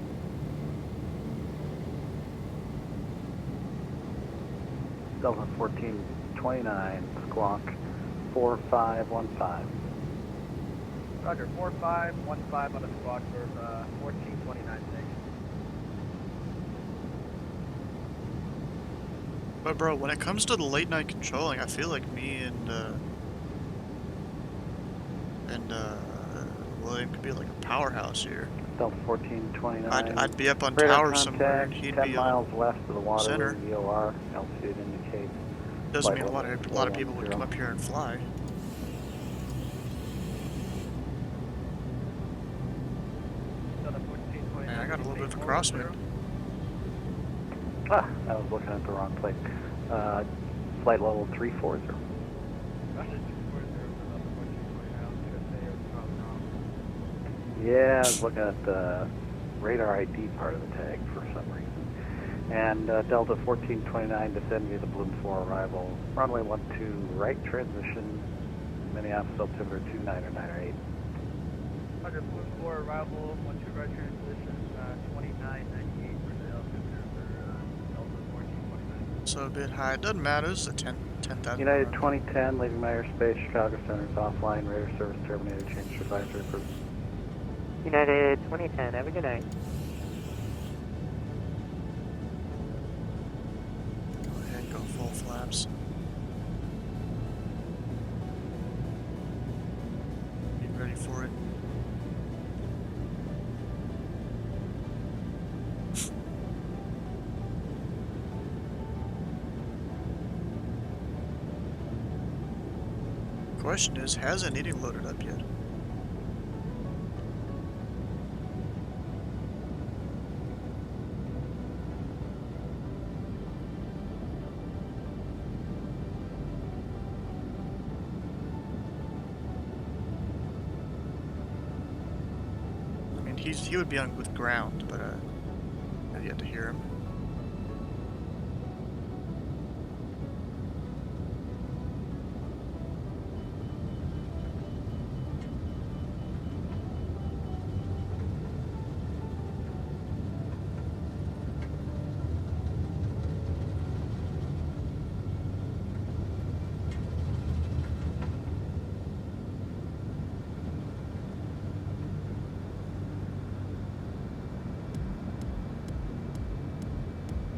Delta 1429, squawk 4515. Roger, 4515 on the squawk for 1429 station. But bro, when it comes to the late night controlling, I feel like me and William could be like a powerhouse here. Delta 1429. I'd be up on radar tower contact, somewhere and he'd 10 be miles on west of the water center. EOR, altitude indicates. Doesn't mean a lot of people would come up here and fly. Man, I got a little bit of a crosswind. Ah, I was looking at the wrong plate. Flight level 340. Yeah, I was looking at the radar ID part of the tag for some reason. And Delta 1429 descend via the Bloom 4 arrival. Runway 12 right transition, Minneapolis altimeter 2998. Roger, Bloom 4 arrival, 12 right transition, 2998 for the altimeter for Delta 1429. So a bit high. It doesn't matter. This is a 10,000. United 2010, leaving my airspace. Chicago Center is offline. Radar service terminated. Change to advisory approved. United 2010, have a good night. Go ahead, go full flaps. Be ready for it. Question is, has anything loaded up yet? I mean, he would be on with ground, but I've yet to hear him.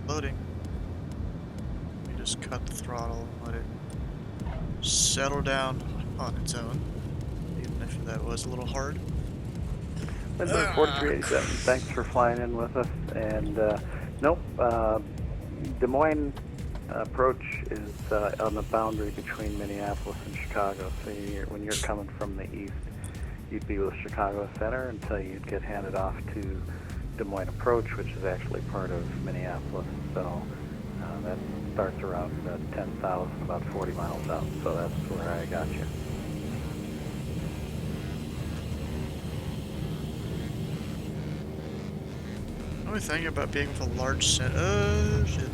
Loading. We just cut the throttle and let it settle down on its own, even if that was a little hard. Lindbergh 4387, thanks for flying in with us. And nope, Des Moines approach is on the boundary between Minneapolis and Chicago. So when you're coming from the east, you'd be with Chicago Center until you'd get handed off to Des Moines approach, which is actually part of Minneapolis. So that starts around 10,000, about 40 miles out. So that's where I got you. only thing about being with a large center, shit.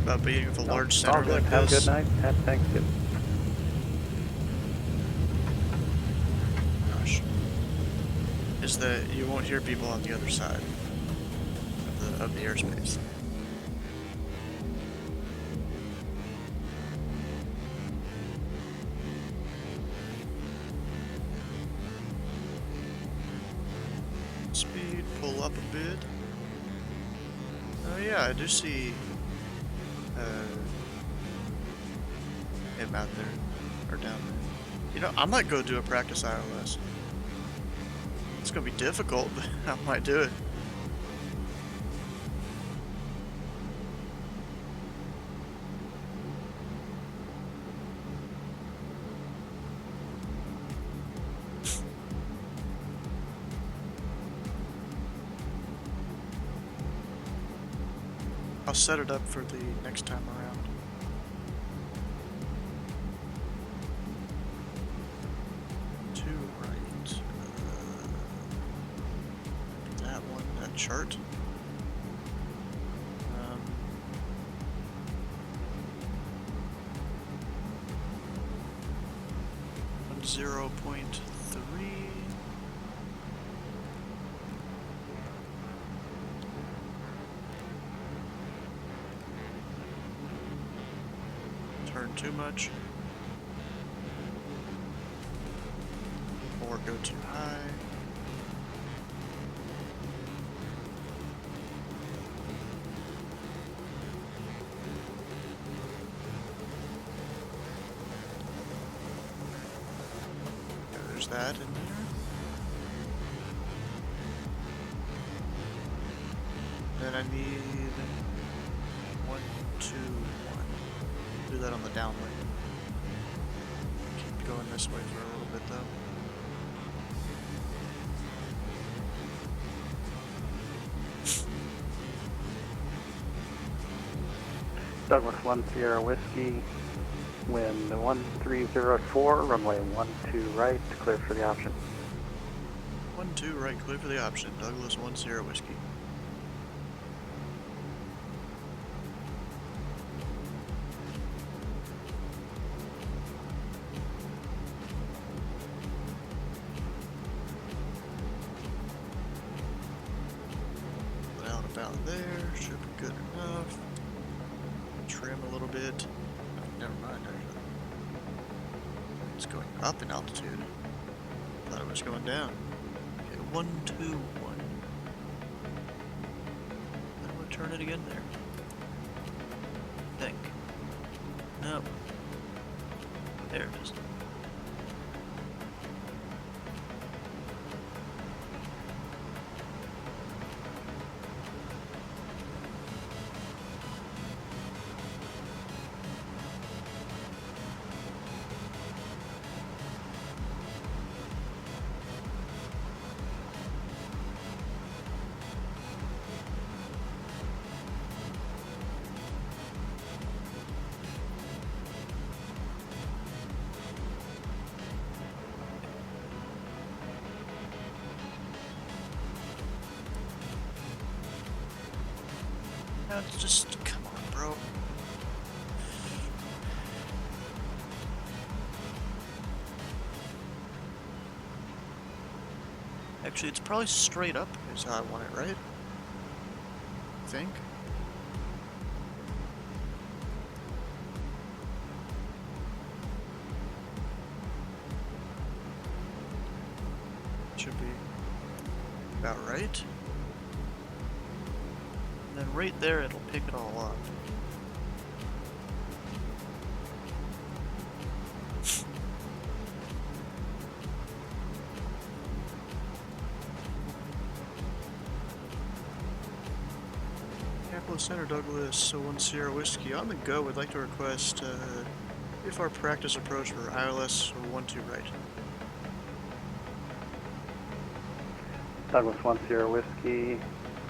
About being with a No, large it's center all good. like Have a this. good night. Happy Thanksgiving. Gosh. Is that you won't hear people on the other side of the airspace. Speed, pull up a bit. Oh yeah, I do see him out there, or down there. You know, I might go do a practice ILS. It's gonna be difficult, but I might do it. I'll set it up for the next time around. Two right. That one, that chart. 0.3. Turn too much. Or go too high. There's that in there. Then I need 1, 2, 1. Do that on the downwind. Keep going this way for a little bit though. Douglas 1 Sierra Whiskey, wind 1304, runway 12 right, clear for the option. 12 right, clear for the option. Douglas 1 Sierra Whiskey. Out about there, should be good enough. Trim a little bit. Oh, never mind, actually. It's going up in altitude. Thought it was going down. Okay, 1, 2, 1. Then we'll turn it again there. Think. Nope. There it is. It's just, come on, bro. Actually, it's probably straight up is how I want it, right? I think. Should be about right. And then right there, it'll pick it all up. Center Douglas, so 1 Sierra Whiskey. On the go, would like to request if our practice approach for ILS 12 right. Douglas 1 Sierra Whiskey.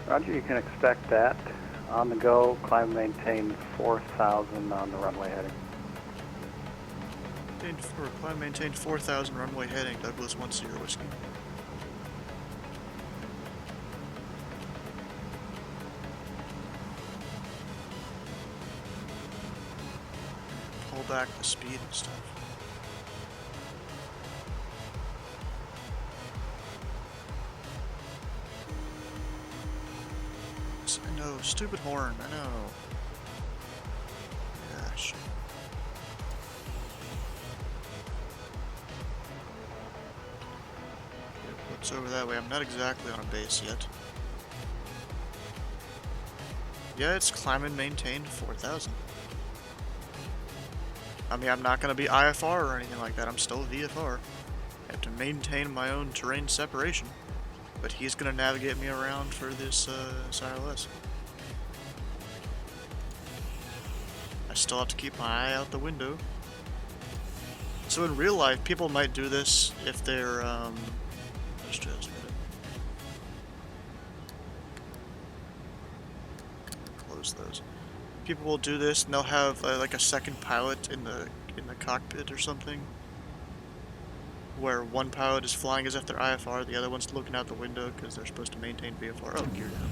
Roger, you can expect that. On the go, climb maintain 4,000 on the runway heading. Climb maintained 4,000 runway heading, Douglas 1 Sierra Whiskey. pull back the speed and stuff. I know, stupid horn, I know. Gosh. What's over that way? I'm not exactly on a base yet. Yeah, it's climb and maintain 4,000. I mean, I'm not going to be IFR or anything like that. I'm still VFR. I have to maintain my own terrain separation. But he's going to navigate me around for this SILS. I still have to keep my eye out the window. So in real life, people might do this if they're, just a minute. Close those. People will do this and they'll have like a second pilot in the cockpit or something, where one pilot is flying as if they're IFR, the other one's looking out the window because they're supposed to maintain VFR. Oh, gear down.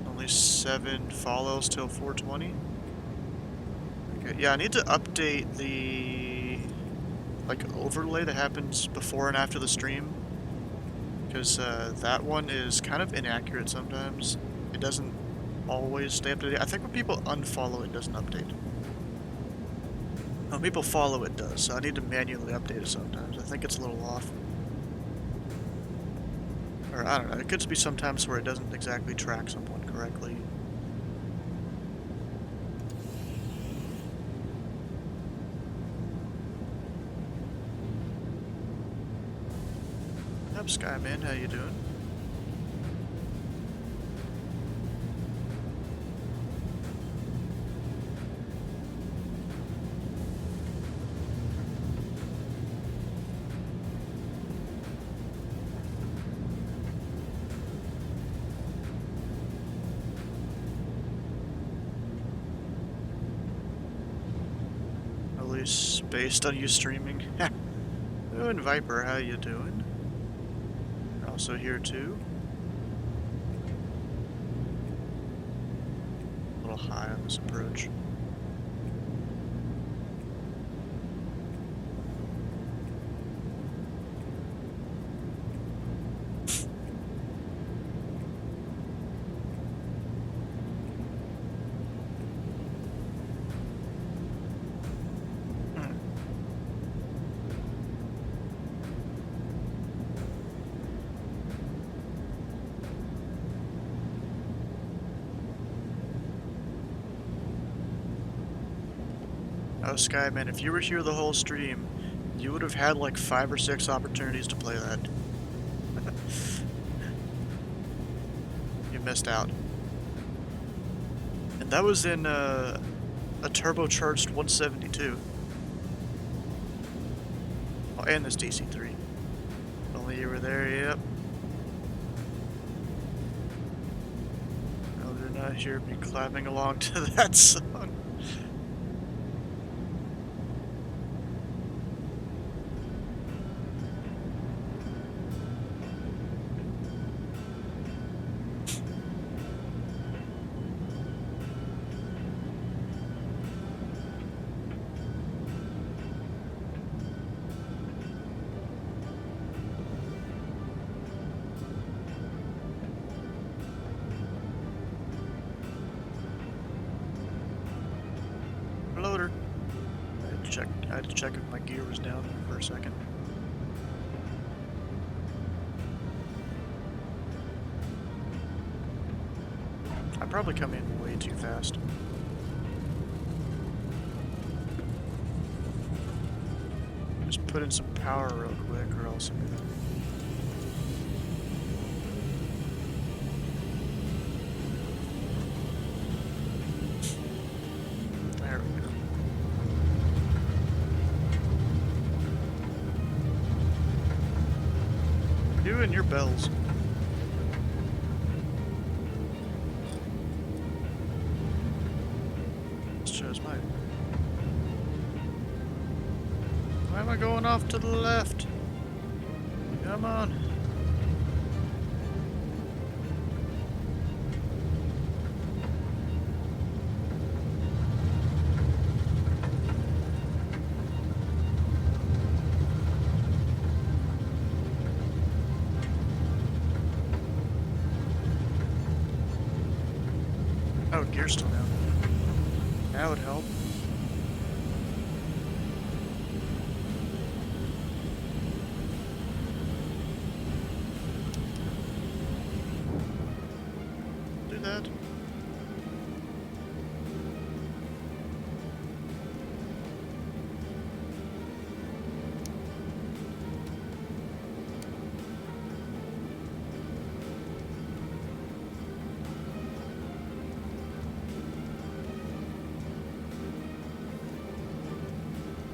Only 7 follows till 420. Okay, yeah, I need to update the overlay that happens before and after the stream, because that one is kind of inaccurate sometimes. It doesn't always stay up to date. I think when people unfollow, it doesn't update. When people follow, it does, so I need to manually update it sometimes. I think it's a little off. Or, I don't know, it could be sometimes where it doesn't exactly track someone correctly. Up, Skyman, how you doing? At least based on you streaming. Oh, and Viper, how you doing? You're also here too. A little high on this approach. Oh, Skyman, if you were here the whole stream, you would have had like 5 or 6 opportunities to play that. You missed out. And that was in a turbocharged 172. Oh, and this DC-3. If only you were there, yep. No, they're not here me clapping along to that song. Loader. I had to check if my gear was down for a second. I probably come in way too fast. Just put in some power real quick, or else I'm gonna... There we go. You and your bells. This shows mine. Why am I going off to the left? Come on. gear's still down. That would help. Do that.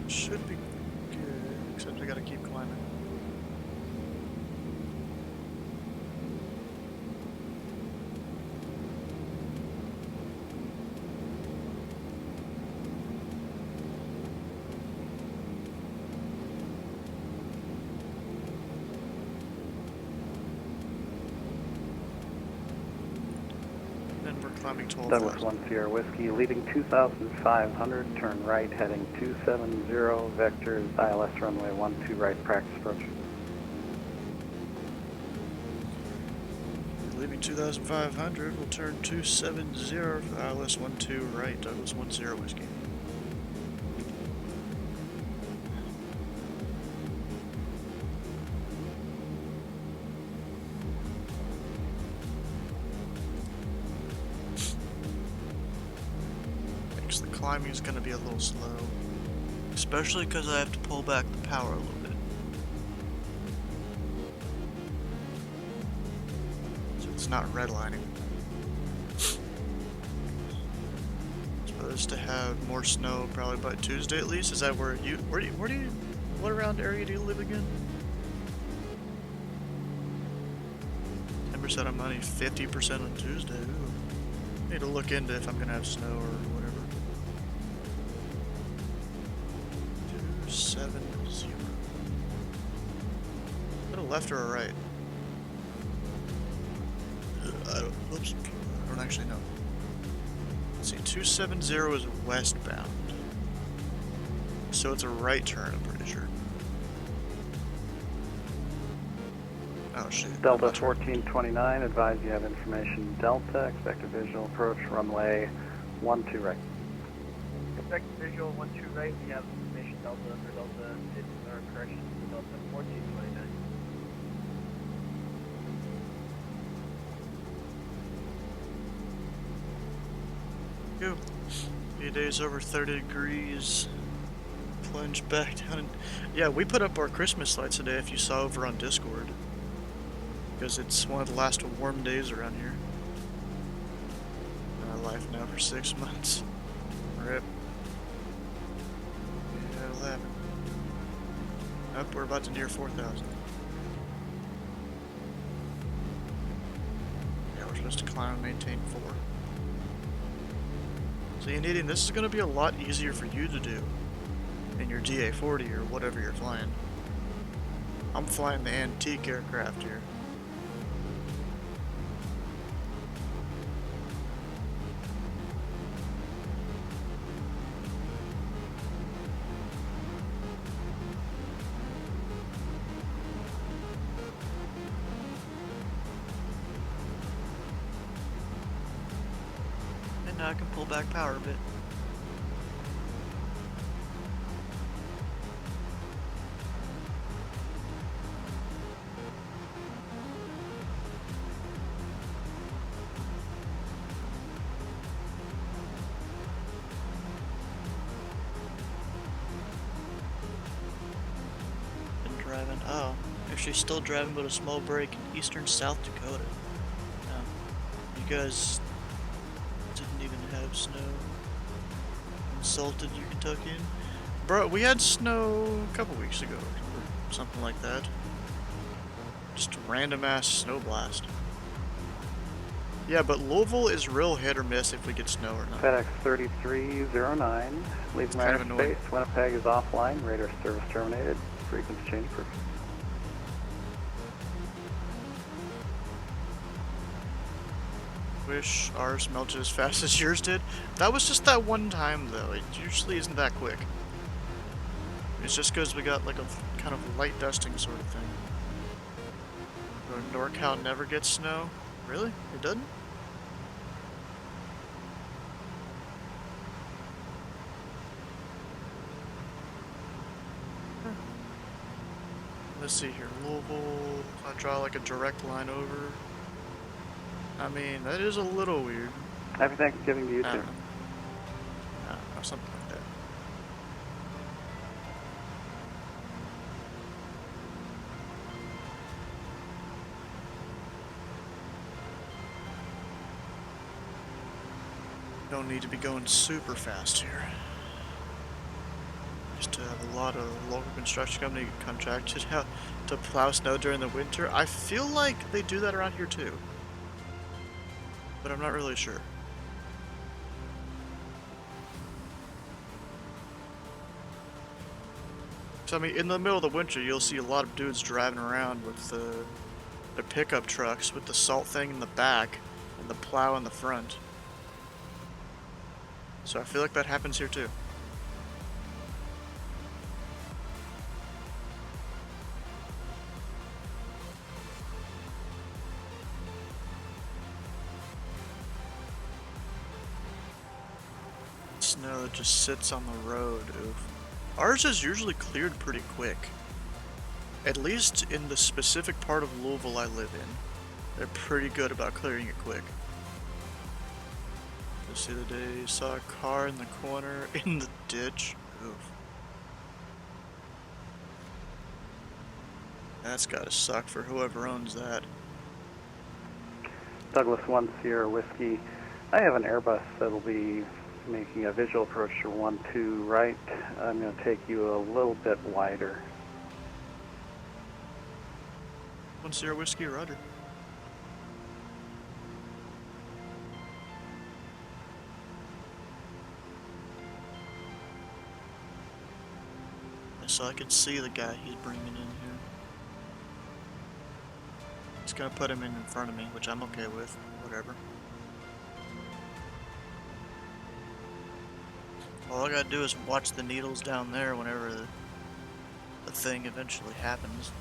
Should be good, except I gotta keep climbing. Then we're climbing 12,000. Douglas 1 Sierra Whiskey, leaving 2,500, turn right, heading 270, vectors, ILS runway 12 right, practice approach. Leaving 2,500, we'll turn 270 for ILS 12 right, Douglas 10 Whiskey. The climbing is going to be a little slow, especially because I have to pull back the power a little bit. So it's not redlining. Supposed to have more snow probably by Tuesday at least. Is that where do you, what around area do you live again? 10% on money, 50% on Tuesday. Ooh. Need to look into if I'm going to have snow or whatever. 270. Is that a left or a right? Oops. I don't actually know. Let's see, 270 is westbound. So it's a right turn, I'm pretty sure. Oh shit. Delta 1429, advise you have information Delta, expect a visual approach, runway 12 right. Expect visual 12 right, we have information Delta for Delta, it's our correction for Delta 1429. Go. 8 days over 30 degrees. Plunge back down and yeah, we put up our Christmas lights today if you saw over on Discord. Because it's one of the last warm days around here. In our life now for 6 months. Rip. Yeah, 11. Up, we're about to near 4,000. Yeah, we're supposed to climb and maintain 4. So Yandidian, this is going to be a lot easier for you to do in your DA-40 or whatever you're flying. I'm flying the antique aircraft here. And now I can pull back power a bit. Driving. Oh, actually still driving, but a small break in eastern South Dakota. You guys didn't even have snow. Insulted you Kentuckian. Bro, we had snow a couple weeks ago, or something like that. Just a random ass snow blast. Yeah, but Louisville is real hit or miss if we get snow or not. FedEx 3309, leaving Kind of my annoying. space. Winnipeg is offline, radar service terminated, frequency change proof. Wish ours melted as fast as yours did. That was just that one time though. It usually isn't that quick. It's just because we got like a kind of light dusting sort of thing. NorCal never gets snow? Really? It doesn't? Let's see here, Louisville, if I draw like a direct line over. I mean, that is a little weird. Happy Thanksgiving to you I too. don't know. I don't know, something like that. Don't need to be going super fast here. Just to have a lot of local construction company contracted out to plow snow during the winter. I feel like they do that around here too, but I'm not really sure. So I mean, in the middle of the winter, you'll see a lot of dudes driving around with their pickup trucks with the salt thing in the back and the plow in the front. So I feel like that happens here too. Snow that just sits on the road, oof. Ours is usually cleared pretty quick. At least in the specific part of Louisville I live in. They're pretty good about clearing it quick. Just the other day, saw a car in the corner in the ditch. Oof. That's gotta suck for whoever owns that. Douglas 1 Sierra Whiskey. I have an Airbus that'll be making a visual approach to 1-2 right. I'm going to take you a little bit wider. 1 Sierra Whiskey, Roger. So I can see the guy he's bringing in here. He's gonna put him in front of me, which I'm okay with. Whatever. All I gotta do is watch the needles down there whenever the thing eventually happens.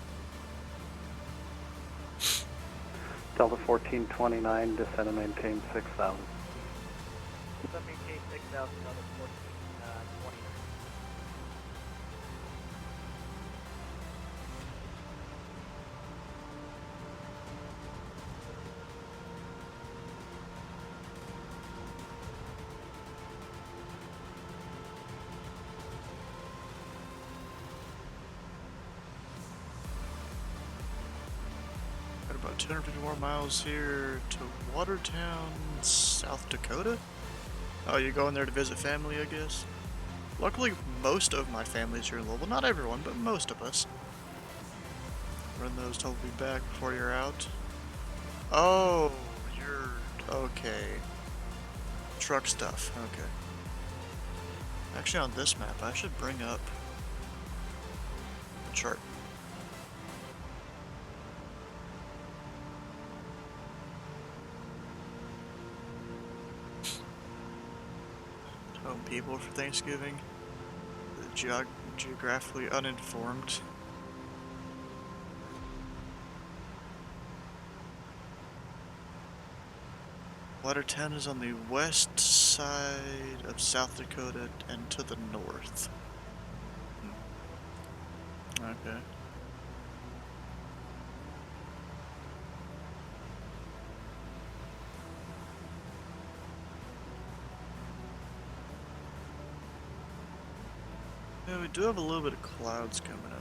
Delta 1429, descend and maintain 6,000. Descend maintain 6,000, another 1429. Got about 250 more miles here to Watertown, South Dakota. Oh, you're going there to visit family, I guess? Luckily, most of my family's here in Louisville. Not everyone, but most of us. Run those till we'll be back before you're out. Oh, you're... okay. Truck stuff, okay. Actually, on this map, I should bring up the chart. Home people for Thanksgiving. The geographically uninformed. Watertown is on the west side of South Dakota and to the north. Okay. Yeah, we do have a little bit of clouds coming up here.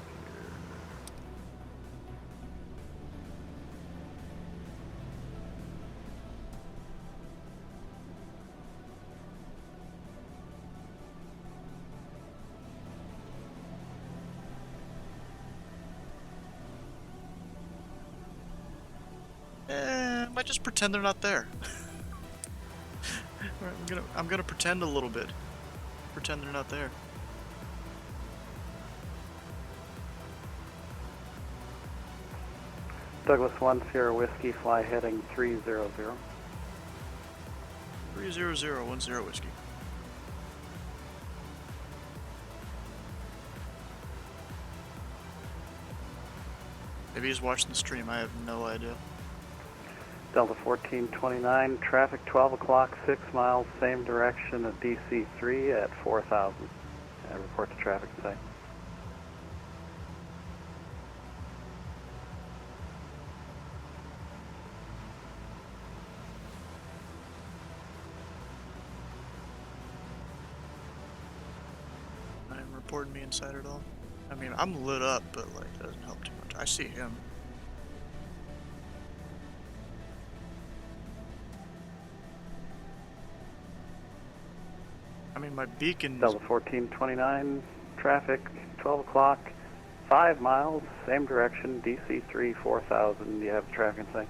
I might just pretend they're not there. I'm gonna pretend a little bit. Pretend they're not there. Douglas 1 Sierra Whiskey, fly heading 300. 30010 Whiskey. Maybe he's watching the stream, I have no idea. Delta 1429, traffic 12 o'clock, 6 miles, same direction at DC3 at 4,000. Report to traffic site. reporting me inside at all? I mean, I'm lit up, but like, that doesn't help too much. I see him. I mean, my beacon's... Delta 1429, traffic, 12 o'clock, 5 miles, same direction, DC3, 4000. Do you have traffic in sight?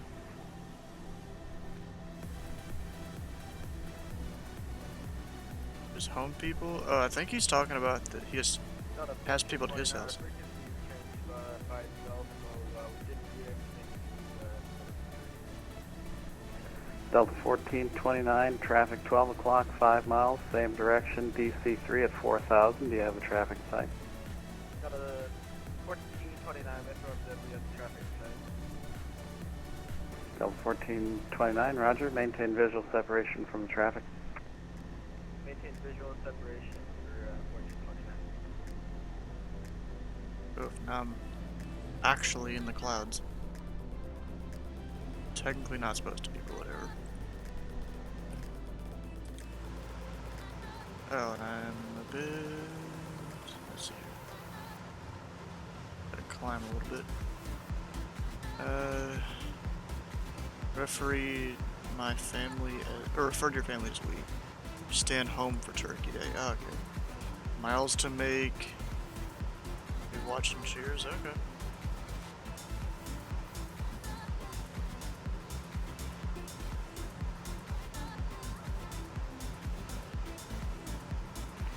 His home people? I think he's talking about that he has people at his house. Delta 1429, traffic 12 o'clock, 5 miles, same direction, DC3 at 4000. Do you have a traffic in sight? Got a 1429 Metro we have traffic in sight. Delta 1429, roger. Maintain visual separation from the traffic. Maintain visual separation for 1429. Oof, now I'm actually in the clouds. Technically not supposed to be, but whatever. Oh, and I'm a bit... let's see here. Gotta climb a little bit. Referee my family as, or refer to your family as we. Stand home for Turkey Day. Oh, okay. Miles to make. We watch some cheers. Okay.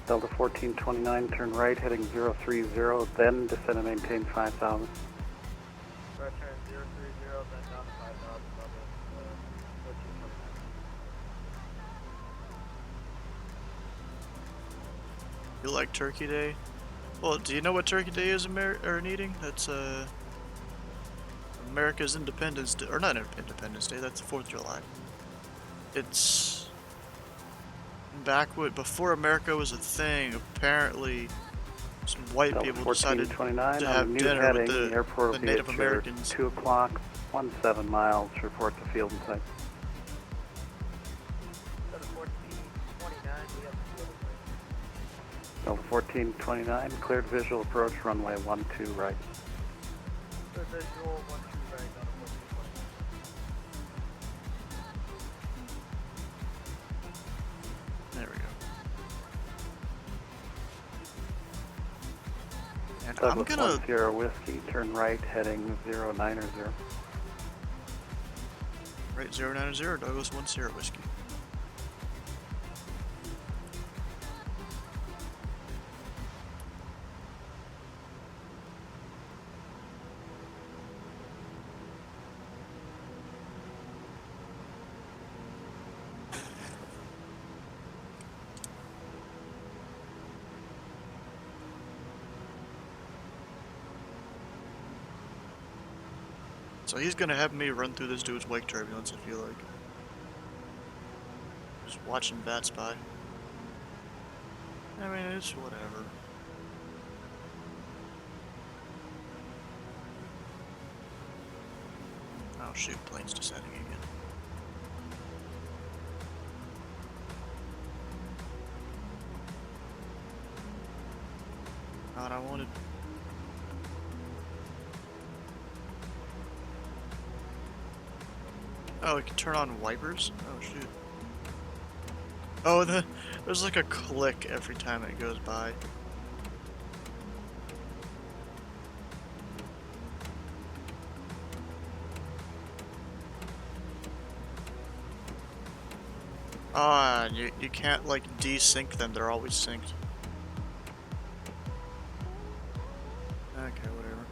Delta 1429, turn right, heading 030, then descend and maintain 5000. Right turn 030, then down to 5000, level 1429. You like Turkey Day? Well, do you know what Turkey Day is in eating? That's America's Independence Day, or not Independence Day. That's the 4th of July. It's before America was a thing. Apparently, some white people decided to have dinner with the Native Americans. 2 o'clock, 17 miles. Report to field and sight. Delta 1429, cleared visual approach runway 12 right. Cleared visual 12 right, down to 1429. There we go. And Douglas I'm gonna 10 whiskey, turn right, heading 090. right 090, Douglas 10 whiskey. So he's gonna have me run through this dude's wake turbulence, I feel like. Just watching bats by. I mean, it's whatever. Oh shoot, plane's descending again. Not what I wanted. Oh, we can turn on wipers? Oh, shoot. Oh, there's like a click every time it goes by. Ah, you can't like desync them, they're always synced. Okay, whatever.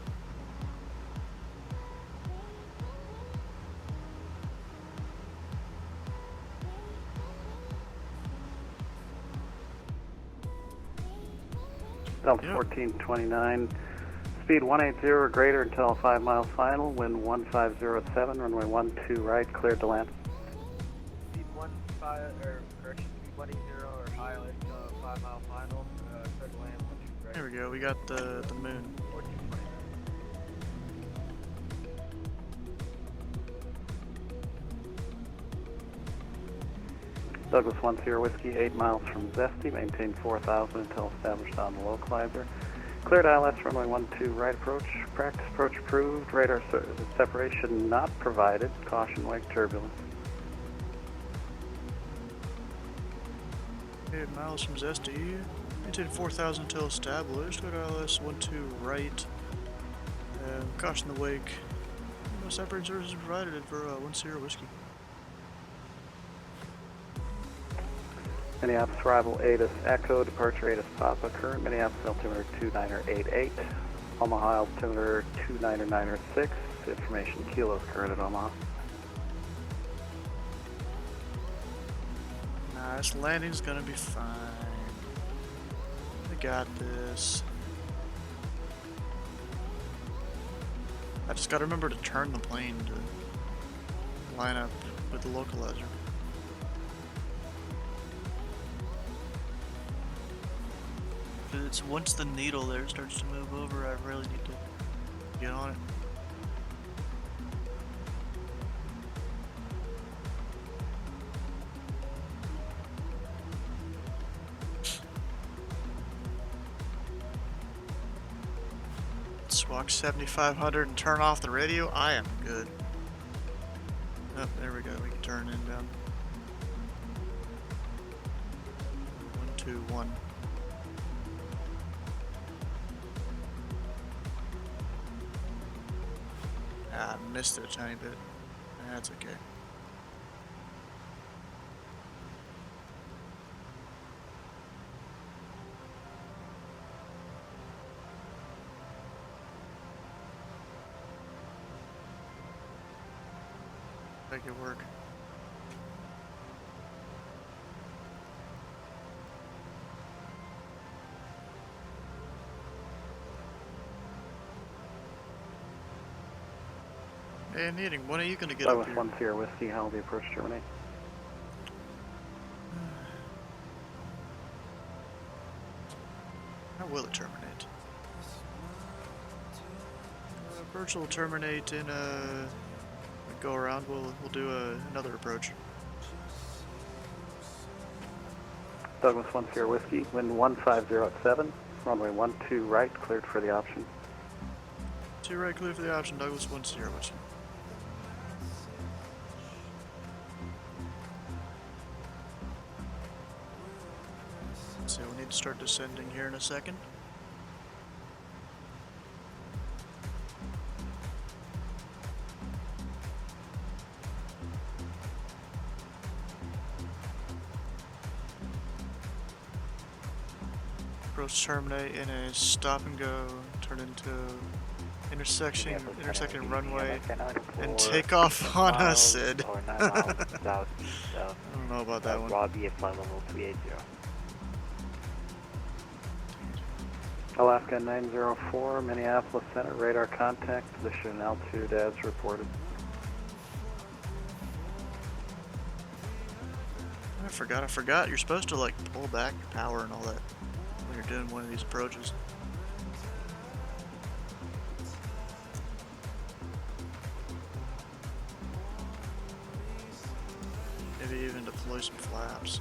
Delta 1429, speed 180 or greater until 5 miles final, wind 1507, runway 12 right, cleared to land. Speed 180 or higher until 5 mile final, cleared to land 12 right. There we go, we got the moon. 1429. Douglas 10 Whiskey, 8 miles from Zesty, maintain 4,000 until established on the localizer. Cleared ILS runway 12 right approach. Practice approach approved. Radar separation not provided. Caution wake turbulence. 8 miles from Zesty. Maintain 4,000 until established. Cleared ILS 12 right. Caution the wake. No separate services provided for 10 Whiskey. Minneapolis arrival ATIS Echo, departure ATIS Papa, current Minneapolis altimeter 2988, Omaha altimeter 29906, information kilos current at Omaha. Nah, this landing's gonna be fine. I got this. I just gotta remember to turn the plane to line up with the localizer. It's once the needle there starts to move over, I really need to get on it. Swak 7500 and turn off the radio. I am good. Oh, there we go. We can turn in down. 121. I missed it a tiny bit. That's okay. Make it work. Hey, Needing, when are you gonna get up here? Douglas 10 Whiskey, how will the approach terminate? How will it terminate? Approach will terminate in a go around. We'll do another approach. Douglas 10 Whiskey, wind 150 at 7, runway 12 right, cleared for the option. 2 right, clear for the option. Douglas 10 Whiskey. So we'll need to start descending here in a second. Approach terminate in a stop and go, turn into intersecting runway, and take off on us, Sid. I don't know about that one. Robbie at flight level 380. Alaska 904, Minneapolis Center, radar contact, position and altitude as reported. I forgot. You're supposed to like pull back your power and all that when you're doing one of these approaches. Maybe even deploy some flaps.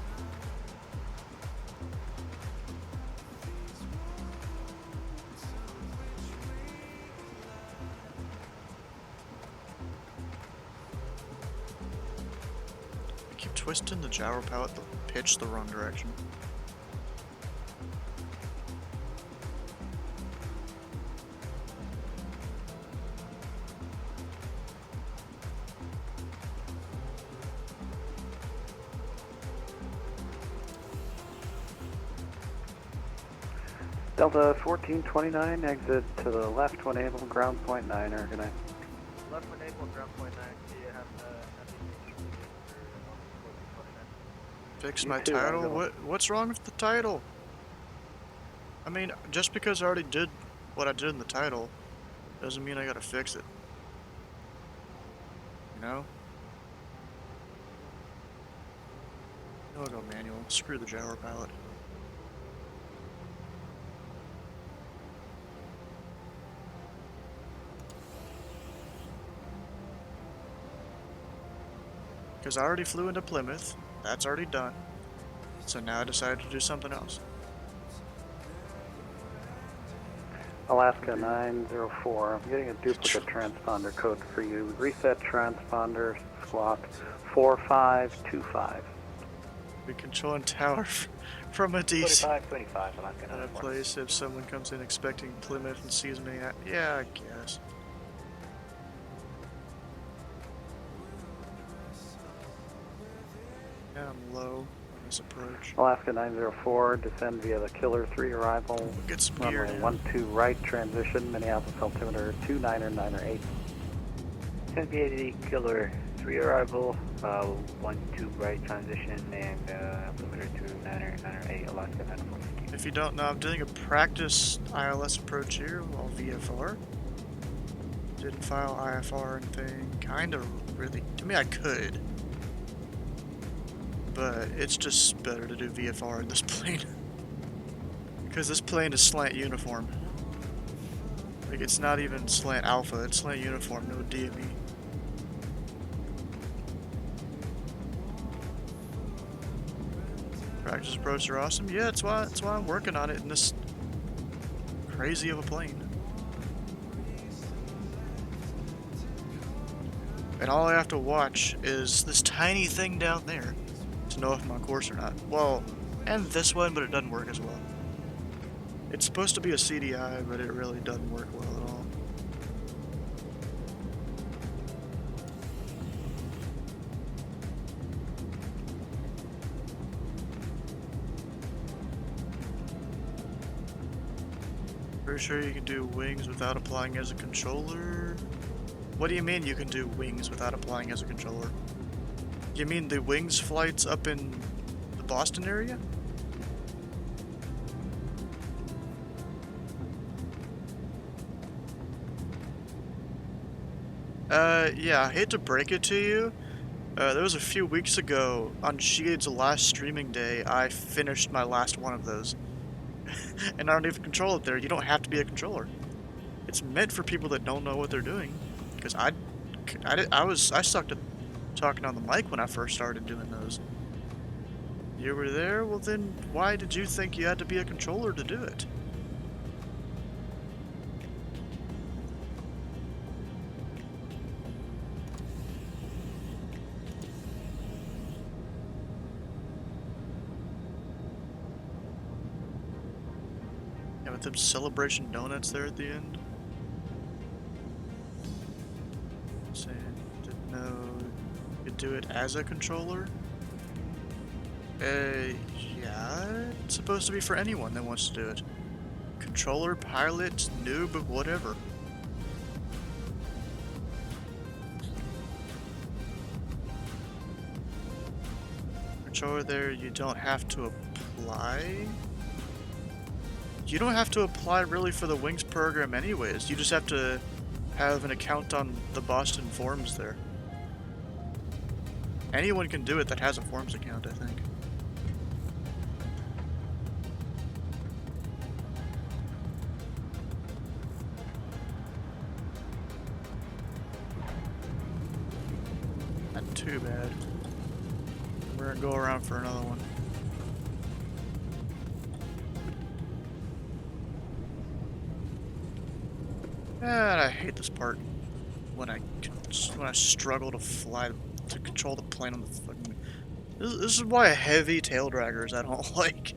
Keep twisting the gyro pallet, the pitch the wrong direction. Delta 1429, exit to the left when able, ground point 9, Argonite. Left when able, ground point 9. Do you have the Fix You my too, title? Angela. What's wrong with the title? I mean, just because I already did what I did in the title doesn't mean I gotta fix it. You know? I'll go manual. Screw the gyro pallet. Because I already flew into Plymouth. That's already done. So now I decided to do something else. Alaska 904, I'm getting a duplicate transponder code for you. Reset transponder squawk 4525. We controlling tower from a DC 4525, Alaska at a 904. place if someone comes in expecting Plymouth and sees me at. Yeah, I guess. Yeah, I'm low on this approach. Alaska 904, descend via the Killer 3 arrival. Get some runway gear down. 12 right transition, Minneapolis altimeter 299er8. Descend via the Killer 3 arrival, 12 right transition, and altimeter 299er8, Alaska 904. If you don't know, I'm doing a practice ILS approach here while VFR. Didn't file IFR and thing. Kinda really. To me, I could. But it's just better to do VFR in this plane. Because this plane is slant uniform. Like, it's not even slant alpha, it's slant uniform, no DME. Practice approaches are awesome. Yeah, that's why I'm working on it in this crazy of a plane. And all I have to watch is this tiny thing down there to know if I'm on course or not. Well, and this one, but it doesn't work as well. It's supposed to be a CDI, but it really doesn't work well at all. Pretty sure you can do wings without applying as a controller? What do you mean you can do wings without applying as a controller? You mean the wings flights up in the Boston area? Yeah, I hate to break it to you. There was a few weeks ago, on Shegade's last streaming day, I finished my last one of those. And I don't even control it there. You don't have to be a controller. It's meant for people that don't know what they're doing. Because I sucked at talking on the mic when I first started doing those. You were there? Well then, why did you think you had to be a controller to do it? Yeah, with them celebration donuts there at the end. Saying, didn't know you could do it as a controller? Yeah, it's supposed to be for anyone that wants to do it. Controller, pilot, noob, whatever. Controller there, you don't have to apply? You don't have to apply really for the Wings program anyways. You just have to have an account on the Boston forums there. Anyone can do it that has a forums account, I think. Not too bad. We're gonna go around for another one. And I hate this part when I struggle to fly to control the plane on the fucking. This is why heavy tail draggers I don't like.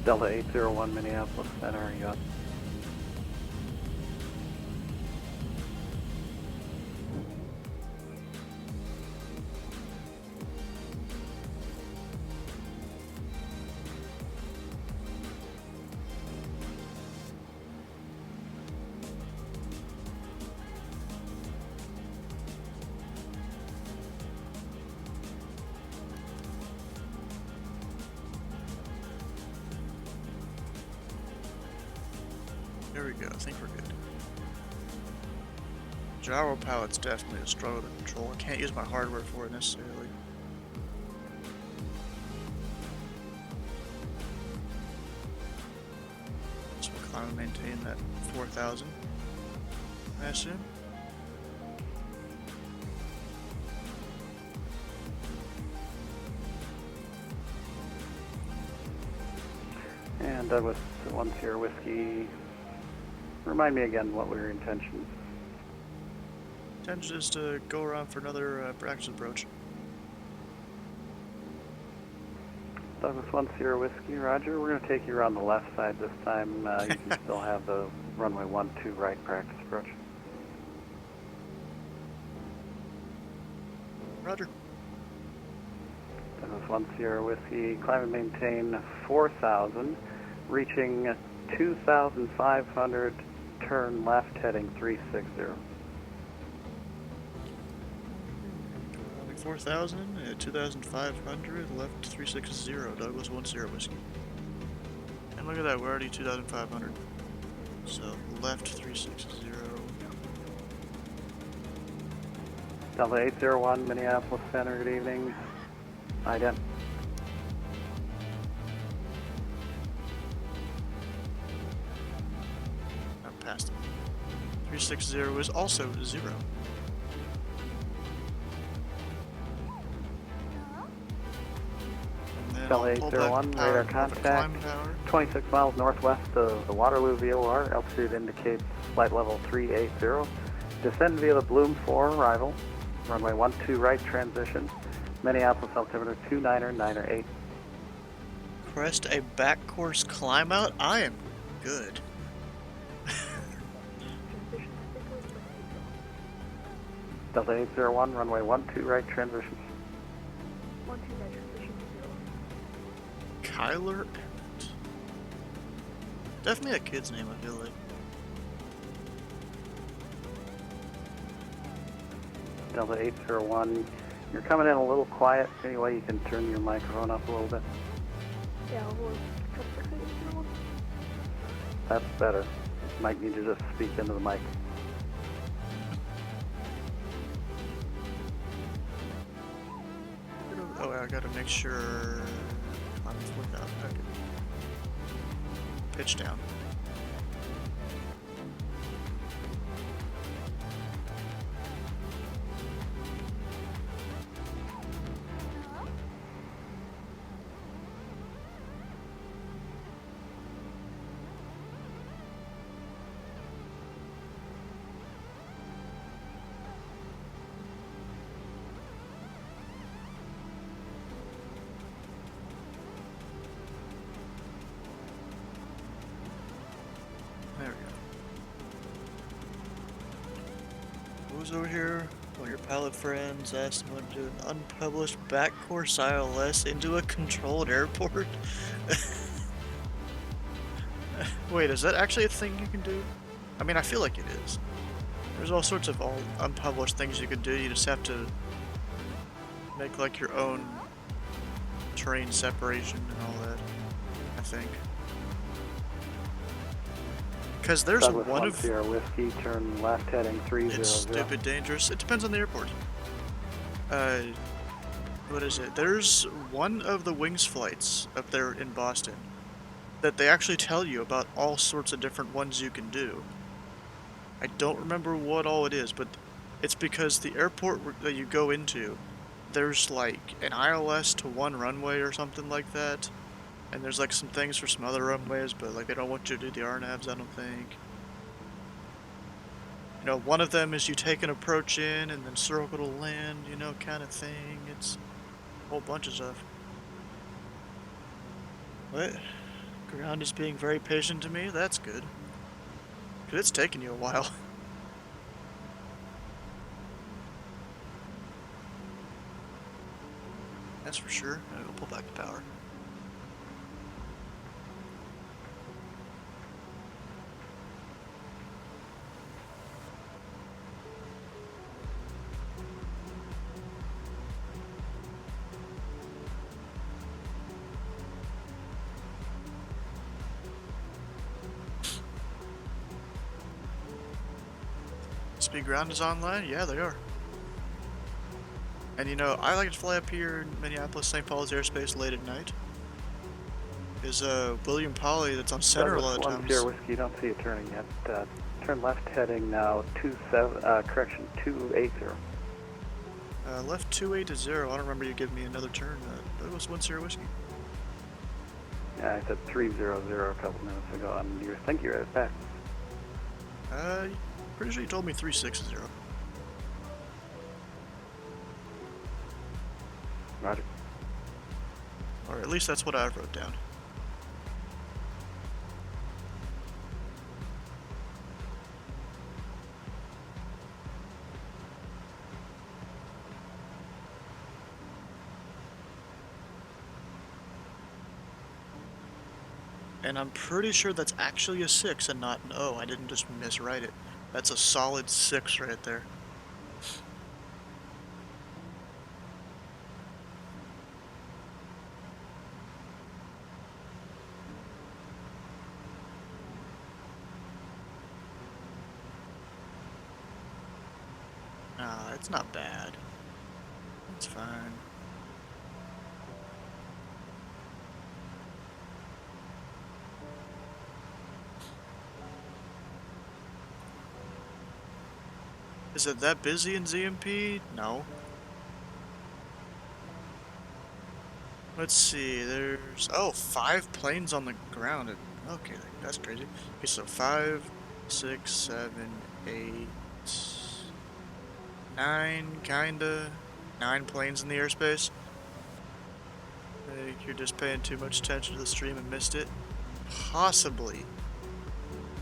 Delta 801 Minneapolis Center, you got. There we go. I think we're good. Gyro pilot's definitely a struggle to control. I can't use my hardware for it necessarily. So we'll climb and maintain that 4,000, I assume. And Douglas 1 Sierra Whiskey. Remind me again what were your intentions? Intention is to go around for another practice approach. Douglas 1 Sierra Whiskey, Roger. We're going to take you around the left side this time. You can still have the runway 12 right practice approach. Roger. Douglas 1 Sierra Whiskey, climb and maintain 4,000, reaching 2,500, turn left heading 360. 4,000 at 2,500, left 360, Douglas 1 Sierra Whiskey. And look at that, we're already 2,500. So left 360. Delta 801, Minneapolis Center, good evening. Ident. I'm past it. 360 is also 0. Delta 801, radar contact. 26 miles northwest of the Waterloo VOR. Altitude indicates flight level 380. Descend via the Bloom 4 arrival. Runway 12 right transition. Minneapolis altimeter 29908. Crest a back course climb out? I am good. Delta 801, runway 12 right transition. 12 right transition, 0. Kyler Emmett. Definitely a kid's name, I feel like. Delta 801, you're coming in a little quiet. Any way you can turn your microphone up a little bit? Yeah, we'll trust 801. That's better. Might need to just speak into the mic. Oh, I gotta make sure I'm 4,000. Okay. Pitch down. There we go. Who's over here? One of your pilot friends asked someone to do an unpublished backcourse ILS into a controlled airport? Wait, is that actually a thing you can do? I mean, I feel like it is. There's all sorts of unpublished things you can do. You just have to make like your own terrain separation and all that, I think. Because there's Douglas one of... Sierra Whiskey, turn left heading 300. It's stupid dangerous. It depends on the airport. What is it? There's one of the Wings flights up there in Boston that they actually tell you about all sorts of different ones you can do. I don't remember what all it is, but it's because the airport that you go into, there's like an ILS to one runway or something like that. And there's like some things for some other runways, but like they don't want you to do the RNAVs, I don't think. You know, one of them is you take an approach in and then circle to land, you know, kind of thing. It's a whole bunch of stuff. What? Ground is being very patient to me? That's good. Because it's taken you a while. That's for sure. I'm gonna pull back the power. Speed ground is online? Yeah, they are. And you know, I like to fly up here in Minneapolis, St. Paul's airspace late at night. Is William Polly that's on center a lot of Douglas 1 times. Sierra Whiskey, don't see it turning yet. Turn left heading now 280. Left 280. I don't remember you giving me another turn. Douglas 1 Sierra Whiskey. Yeah, I said 300 a couple minutes ago, and you think you're at it back. Pretty sure you told me 360. Roger. Or at least that's what I wrote down. And I'm pretty sure that's actually a 6 and not an O. I didn't just miswrite it. That's a solid 6 right there. It's not bad. It's fine. Is it that busy in ZMP? No. Let's see, there's... Oh, 5 planes on the ground. Okay, that's crazy. Okay, so 5, 6, 7, 8... 9, kinda. 9 planes in the airspace. I think you're just paying too much attention to the stream and missed it. Possibly.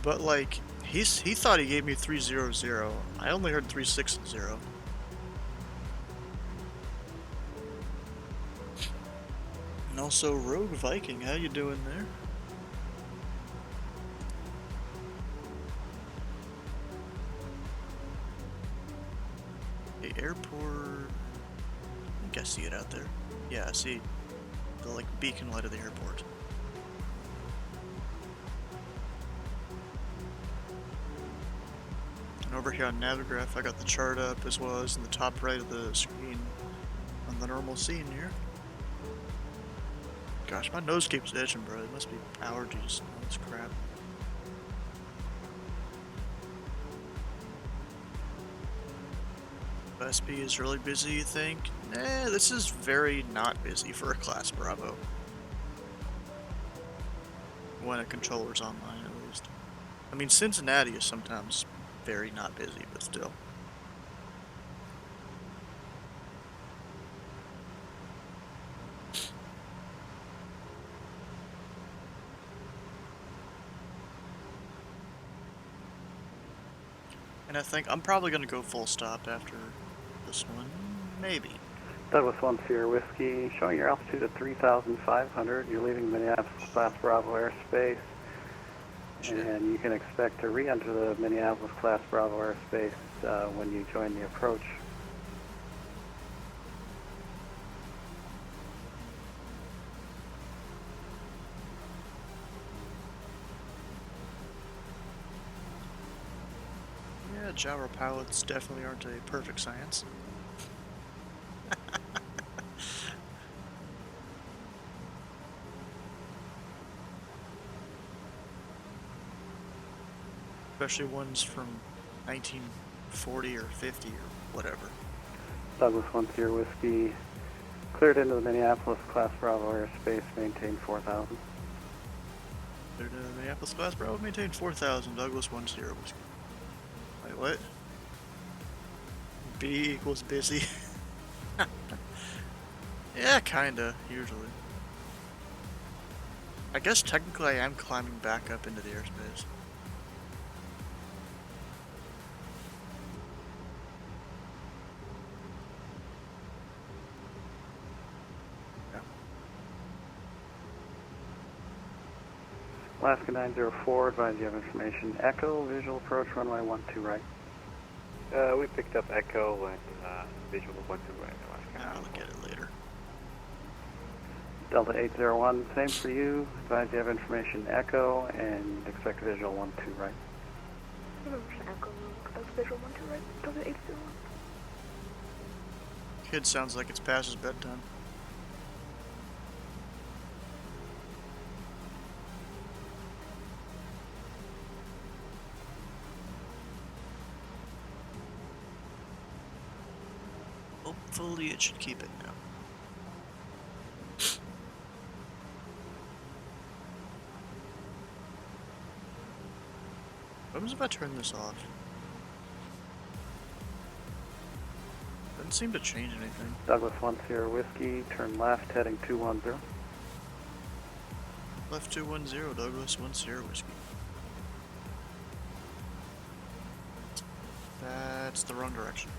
But like, he thought he gave me 300. I only heard 360. And also, Rogue Viking, how you doing there? The airport... I think I see it out there. Yeah, I see the like beacon light of the airport. And over here on Navigraph, I got the chart up as well as in the top right of the screen on the normal scene here. Gosh, my nose keeps itching, bro. It must be allergies. All this crap. SP is really busy, you think? Nah, this is very not busy for a Class Bravo. When a controller's online, at least. I mean, Cincinnati is sometimes very not busy, but still. And I think I'm probably going to go full stop after this one. Maybe. Douglas 1 Sierra Whiskey, showing your altitude at 3,500. You're leaving Minneapolis Class Bravo airspace. And you can expect to re-enter the Minneapolis Class Bravo airspace when you join the approach. Yeah, gyro pilots definitely aren't a perfect science. Especially ones from 1940 or 50 or whatever. Douglas 1 Sierra Whiskey, cleared into the Minneapolis Class Bravo airspace, maintain 4,000. Cleared into the Minneapolis Class Bravo, maintain 4,000, Douglas 1 Sierra Whiskey. Wait, what? B equals busy? Yeah, kinda, usually. I guess technically I am climbing back up into the airspace. Alaska 904, advise you have information. Echo, visual approach, runway 12 right. We picked up Echo and visual 12 right. I'll look at it later. Delta 801, same for you. Advise you have information. Echo and expect visual 12 right. Echo, visual 1 2 right, Delta 801. Kid sounds like it's past his bedtime. Hopefully it should keep it now. What happens if I turn this off? Doesn't seem to change anything. Douglas 1 Sierra Whiskey, turn left, heading 210. Left 210, Douglas 1 Sierra Whiskey. That's the wrong direction.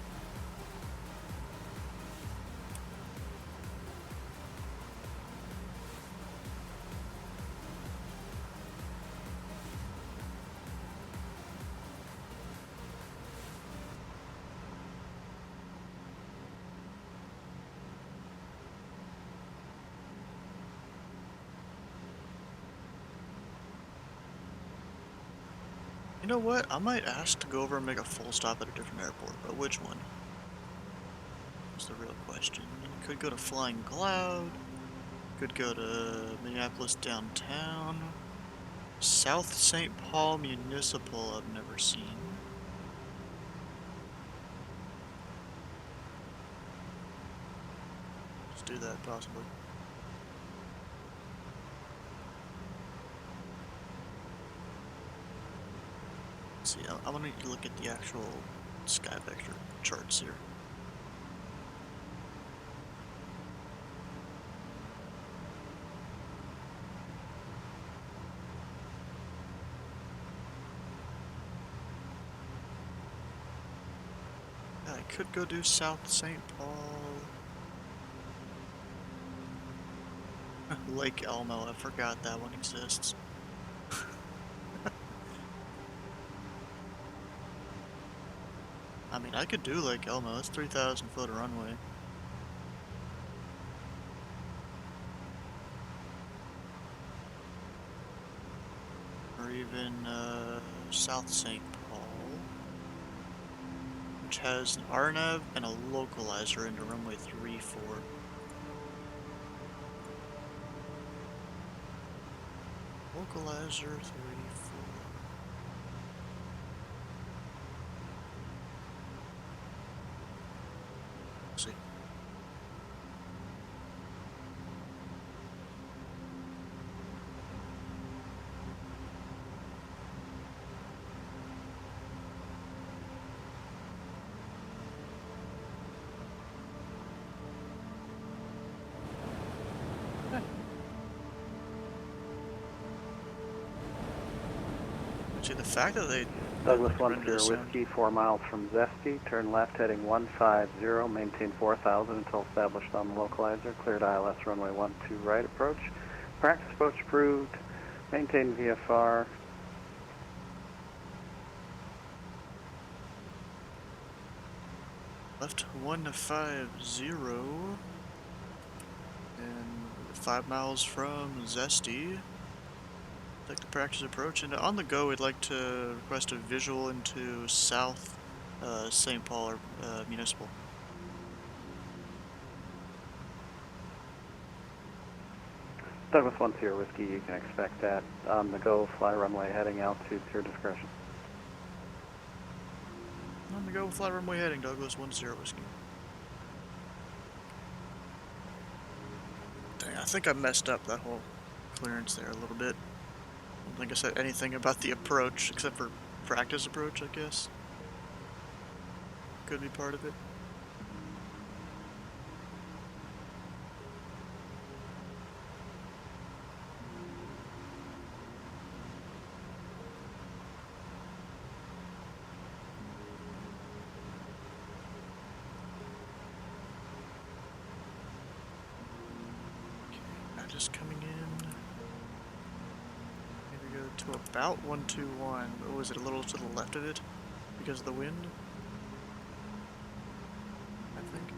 You know what? I might ask to go over and make a full stop at a different airport, but which one? That's the real question. Could go to Flying Cloud. Could go to Minneapolis downtown. South St. Paul Municipal I've never seen. Let's do that possibly. See, I want to look at the actual sky vector charts here. I could go do South St. Paul. Lake Elmo, I forgot that one exists. I mean, I could do Lake Elmo, that's 3,000 foot runway. Or even South St. Paul, which has an RNAV and a localizer into runway 34. Localizer 34. See. See, the fact that they Douglas 1 Sierra Whiskey, 4 miles from Zesty, turn left heading 150, maintain 4,000 until established on the localizer, cleared ILS runway 12 right approach. Practice approach approved, maintain VFR. Left 150 and 5 miles from Zesty. Like the practice approach, and on the go we'd like to request a visual into South St. Paul or Municipal. Douglas 1 Sierra Whiskey, you can expect that. On the go, fly runway heading altitude to your discretion. On the go, fly runway heading, Douglas 1 Sierra Whiskey. Dang, I think I messed up that whole clearance there a little bit. I don't think I said anything about the approach, except for practice approach, I guess. Could be part of it. Okay, now just coming in. To about 121, but was it a little to the left of it because of the wind? I think.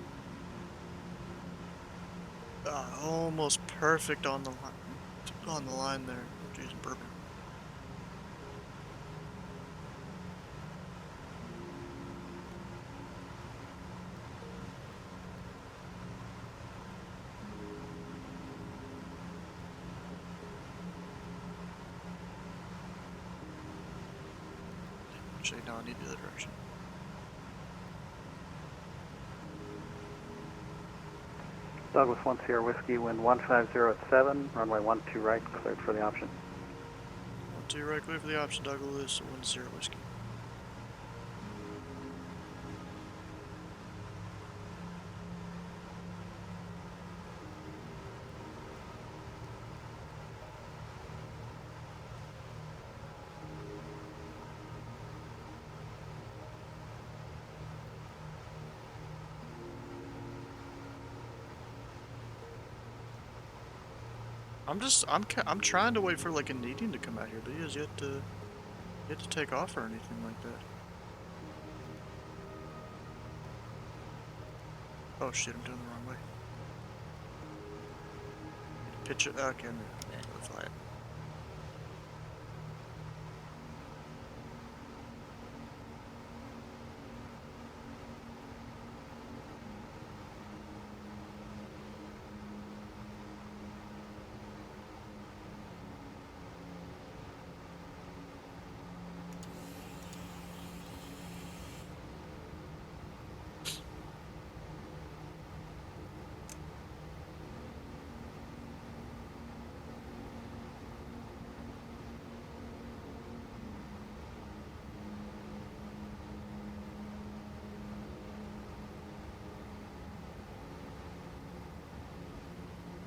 Almost perfect on the line there. Oh, jeez, I'm burping. Actually, no, I need the other direction. Douglas 1 Sierra Whiskey, wind 150 at 7, runway 12 right, cleared for the option. 12 right, clear for the option, Douglas 10 Whiskey. I'm trying to wait for like a needing to come out here, but he has yet to take off or anything like that. Oh shit, I'm doing the wrong way. Pitch it, okay, I'm fly it.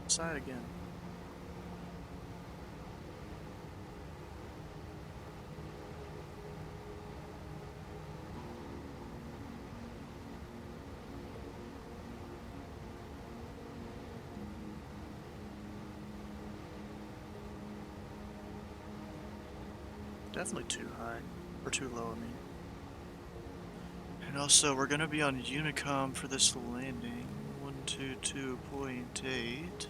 Side again. Definitely too high, or too low, I mean. And also, we're gonna be on Unicom for this landing. 122.8.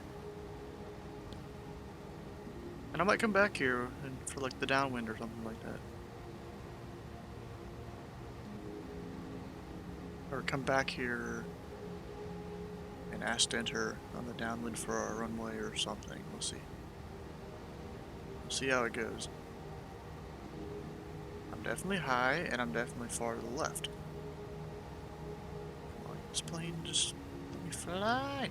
And I might come back here and for like the downwind or something like that. Or come back here and ask to enter on the downwind for our runway or something. We'll see. We'll see how it goes. I'm definitely high and I'm definitely far to the left. Come on, this plane just let me fly.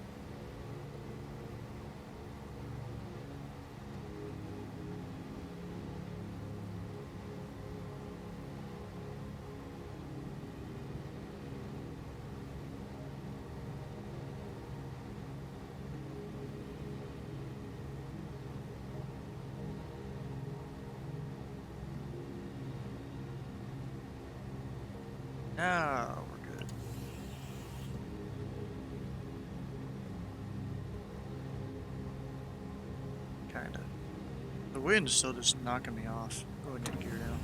Now we're good. Kinda. The wind is still just knocking me off. Go ahead and get gear down.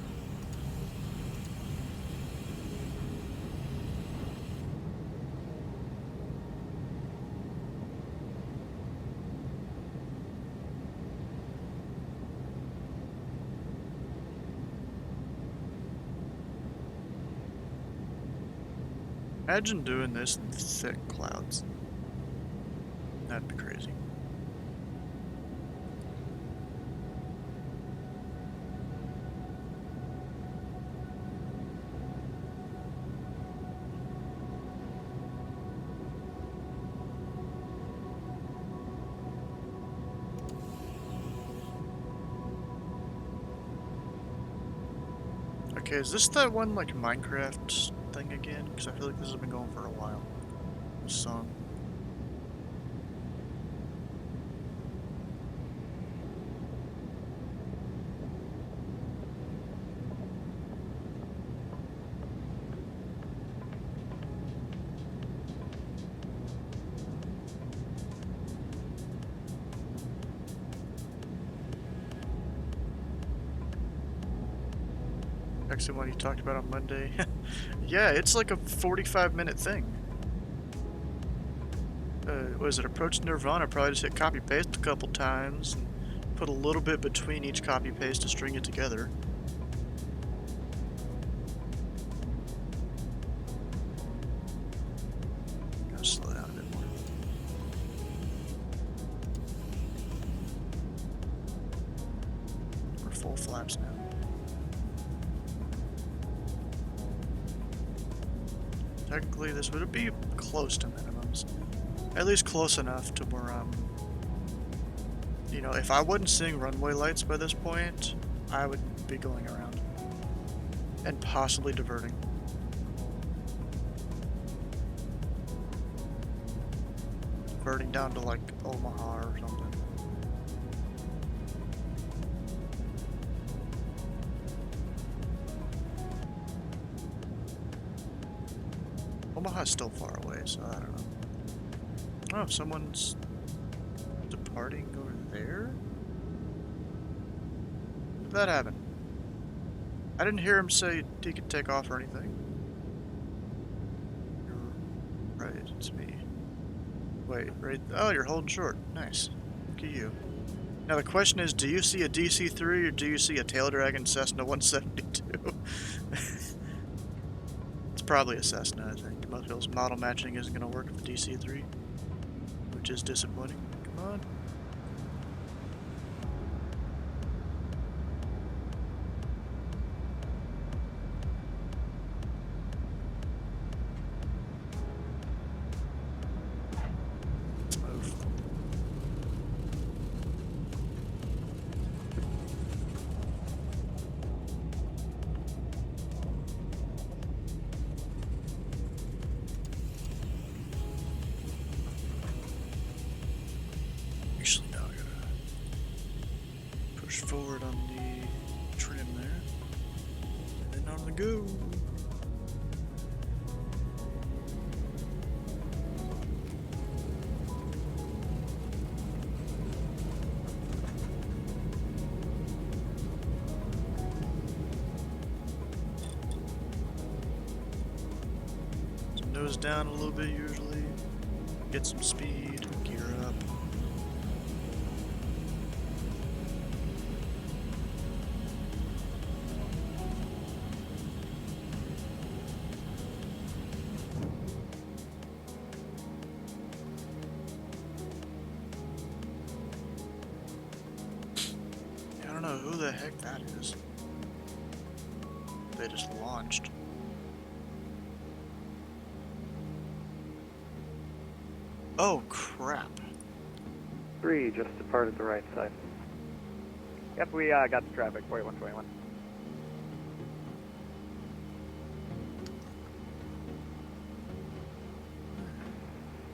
Imagine doing this in thick clouds. That'd be crazy. Okay, is this that one like Minecraft thing again? Because I feel like this has been going for a while. This song. Actually, what you talked about on Monday. Yeah, it's like a 45-minute thing. Was it approach Nirvana? Probably just hit copy paste a couple times and put a little bit between each copy paste to string it together. Gotta slow down a bit more. We're full flaps now. technically this would be close to minimums. At least close enough to where, you know, if I wasn't seeing runway lights by this point, I would be going around. And possibly diverting. Diverting down to, like, Omaha or something. Omaha's still far away, so I don't know. Oh, someone's departing over there? When did that happen? I didn't hear him say he could take off or anything. You're right, it's me. Wait, right? Oh, you're holding short. Nice. Look at you. Now the question is, do you see a DC-3 or do you see a Tail Dragon Cessna 172? It's probably a Cessna, I think. Most people's model matching isn't going to work with the DC-3, which is disappointing. Come on. Actually, now I gotta push forward on the trim there. And then on the go. So nose down a little bit usually. Get some speed, gear up. I don't know who the heck that is. They just launched. Oh crap. 3 just departed the right side. Yep, we got the traffic, 4121.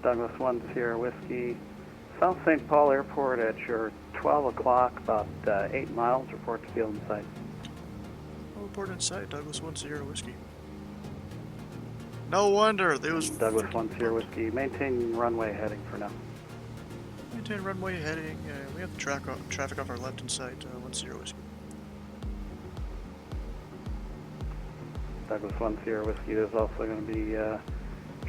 Douglas 1 Sierra Whiskey. South St. Paul Airport at your 12 o'clock, about 8 miles. Report to field in sight. Report in sight, Douglas 1 Sierra Whiskey. No wonder, there was Douglas 1 Sierra Whiskey. Maintain runway heading for now. Maintain runway heading. We have traffic off our left in sight, 1 Sierra Whiskey. Douglas 1 Sierra Whiskey. There's also going to be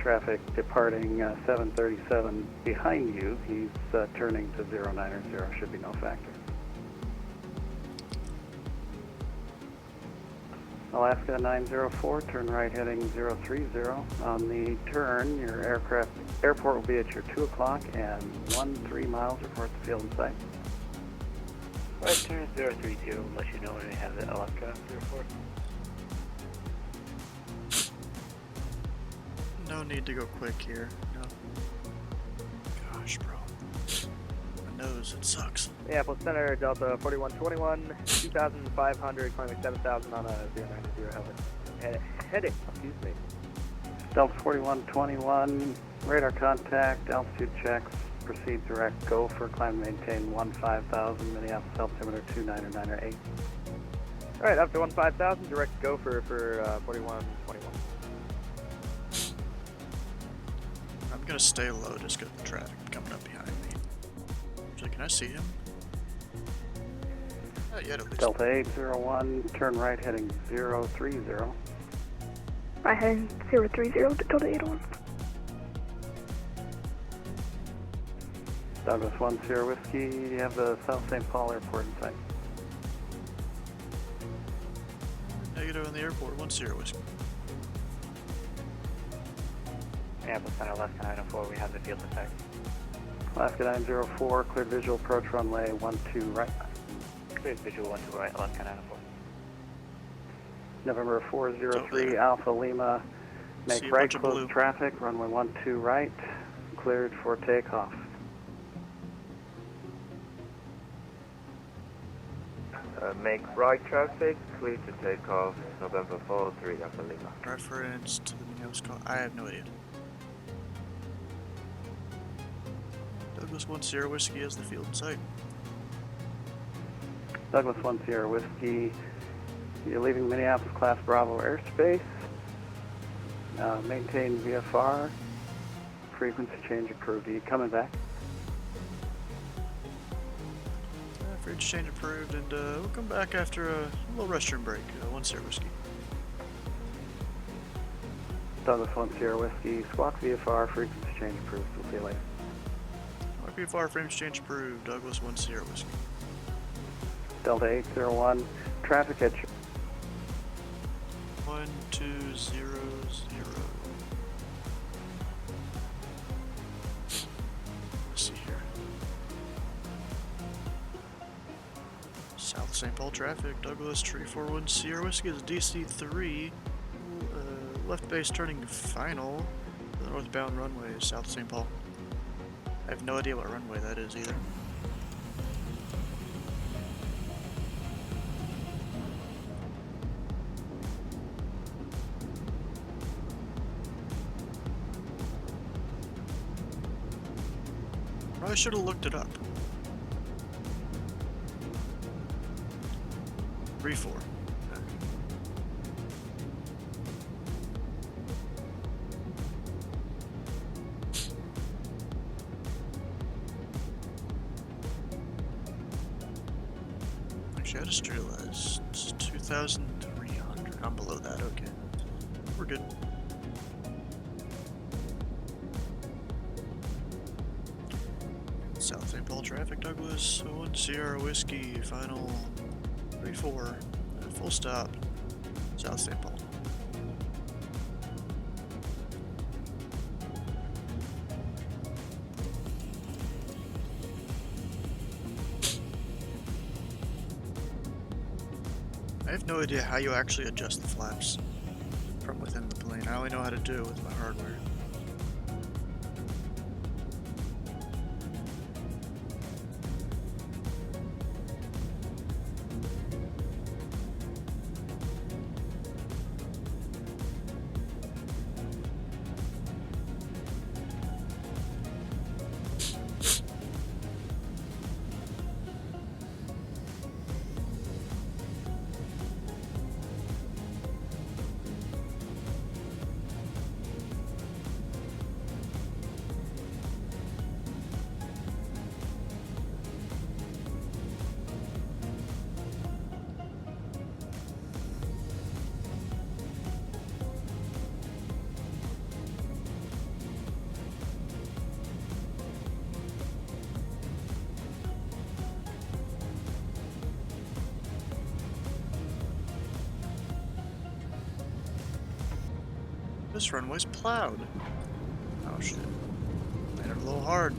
traffic departing 737 behind you. He's turning to 090. Should be no factor. Alaska 904, turn right heading 030. On the turn, your airport will be at your 2 o'clock and 13 miles. Report to field in sight. Right turn 032, let you know when we have the Alaska report. No need to go quick here. No. Gosh, bro. My nose, it sucks. Yeah, Plus Center, Delta 4121, 2,500, climbing 7,000 on a 090 heading, excuse me. Delta 4121, radar contact, altitude checks, proceed direct, go for climb maintain 15,000, Minneapolis altimeter 29908. Alright, up to 15,000, direct go for 4121. I'm gonna stay low just because the traffic coming up behind me. So can I see him? Not yet, at least. Delta 801, turn right heading 030. Right heading 030, Delta 801. Douglas 1 Sierra Whiskey, you have the South St. Paul Airport in sight. Negative on the airport, 1 Sierra Whiskey. Yeah, Plus Center, Alaska 904, we have the field in sight. Alaska 904, clear visual approach runway 12 right. Clear visual 12 right, Alaska 904. November 403, Alpha Lima, Make See a right, bunch of close blue. traffic, runway 12 right, cleared for takeoff. Make right traffic, clear to take off, November 43, Alpha Lima. Reference to the Minneapolis call. I have no idea. Douglas 1 Sierra Whiskey has the field in sight. Douglas 1 Sierra Whiskey, you're leaving Minneapolis Class Bravo airspace. Maintain VFR. Frequency change approved. Are you coming back? Free exchange approved, and we'll come back after a little restroom break. 1 Sierra Whiskey. Douglas 1 Sierra Whiskey, squawk VFR, frequency change approved. We'll see you later. VFR frame exchange approved. Douglas 1 Sierra Whiskey. Delta 801, traffic at 1200. Let's see here. South St. Paul traffic. Douglas 341 Sierra Whiskey is DC3. Left base turning final. The northbound runway is South St. Paul. I have no idea what runway that is either. Probably should have looked it up. 3-4. Actually, I just realized it's 2,300. I'm below that. Okay, we're good. South St. Paul traffic, Douglas 1 Sierra Whiskey, final 3-4, full stop, South St. Paul. I have no idea how you actually adjust the flaps from within the plane. I only know how to do it with my hardware. This runway's plowed. Oh shit. Made it a little hard.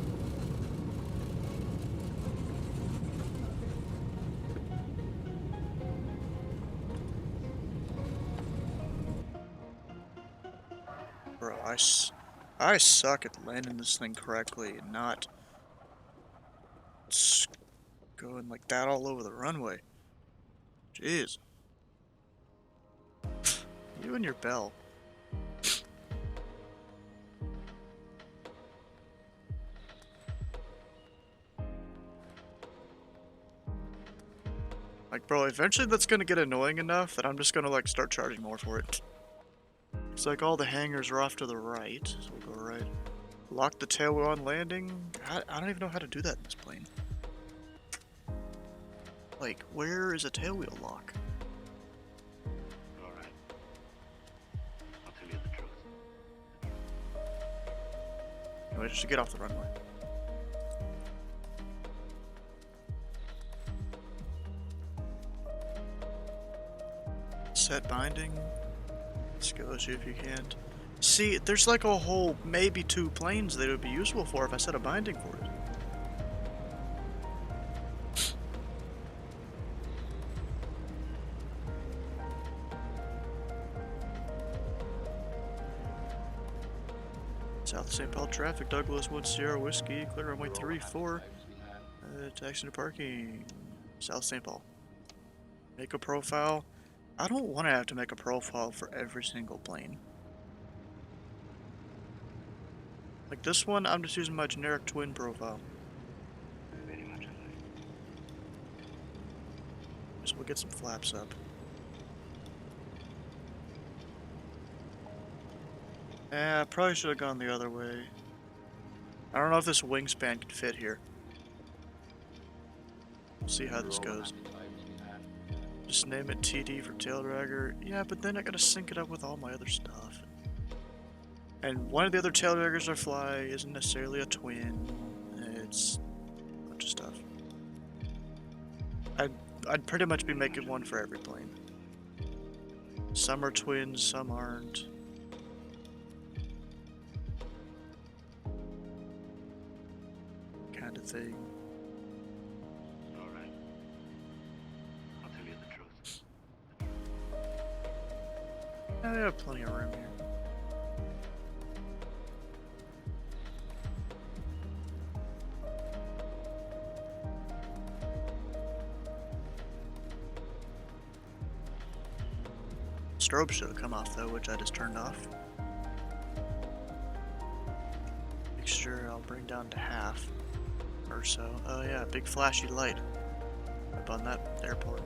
Bro, I suck at landing this thing correctly and not going like that all over the runway. Jeez. You and your bell. Like, bro, eventually that's gonna get annoying enough that I'm just gonna, like, start charging more for it. It's like all the hangars are off to the right, so we'll go right. Lock the tail wheel on landing? I don't even know how to do that in this plane. Like, where is a tail wheel lock? Alright. I'll tell you the truth. Anyway, just to get off the runway. Set binding. Let's go see if you can't. See, there's like a whole, maybe 2 planes that it would be useful for if I set a binding for it. South St. Paul traffic, Douglas 1 Sierra Whiskey, clear runway 34. Taxi to parking. South St. Paul. Make a profile. I don't want to have to make a profile for every single plane. Like this one, I'm just using my generic twin profile. So we'll get some flaps up. Yeah, I probably should have gone the other way. I don't know if this wingspan can fit here. We'll see how this goes. Just name it TD for tail dragger. Yeah, but then I gotta sync it up with all my other stuff. And one of the other tail draggers I fly isn't necessarily a twin. It's a bunch of stuff. I'd pretty much be making one for every plane. Some are twins, some aren't. Kind of thing. Alright. I'll tell you the truth. Yeah, they have plenty of room here. Strobe should have come off though, which I just turned off. Make sure I'll bring down to half or so. Oh yeah, big flashy light up on that airport.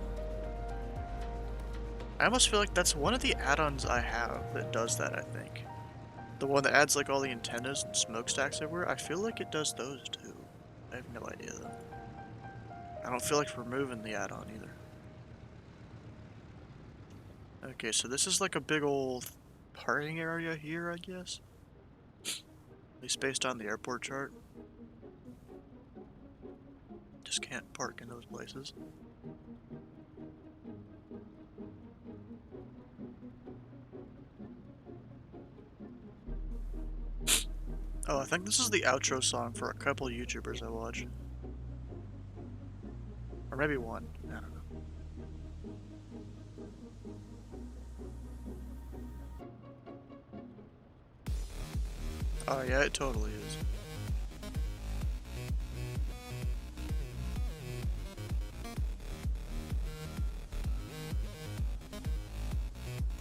I almost feel like that's one of the add-ons I have that does that, I think. The one that adds like all the antennas and smokestacks everywhere, I feel like it does those too. I have no idea though. I don't feel like removing the add-on either. Okay, so this is like a big old parking area here, I guess. At least based on the airport chart. Just can't park in those places. Oh, I think this is the outro song for a couple YouTubers I watch. Or maybe one, I don't know. Oh yeah, it totally is.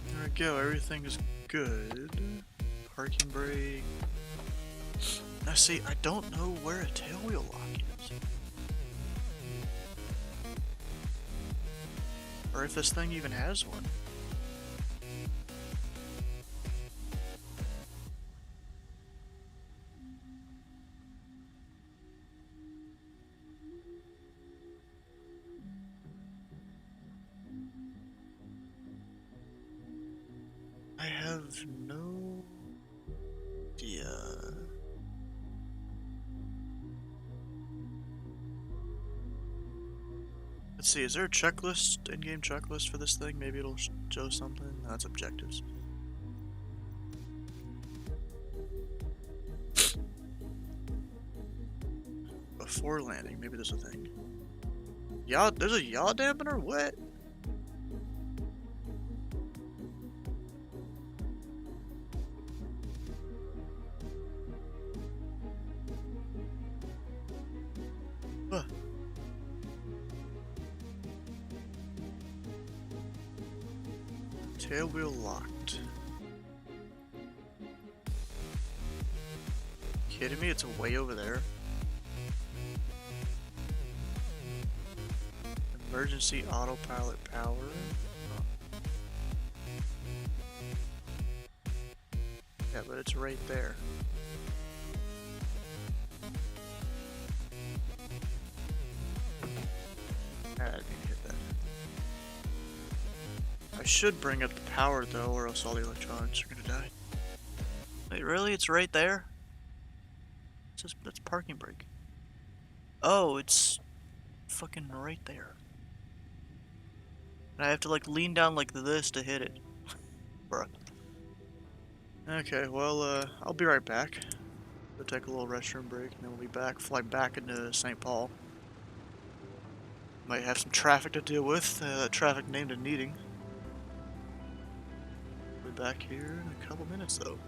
There we go, everything is good. Parking brake. Now see, I don't know where a tailwheel lock is. Or if this thing even has one. I have no idea. Let's see, is there a checklist, in-game checklist for this thing? Maybe it'll show something? No, that's objectives. Before landing, maybe there's a thing. Yaw, there's a yaw dampener? What? Huh. Tailwheel locked. Kidding me? It's way over there. Emergency autopilot power. Oh. Yeah, but it's right there. I didn't hit that. I should bring up the power though, or else all the electronics are gonna die. Wait, really? It's right there? It's just, that's parking brake. Oh, it's fucking right there. And I have to like lean down like this to hit it. Bruh. Okay, well, I'll be right back. We'll take a little restroom break, and then we'll be back, fly back into St. Paul. Might have some traffic to deal with, traffic named a meeting. We'll be back here in a couple minutes, though.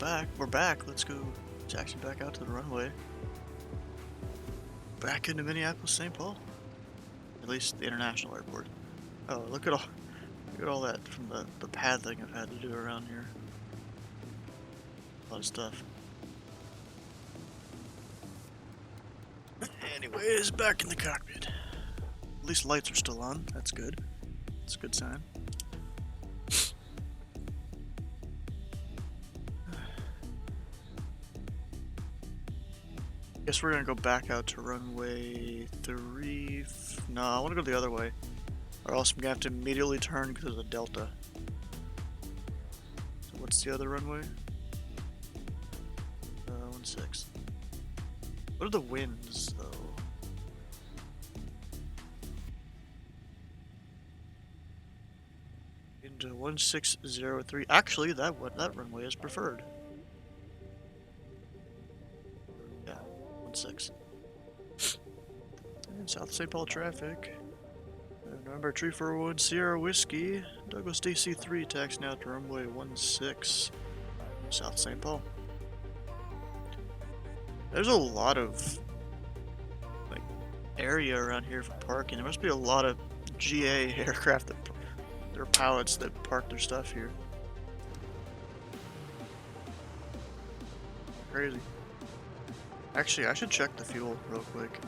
back. We're back. Let's go taxi back out to the runway. Back into Minneapolis, St. Paul. At least the international airport. Oh, look at all that from the paddling I've had to do around here. A lot of stuff. Anyways, back in the cockpit. At least lights are still on. That's good. That's a good sign. Guess we're gonna go back out to runway 3. No, I want to go the other way. Or else I'm gonna have to immediately turn because of the Delta. So what's the other runway? 16. What are the winds, though? Into 1603. Actually, that runway is preferred. Yeah, 16. And South St. Paul traffic. November 341 Sierra Whiskey. Douglas DC3 taxi now to runway 16. South St. Paul. There's a lot of like area around here for parking. There must be a lot of GA aircraft that their pilots that park their stuff here. Crazy. Actually, I should check the fuel real quick.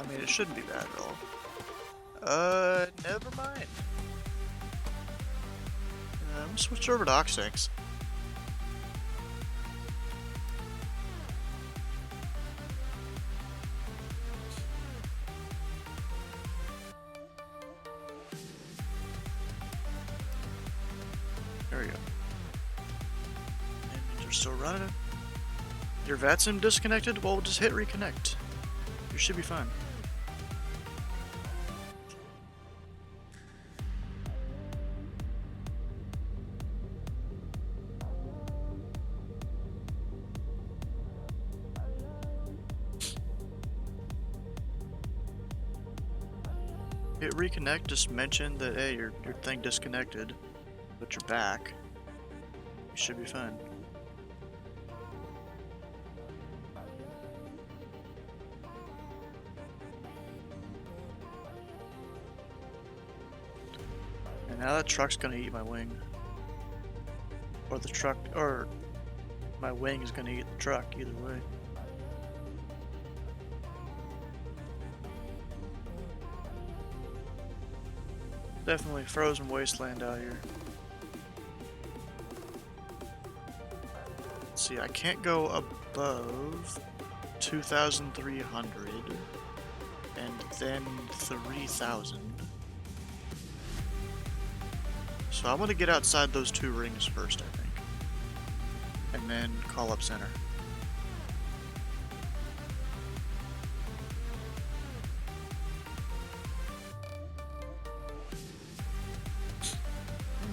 I mean, it shouldn't be bad at all. Never mind. I'm gonna switch over to Oxtex. There we go. And you're still running. Your VATSIM disconnected? Well, just hit reconnect. You should be fine. Hit reconnect, just mention that, hey, your thing disconnected, but you're back. You should be fine. And now that truck's gonna eat my wing. Or the truck, or my wing is gonna eat the truck, either way. Definitely frozen wasteland out here. Let's see, I can't go above 2,300 and then 3,000. So I'm gonna get outside those two rings first, I think. And then call up center.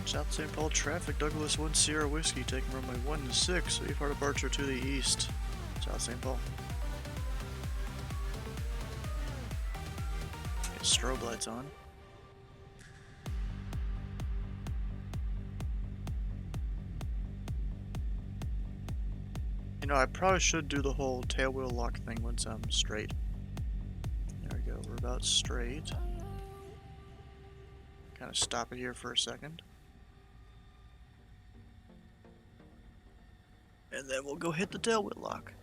South St. Paul traffic, Douglas 1 Sierra Whiskey, taking runway 16, VFR departure to the east. South St. Paul. Get strobe lights on. You know, I probably should do the whole tail wheel lock thing once I'm straight. There we go, we're about straight. Kind of stop it here for a second. And then we'll go hit the tail wheel lock.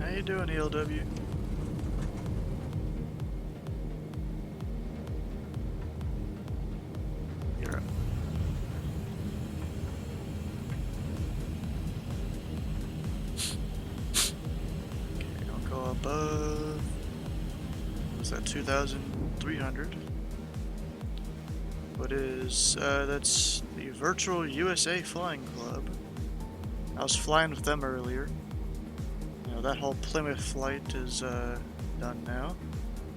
How you doing, ELW? You're up. Okay, don't go above. What's that? 2,300. What is, that's the Virtual USA Flying Club. I was flying with them earlier. You know, that whole Plymouth flight is, done now.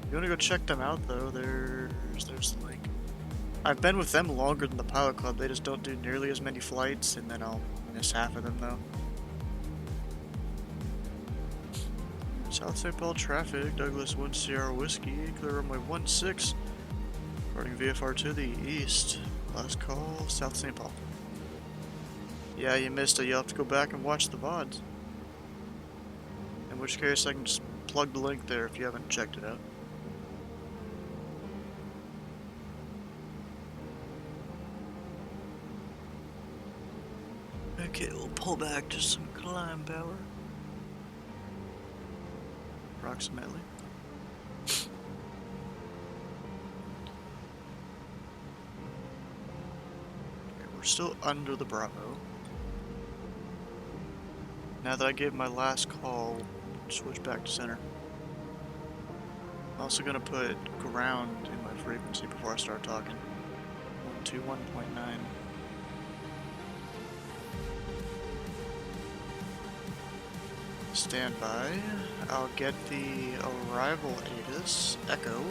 If you want to go check them out, though, there's the link. I've been with them longer than the Pilot Club. They just don't do nearly as many flights, and then I'll miss half of them, though. South St. Paul traffic, Douglas 1 Sierra Whiskey, clear runway 16. Reporting VFR to the east. Last call, South St. Paul. Yeah, you missed it. You'll have to go back and watch the VODs. In which case, I can just plug the link there if you haven't checked it out. Okay, we'll pull back to some climb power. Approximately. Okay, we're still under the Bravo. Now that I gave my last call, switch back to center. I'm also gonna put ground in my frequency before I start talking. 121.9. Stand by. I'll get the arrival ATIS, Echo.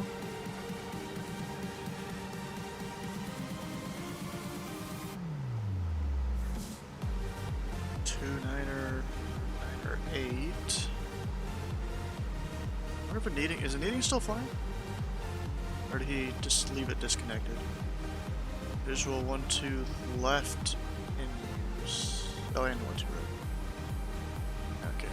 Niner 8. I wonder if is a needing still flying? Or did he just leave it disconnected? Visual 1-2 left in use. Oh, and 1-2 right. Okay.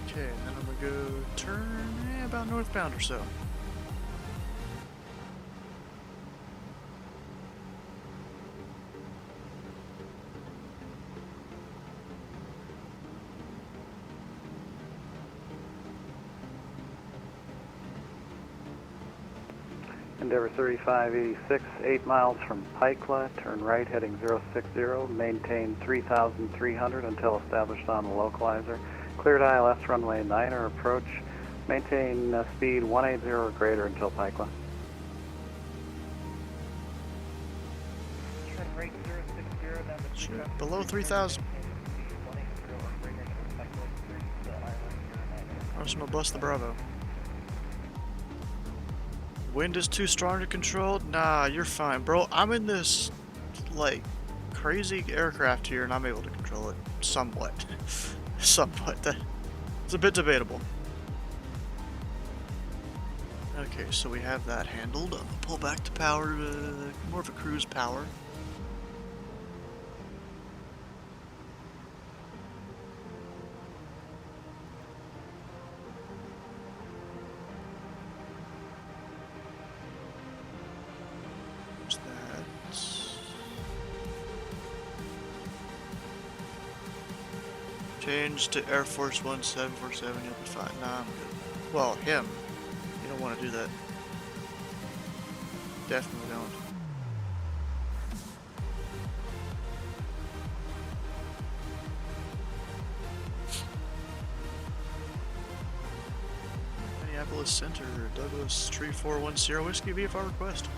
Okay, and then I'm gonna go turn about northbound or so. Endeavor 3586, 8 miles from Pikela, turn right heading 060, maintain 3,300 until established on the localizer. Cleared ILS runway 9er approach, maintain speed 180 or greater until Pikela. Turn right 060 down to Shit, below 3,000. I'm just gonna bust the Bravo. Wind is too strong to control? Nah, you're fine, bro. I'm in this, like, crazy aircraft here, and I'm able to control it somewhat. Somewhat. It's a bit debatable. Okay, so we have that handled. I'm gonna pull back to power, more of a cruise power. Change to Air Force 1747, you'll be fine. Nah, I'm good. Well, him. You don't want to do that. Definitely don't. Minneapolis Center, Douglas 3410 Whiskey VFR request.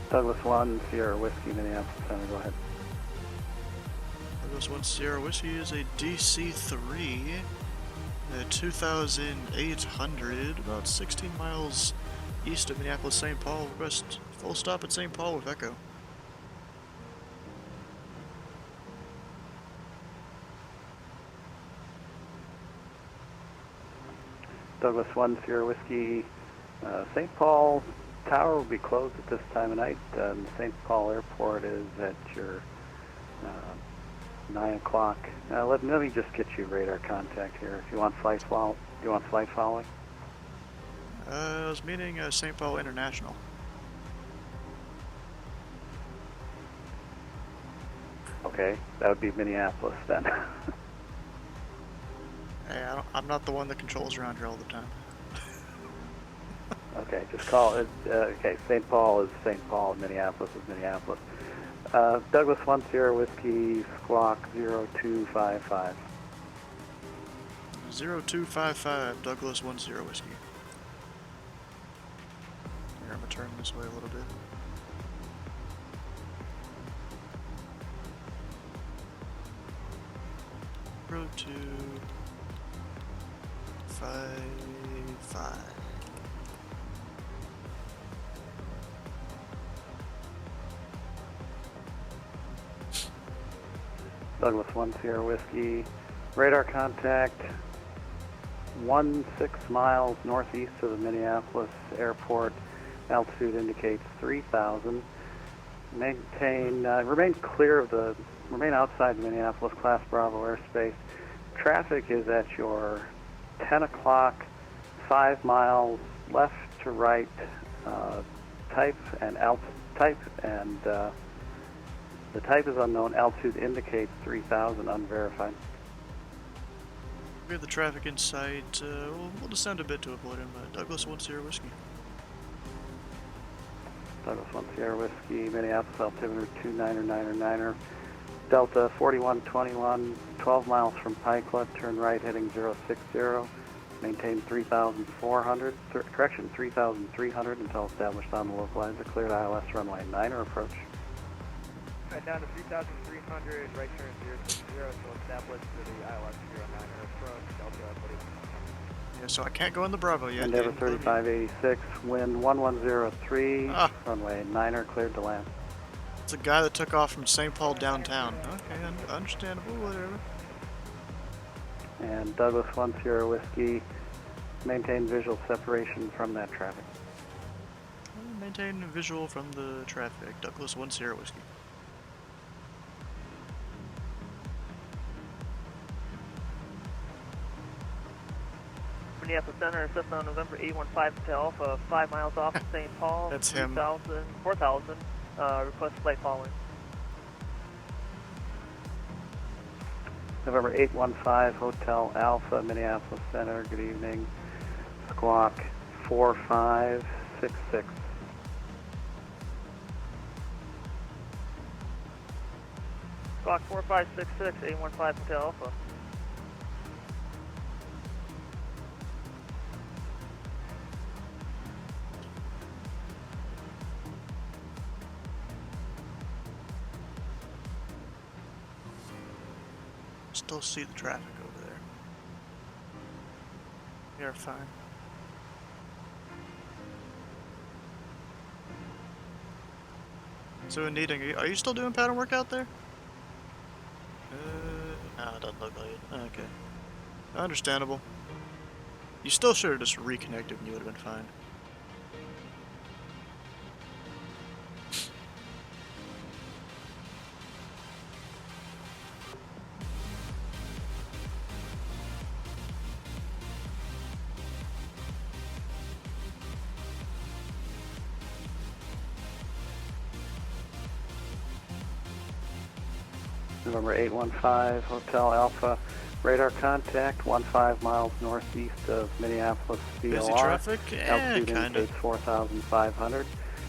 Douglas 1 Sierra Whiskey, Minneapolis Center, go ahead. Douglas 1 Sierra Whiskey is a DC-3, 2,800, about 16 miles east of Minneapolis, St. Paul. Request full stop at St. Paul with Echo. Douglas 1 Sierra Whiskey, St. Paul Tower will be closed at this time of night. St. Paul Airport is at your 9 o'clock. Let me just get you radar contact here. If you want flight following. I was meaning St. Paul International. Okay, that would be Minneapolis then. Hey, I'm not the one that controls around here all the time. Okay, just call it. Okay, St. Paul is St. Paul, Minneapolis is Minneapolis. Douglas 1 Sierra Whiskey, squawk 0255. 0255 Douglas 10 Whiskey. Here, I'm gonna turn this way a little bit. Road 255. Douglas 10 Whiskey. Radar contact 16 miles northeast of the Minneapolis airport. Altitude indicates 3,000. Remain outside the Minneapolis Class Bravo airspace. Traffic is at your 10 o'clock, 5 miles left to right type, and the type is unknown. Altitude indicates 3,000, unverified. We have the traffic in sight. We'll descend a bit to avoid him. Douglas 10 Whiskey. Douglas 10 Whiskey, Minneapolis altimeter 29er. Delta 4121, 12 miles from Pikelet, turn right heading 060. Maintain 3,300 until established on the localizer. Cleared ILS runway 9er approach. Right down to 3,300, right turn 060, so established to the ILS 09er approach, Delta 41. Yeah, so I can't go in the Bravo yet. Endeavor 3586, wind 1103, runway 9er cleared to land. It's a guy that took off from St. Paul downtown. Okay, understandable, whatever. And Douglas 10 Whiskey, maintain visual separation from that traffic. Maintain visual from the traffic. Douglas 10 Whiskey. Minneapolis Center, Cessna November 815 to Alpha, 5 miles off of St. Paul. That's him. 4,000. Request flight following. November 815, Hotel Alpha, Minneapolis Center. Good evening. Squawk 4566. Squawk 4566, 815 Hotel Alpha. Still see the traffic over there. You're fine. So Anita, are you still doing pattern work out there? No, it doesn't look like it. Okay. Understandable. You still should have just reconnected and you would have been fine. November 815, Hotel Alpha, radar contact 15 miles northeast of Minneapolis VOR. Busy traffic? Altitude indicates 4,500.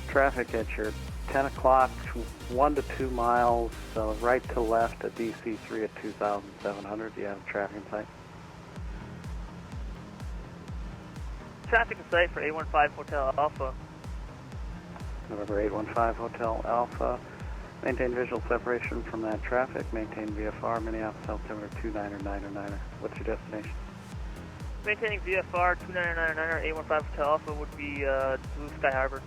Traffic at your 10 o'clock, 1 to 2 miles right to left at DC3 at 2,700. Do you have traffic in sight? Traffic in sight for 815 Hotel Alpha. November 815, Hotel Alpha. Maintain visual separation from that traffic. Maintain VFR, Minneapolis altimeter 29er. What's your destination? Maintaining VFR 2999er 815 Hotel Alpha would be Blue Sky Harbor.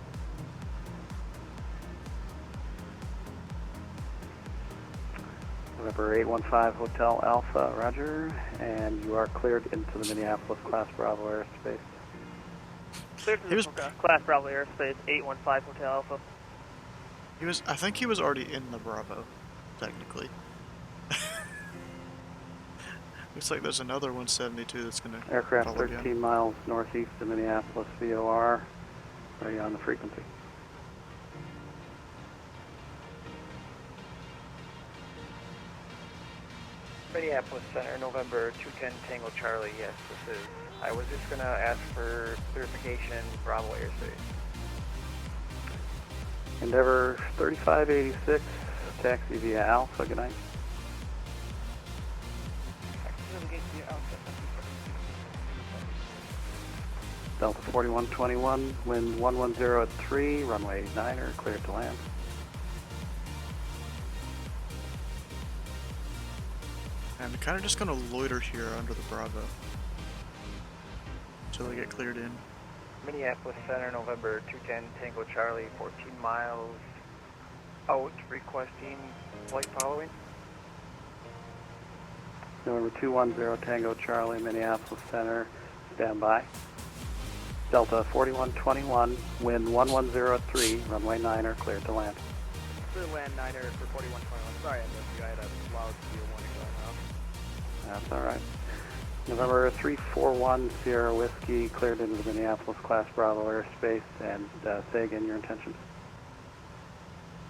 November 815 Hotel Alpha, roger. And you are cleared into the Minneapolis Class Bravo airspace. Cleared to the Class Bravo airspace 815 Hotel Alpha. I think he was already in the Bravo, technically. Looks like there's another 172 that's going to Aircraft 13 miles northeast of Minneapolis VOR. Are you on the frequency? Minneapolis Center, November 210 Tango Charlie. Yes, this is. I was just going to ask for clarification, Bravo airspace. Endeavor 3586, taxi via Alpha, good night. Navigate via Alpha, Delta 4121, wind 110 at 3, runway 9er, cleared to land. I'm kind of just gonna loiter here under the Bravo until I get cleared in. Minneapolis Center, November 210 Tango Charlie, 14 miles out, requesting flight following. November 210 Tango Charlie, Minneapolis Center, stand by. Delta 4121, wind 110 at 3, runway 9er, cleared to land. Clear land 9er for 4121. Sorry, I missed you. I had a loud steel warning going off. That's all right. November 341 Sierra Whiskey, cleared into the Minneapolis Class Bravo airspace, and say again your intentions.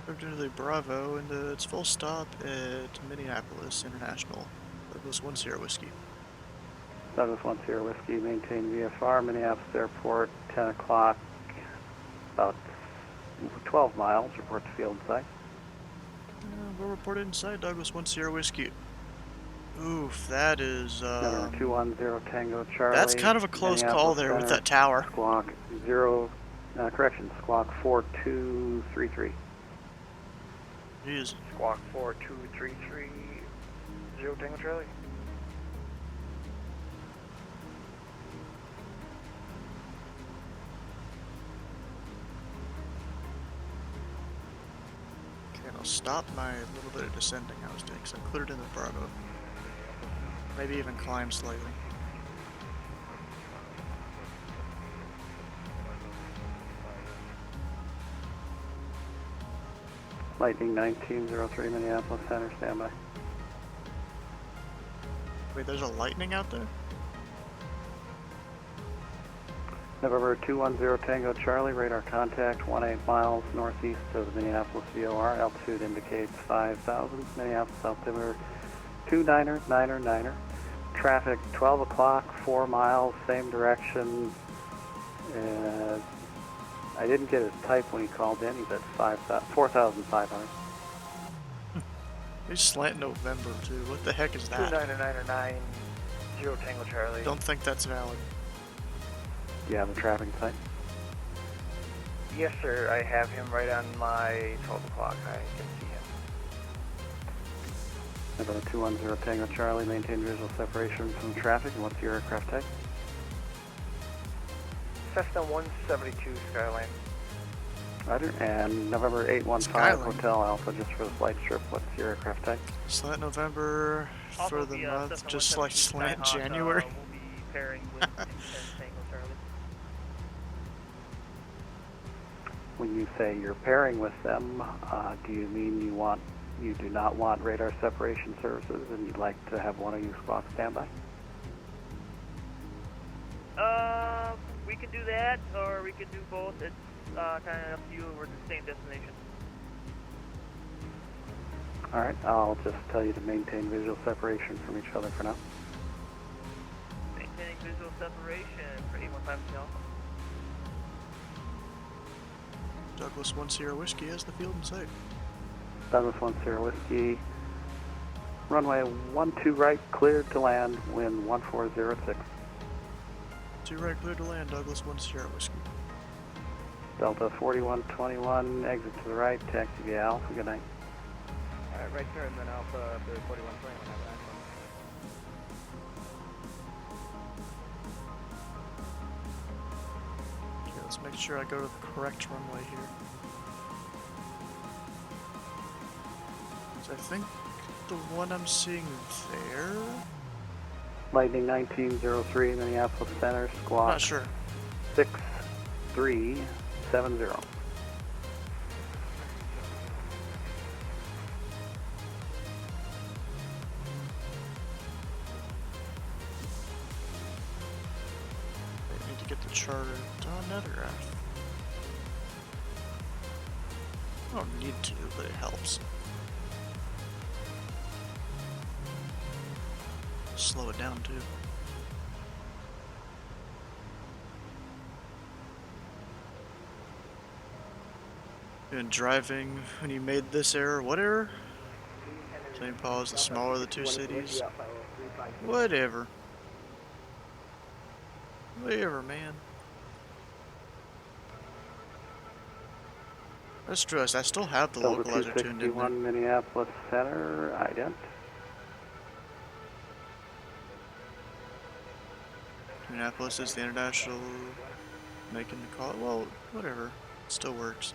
Cleared into the Bravo, and its full stop at Minneapolis International. Douglas 1 Sierra Whiskey. Douglas 1 Sierra Whiskey, maintain VFR, Minneapolis Airport, 10 o'clock, about 12 miles, report to field site. We'll report inside Douglas 1 Sierra Whiskey. Oof, that is, November 210 Tango Charlie. that's kind of a close call there with that tower. Squawk 4233. Jeez. Squawk 4233, 0 Tango Charlie. Okay, I'll stop my little bit of descending I was doing, because I cleared in the Bravo. Maybe even climb slightly. Lightning 1903 Minneapolis Center, standby. Wait, there's a lightning out there? November 210 Tango Charlie, radar contact 18 miles northeast of the Minneapolis VOR. Altitude indicates 5,000. Minneapolis altimeter 29er. Traffic 12 o'clock, 4 miles, same direction. I didn't get his type when he called in. He said 4,500. They slant November too. What the heck is that? 2999, 0 Tango Charlie. Don't think that's valid. Do you have the traffic type? Yes, sir. I have him right on my 12 o'clock. I can see him. November 210 Tango Charlie, maintain visual separation from traffic. And what's your aircraft type? Cessna 172 Skyline. Roger. And November 815 Skyline. Hotel Alpha, just for the flight strip. What's your aircraft type? Slant November for the month, just like slant January. We'll be pairing with 210 Tango Charlie. When you say you're pairing with them, do you mean you do not want radar separation services and you'd like to have one of you squawk standby? We can do that, or we can do both. It's kind of up to you. We're at the same destination. All right, I'll just tell you to maintain visual separation from each other for now. Maintaining visual separation for 815 Alpha. Douglas 1 Sierra Whiskey has the field in sight. Douglas 1 Sierra Whiskey, runway 12 right, cleared to land, wind 1406. 2 right, clear to land, Douglas 1 Sierra Whiskey. Delta 4121, exit to the right, taxi via Alpha, good night. Alright, right turn, then Alpha for 4121. Have an Okay, let's make sure I go to the correct runway here. So I think the one I'm seeing there... Lightning 1903, Minneapolis Center, squawk. Not sure. 6370. I need to get the charter done another. I don't need to, but it helps. Slow it down too. Been driving when you made this error. What error? St. Paul is the smaller of the two cities. Whatever. Whatever, man. That's true. I still have the Delta localizer tuned in there. 261, Minneapolis Center, ident. Minneapolis is the international making the call. Well, whatever. It still works.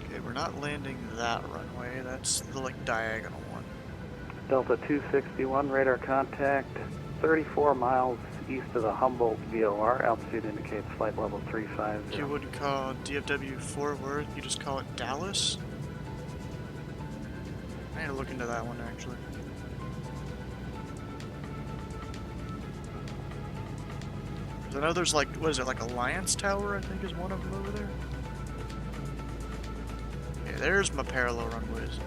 Okay, we're not landing that runway. That's the like diagonal one. Delta 261, radar contact 34 miles east of the Humboldt VOR. Altitude indicates flight level 350. You wouldn't call DFW Fort Worth, you just call it Dallas? I need to look into that one actually. I know there's like, what is it, like Alliance Tower I think is one of them over there? Okay, there's my parallel runways.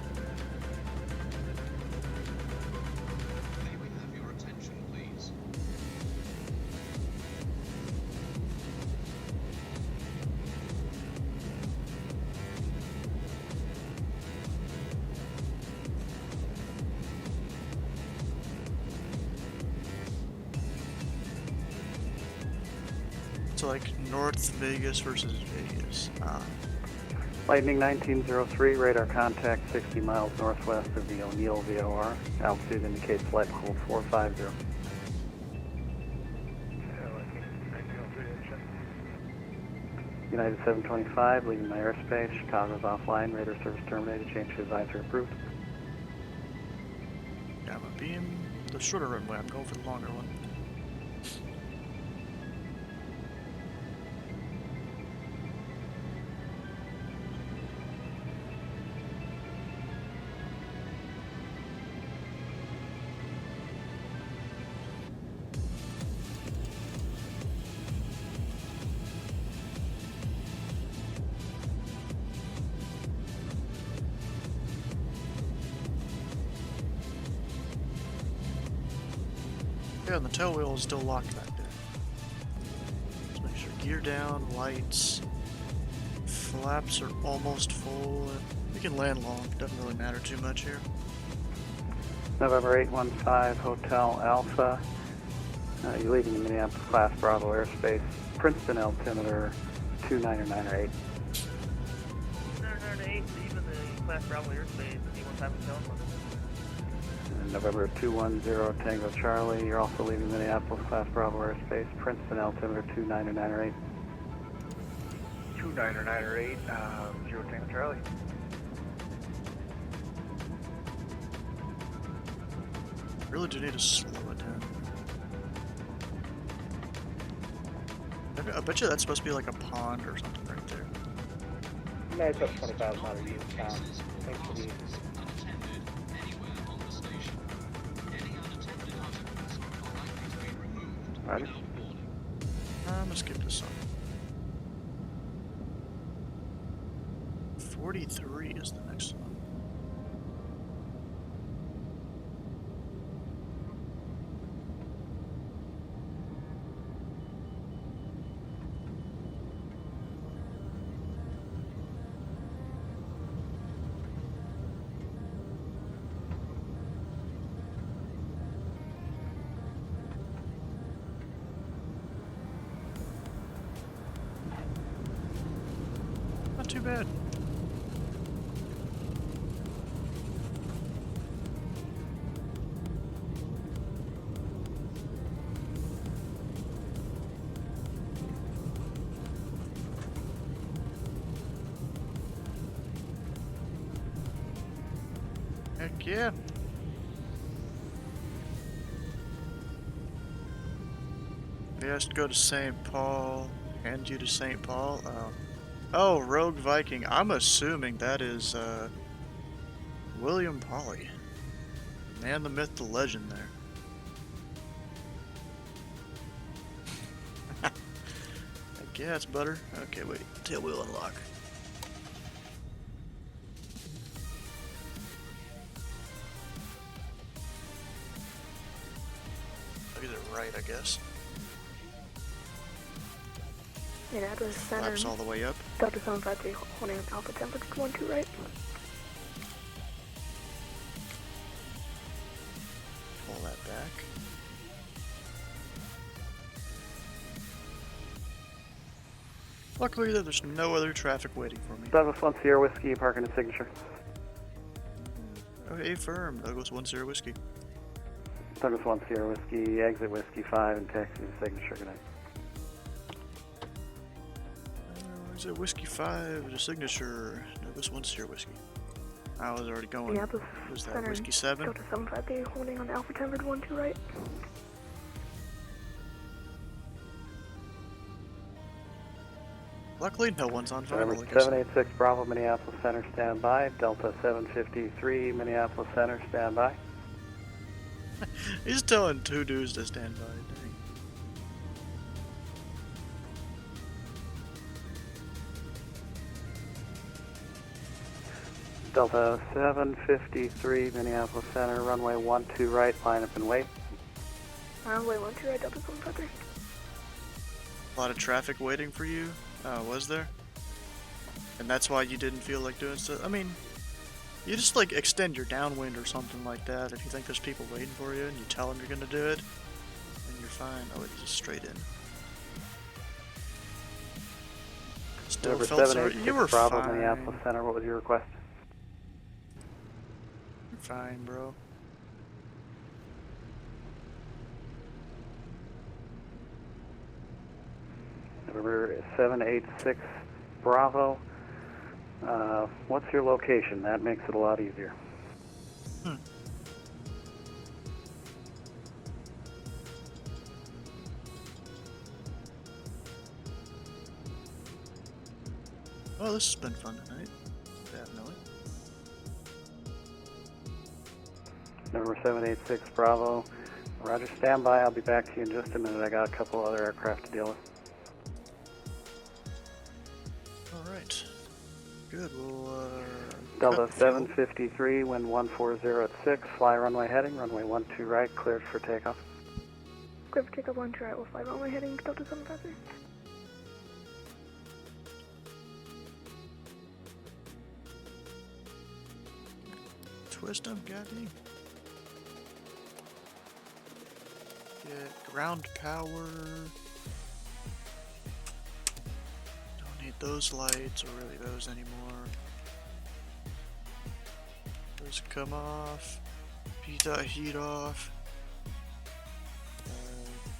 May we have your attention, please? So like North Vegas versus Vegas. Lightning 1903, radar contact 60 miles northwest of the O'Neill VOR. Altitude indicates flight level 450. United 725, leaving my airspace. Chicago's offline. Radar service terminated. Change to advisory approved. Yeah, I'm being the shorter runway. I'm going for the longer one. Yeah, and the tail wheel is still locked back there. Let's make sure gear down, lights, flaps are almost full. We can land long, doesn't really matter too much here. November 815, Hotel Alpha. You're leaving the Minneapolis Class Bravo airspace. Princeton altimeter 29908. 908, leaving the Class Bravo airspace. Anyone have a telephone? November 210, Tango Charlie. You're also leaving Minneapolis Class Bravo airspace. Princeton altimeter 29908. 2998, 0 Tango Charlie. Really do need to slow it down. I bet you that's supposed to be like a pond or something right there. Nice up 20,000 out of you. Thanks for the. Roger. I'm gonna skip this one. 43 is the next one. Not too bad. Heck yeah. We has to go to St. Paul. Hand you to St. Paul. Oh, Rogue Viking. I'm assuming that is William Polly. Man, the myth, the legend there. I guess, butter. Okay, wait. Tail wheel unlock. I'll get it right, I guess. Yeah, address center. Flaps all the way up. Delta 753 holding Alpha temperature 12 right. Pull that back. Luckily, there's no other traffic waiting for me. Douglas 1 Sierra Whiskey, parking and signature. Okay, firm. Douglas 10 Whiskey. Douglas 1 Sierra Whiskey, exit Whiskey 5 and taxi to signature. Good night. Where's it? Whiskey 5 to signature. Douglas 10 Whiskey. I was already going. Minneapolis Was that Center, Whiskey 7? Delta 758, holding on Alpha 10 for 12 right. Luckily, no one's on final. Number 786 Bravo, Minneapolis Center, standby. Delta 753, Minneapolis Center, standby. He's telling two dudes to stand by. Dang. Delta 753, Minneapolis Center, runway 12 right, line up and wait. Runway 12 right, Delta 753. A lot of traffic waiting for you, was there? And that's why you didn't feel like doing stuff? I mean, you just like extend your downwind or something like that if you think there's people waiting for you and you tell them you're gonna do it, and you're fine. Oh, it's just straight in. Still Number felt sorry. 786 You were Bravo, fine. Minneapolis Center, what was your request? You're fine, bro. Number 786 Bravo, what's your location? That makes it a lot easier. Well, this has been fun tonight. Definitely. Number 786 Bravo, roger, standby. I'll be back to you in just a minute. I got a couple other aircraft to deal with. Alright. Good, we'll, Delta cut 753, wind 140 at 6, fly runway heading, runway 12 right, cleared for takeoff. Clear for takeoff 12 right, we'll fly runway heading Delta 753. twist them, goddamn. Get ground power. Don't need those lights, or really those anymore. Those come off. Heat off.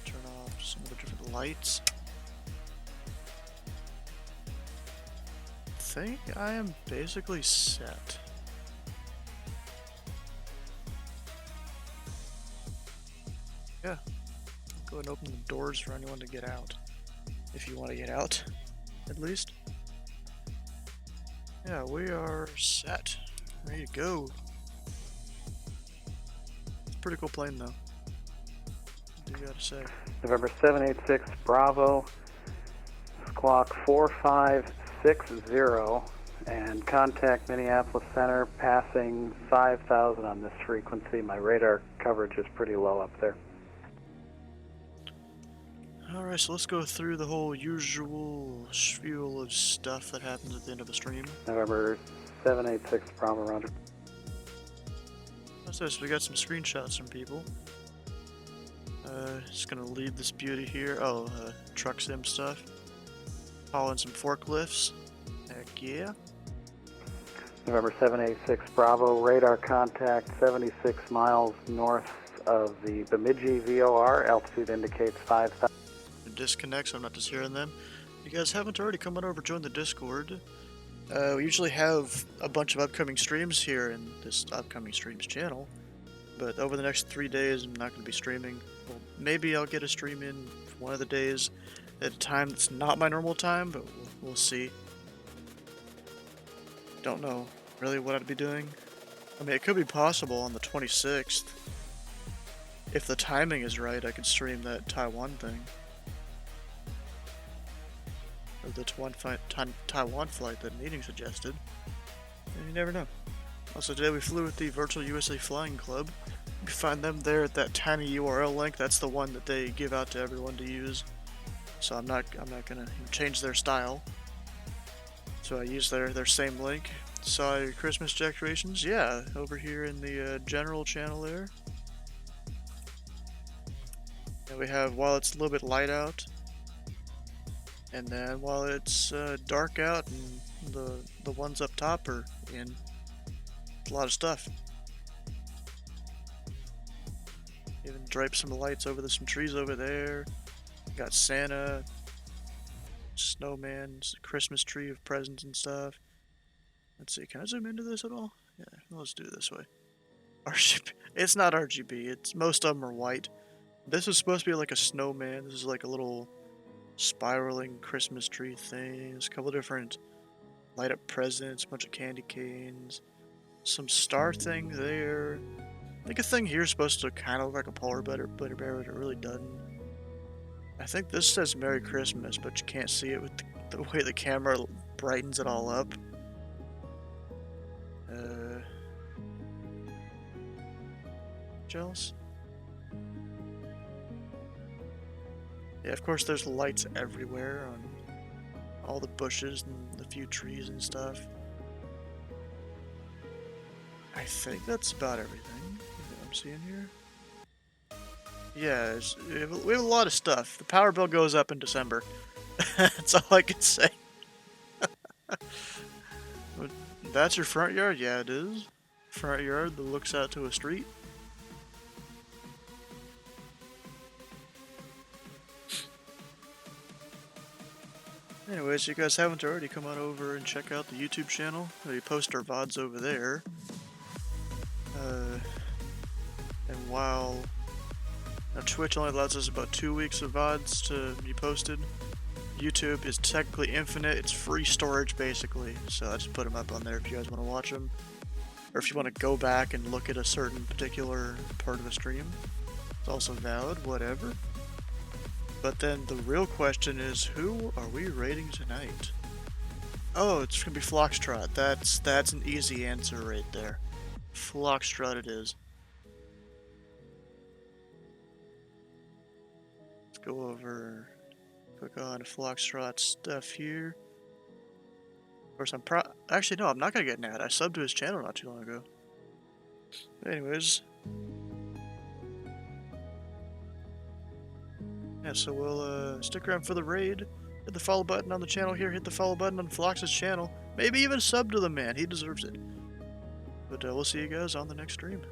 Turn off some of the different lights. I think I am basically set. Yeah. Go ahead and open the doors for anyone to get out. If you want to get out, at least. Yeah, we are set. Ready to go. It's a pretty cool plane, though. What do you gotta say? November 786 Bravo, squawk 4560, and contact Minneapolis Center passing 5,000 on this frequency. My radar coverage is pretty low up there. Alright, so let's go through the whole usual spiel of stuff that happens at the end of a stream. November 786 Bravo, roger. So we got some screenshots from people. Just gonna leave this beauty here. Oh, truck sim stuff. Hauling some forklifts. Heck yeah. November 786 Bravo, radar contact 76 miles north of the Bemidji VOR. Altitude indicates 5,000. Disconnect, so I'm not just hearing them. If you guys haven't already, come on over, join the Discord. We usually have a bunch of upcoming streams here in this upcoming streams channel, but over the next 3 days I'm not going to be streaming. Well, maybe I'll get a stream in one of the days at a time that's not my normal time, but we'll see. Don't know really what I'd be doing. I mean, it could be possible on the 26th. If the timing is right, I could stream that Taiwan thing. Or the Taiwan flight that Meeting suggested. And you never know. Also today we flew with the Virtual USA Flying Club. You can find them there at that tiny URL link. That's the one that they give out to everyone to use. So I'm not gonna change their style. So I use their same link. Saw your Christmas decorations? Yeah, over here in the general channel there. And we have, while it's a little bit light out, And then while it's dark out and the ones up top are in, a lot of stuff. Even drape some lights over some trees over there. Got Santa, snowman, Christmas tree of presents and stuff. Let's see, can I zoom into this at all? Yeah, let's do it this way. RGB. It's not RGB. It's most of them are white. This is supposed to be like a snowman. This is like a little spiraling Christmas tree thing. There's a couple different light up presents, a bunch of candy canes, some star thing there. I think a thing here is supposed to kind of look like a polar bear, but it really doesn't. I think this says Merry Christmas, but you can't see it with the way the camera brightens it all up. Jealous? Yeah, of course there's lights everywhere on all the bushes and the few trees and stuff. I think that's about everything that I'm seeing here. Yeah, we have a lot of stuff. The power bill goes up in December. That's all I can say. That's your front yard? Yeah, it is. Front yard that looks out to a street. Anyways, if you guys haven't already, come on over and check out the YouTube channel. We post our VODs over there. And while Twitch only allows us about 2 weeks of VODs to be posted, YouTube is technically infinite. It's free storage, basically. So I just put them up on there if you guys want to watch them. Or if you want to go back and look at a certain particular part of a stream. It's also valid, whatever. But then the real question is, who are we raiding tonight? Oh, it's gonna be Foxtrot. That's an easy answer right there. Foxtrot it is. Let's go over, click on Foxtrot stuff here. Of course, actually no, I'm not gonna get Nat. I subbed to his channel not too long ago. Anyways. Yeah, so we'll stick around for the raid. Hit the follow button on the channel here. Hit the follow button on Flox's channel. Maybe even sub to the man. He deserves it. But we'll see you guys on the next stream.